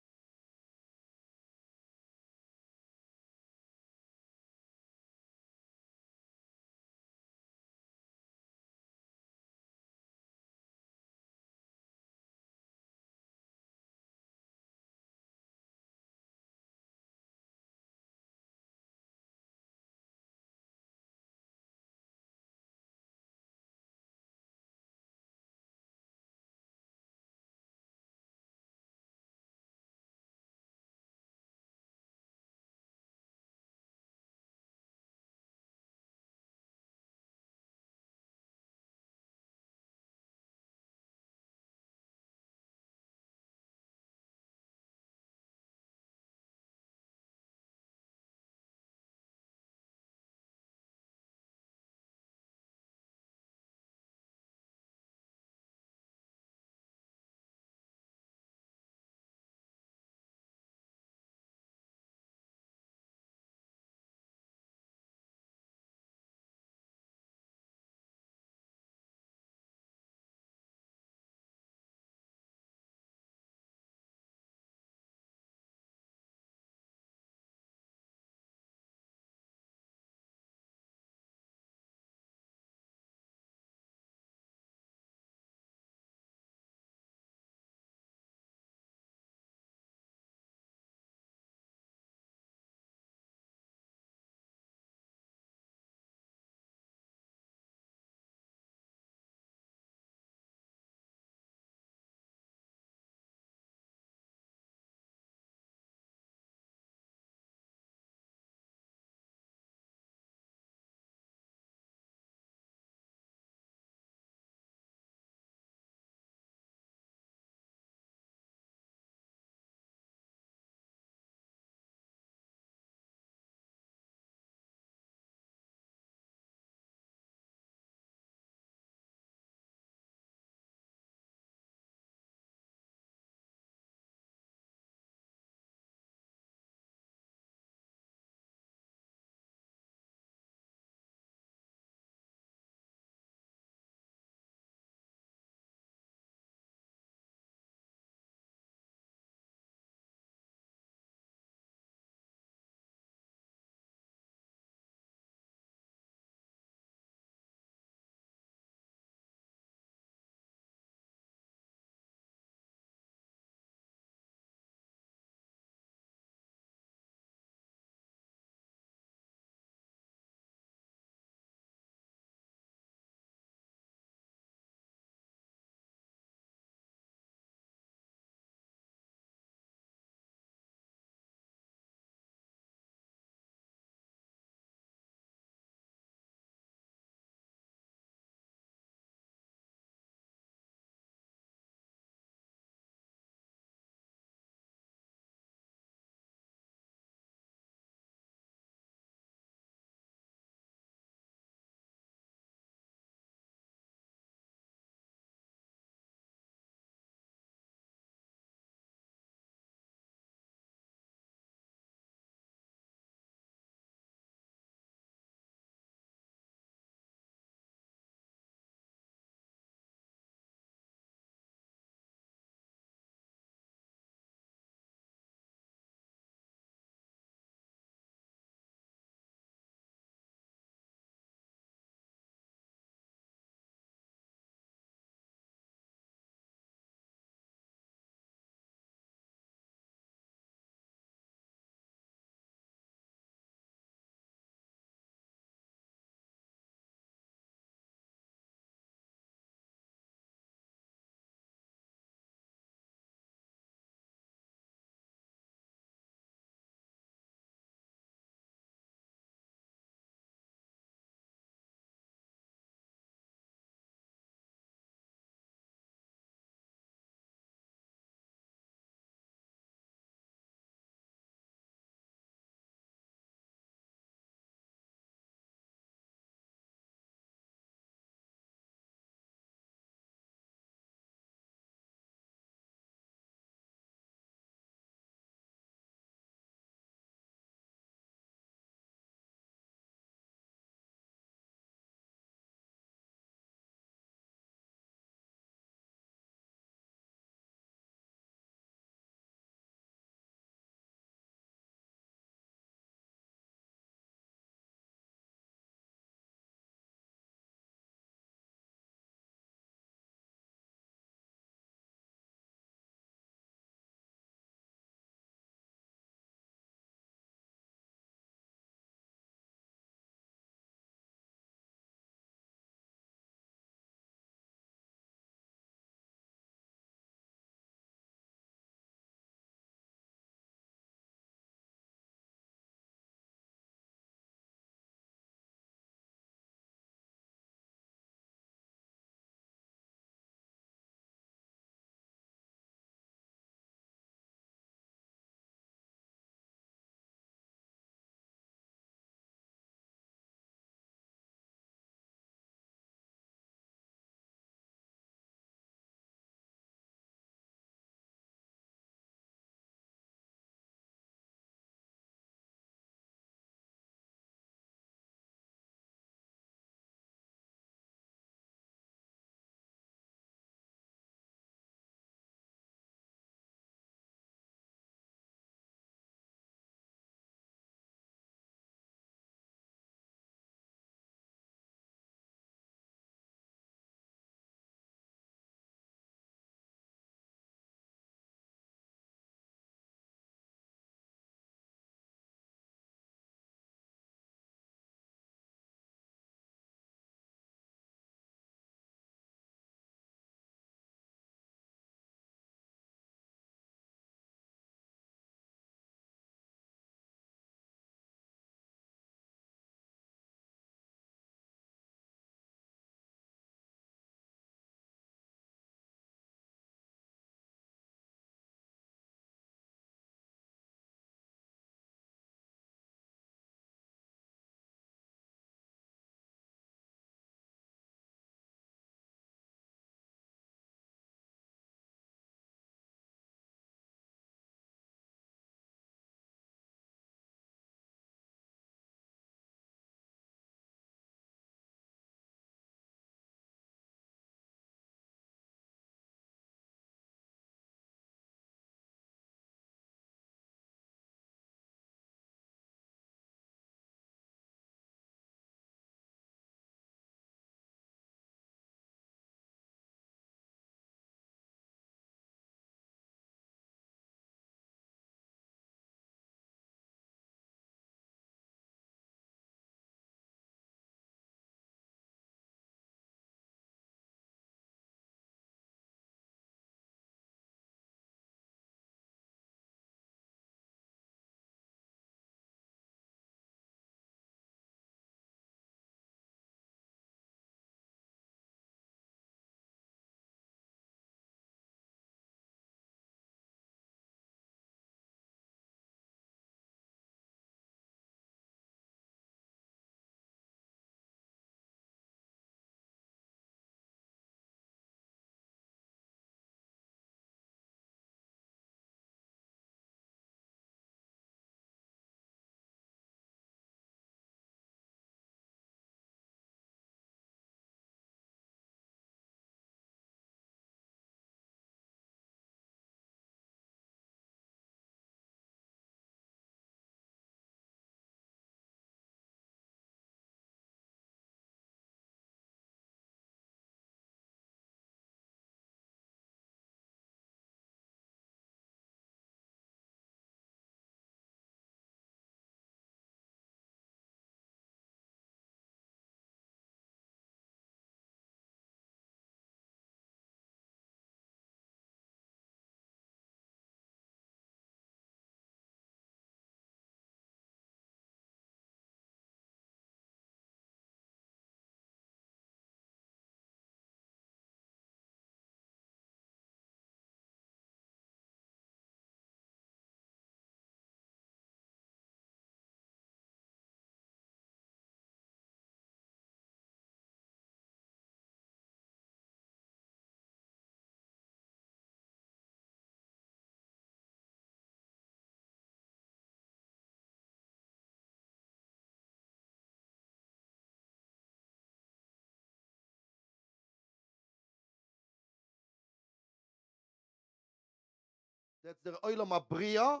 That's the Olam HaBriya.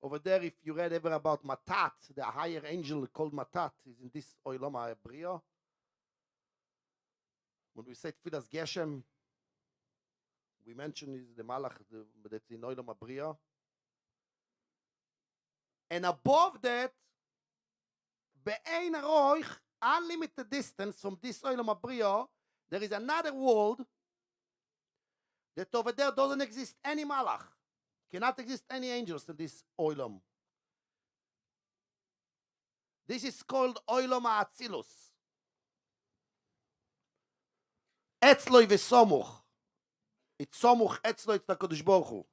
Over there, if you read ever about Matat, the higher angel called Matat is in this Olam HaBriya. When we say Tfilas Geshem, we mention is the Malach that's in Olam HaBriya. And above that, Be'ein Aroich, unlimited distance from this Olam HaBriya, there is another world that over there doesn't exist any Malach. Cannot exist any angels in this Olam. This is called Olam HaAtzilus. Etzloi v'somuch. It's somuch, etzloi, it's the Kodesh Baruch Hu.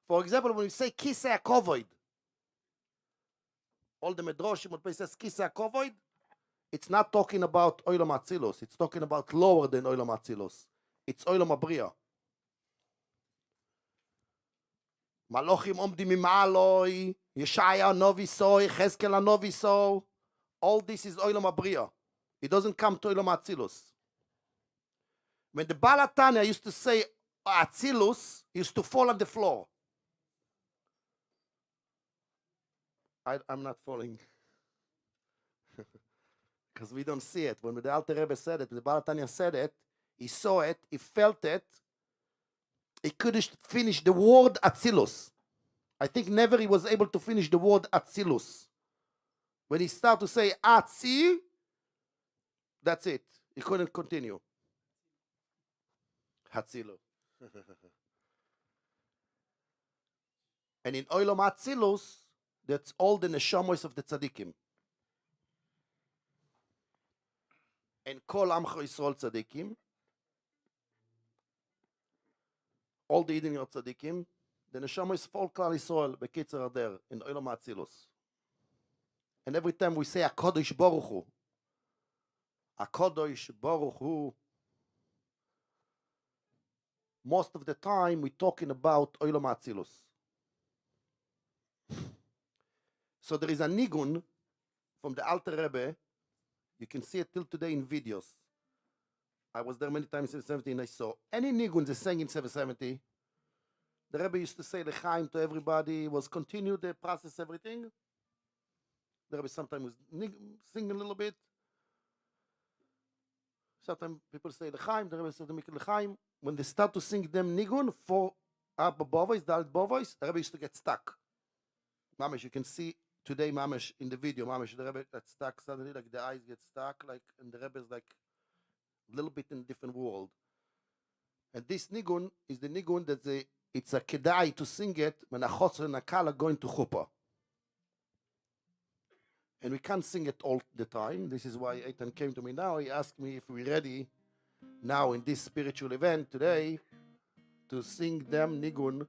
For example, when we say Kisei HaKovod, all the Medrashim, when it says Kisei HaKovod, it's not talking about Olam HaAtzilus. It's talking about lower than Olam HaAtzilus. It's Olam HaBriya. Malochim omdim imaloi, Yeshaya Novi so, Yechezkel Novi so. All this is Olam HaBriya. It doesn't come to Olam HaAtzilus. When the Baal Tanya used to say Atzilus, he used to fall on the floor. I'm not falling. Because we don't see it. When the Alter Rebbe said it, when the Baal Tanya said it, he saw it, he felt it. He couldn't finish the word Atzilus. I think never he was able to finish the word Atzilus. When he started to say Atzi, that's it. He couldn't continue. Hatzilu. And in Olam Atzilus, that's all the neshamos of the tzaddikim. And Kol Amcho Yisrael tzaddikim, all the Yidden are tzaddikim, the neshamos of all Klal Yisrael, bekitzer are there, in Olam Atzilus. And every time we say HaKadosh Baruch Hu, HaKadosh Baruch Hu, most of the time we're talking about Olam HaAtzilus. So there is a Niggun from the Alter Rebbe. You can see it till today in videos. I was there many times in 770 and I saw any Niggun they sang in 770. The Rebbe used to say L'chaim to everybody, was continue the process, everything. The Rebbe sometimes was sing a little bit. Sometimes people say L'chaim, the Rebbe said L'chaim. When they start to sing them Niggun, for upper voice, the alt voice, the Rebbe used to get stuck. Mamish, you can see today, Mamish, in the video, Mamish, the Rebbe got stuck suddenly, like the eyes get stuck, like, and the Rebbe is like a little bit in a different world. And this Niggun is the Niggun that it's a kedai to sing it when a chotzer and a kala going to chuppah. And we can't sing it all the time. This is why Eitan came to me now. He asked me if we're ready now in this spiritual event today to sing them Niggun,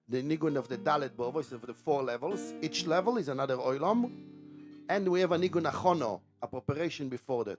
the Niggun of the Dalet Bovos of the 4 levels. Each level is another Olam. And we have a Niggun Achono, a preparation before that.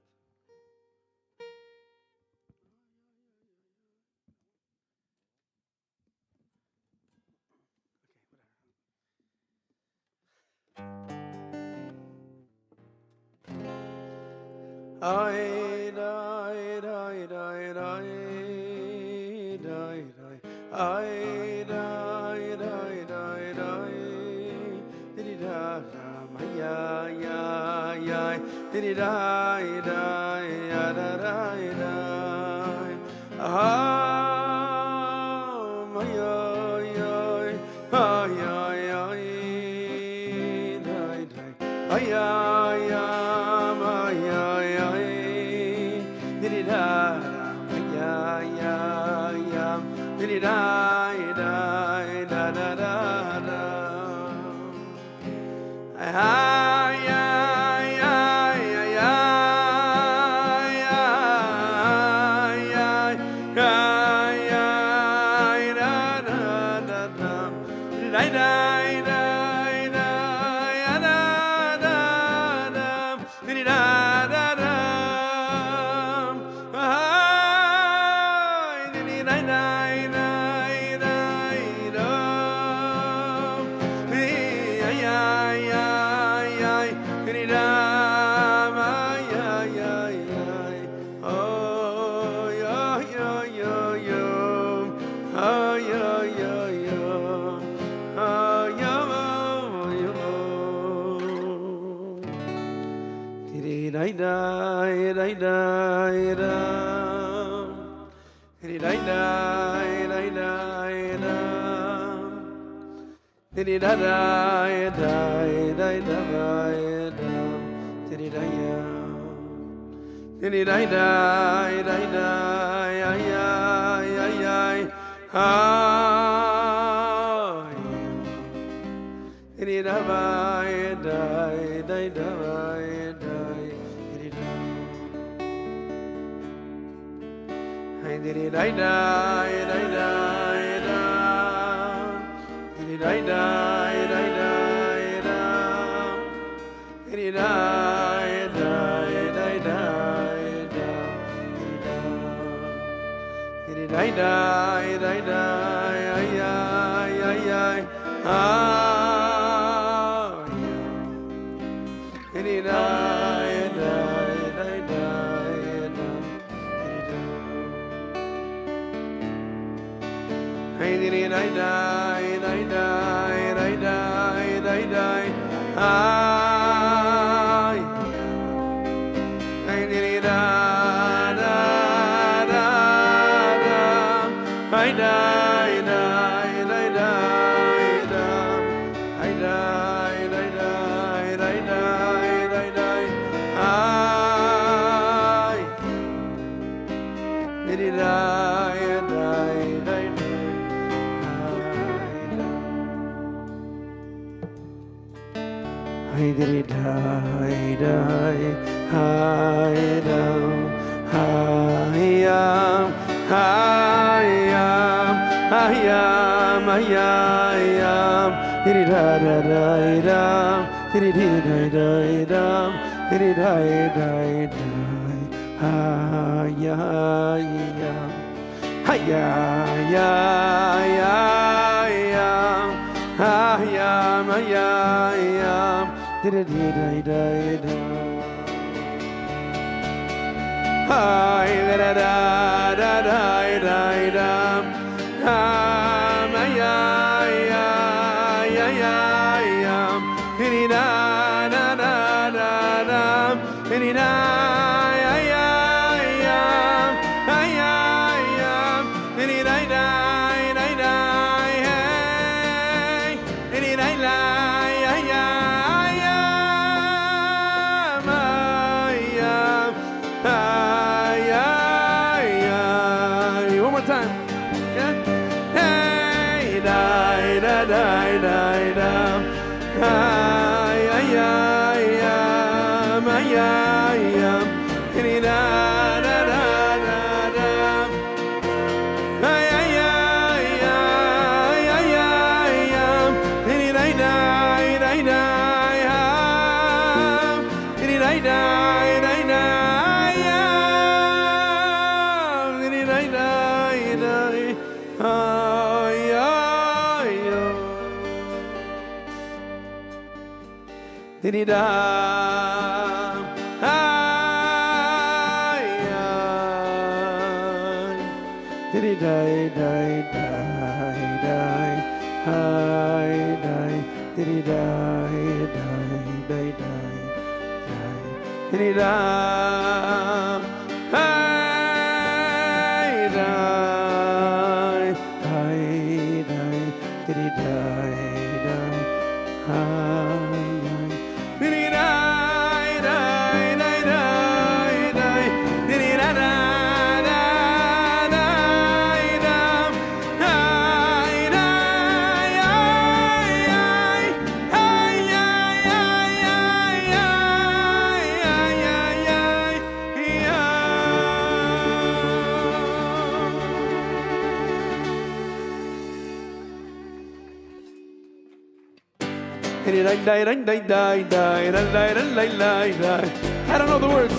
I don't know the words.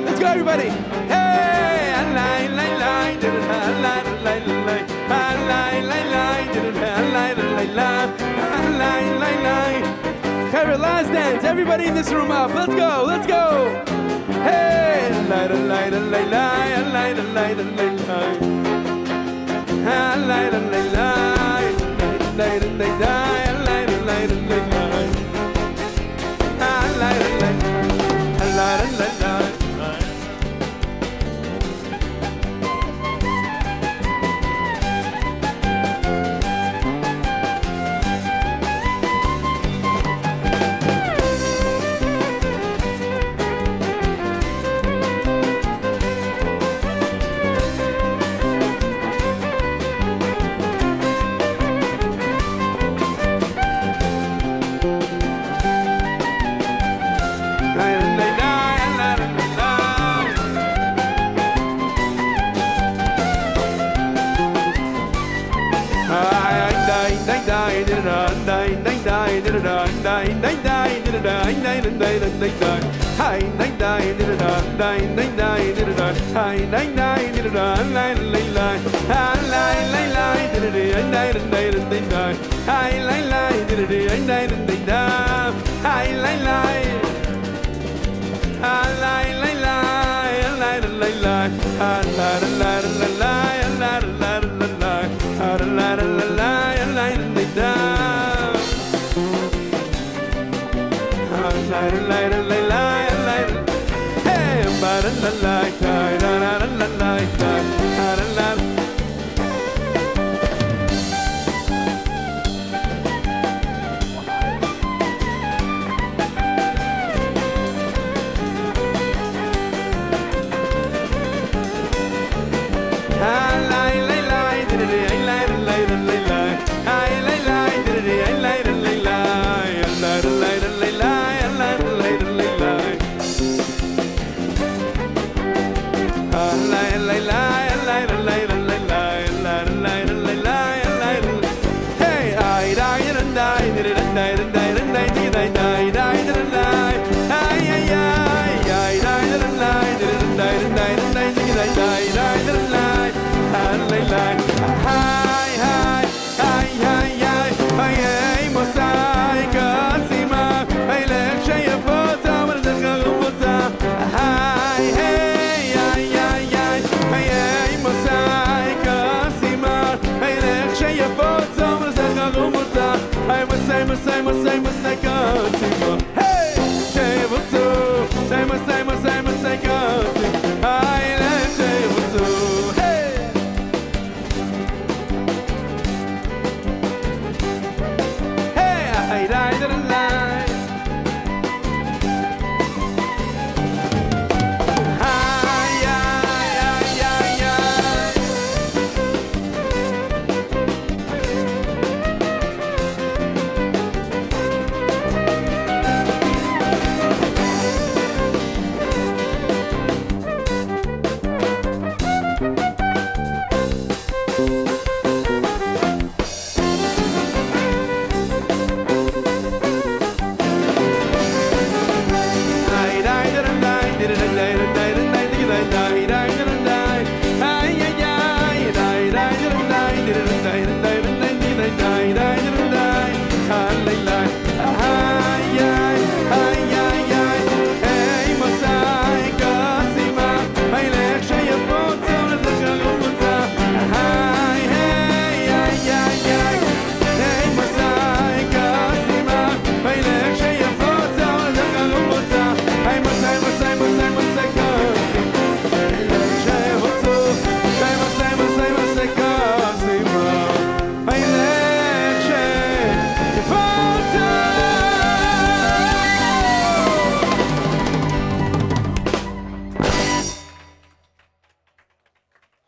Let's go, everybody. Last dance. Everybody in this room up. Let's go. Let's go. Hey, light a light a light light a light a light a light light. Light a light light light a light light light a light a light light.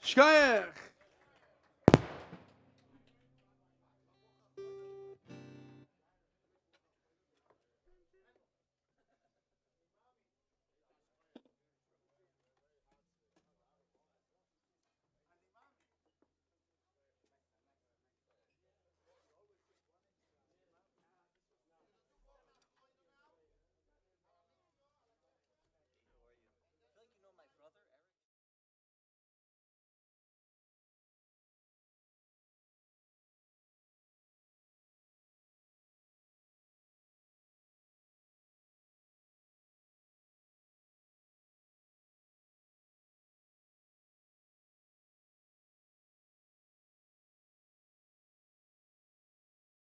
Shkoyach.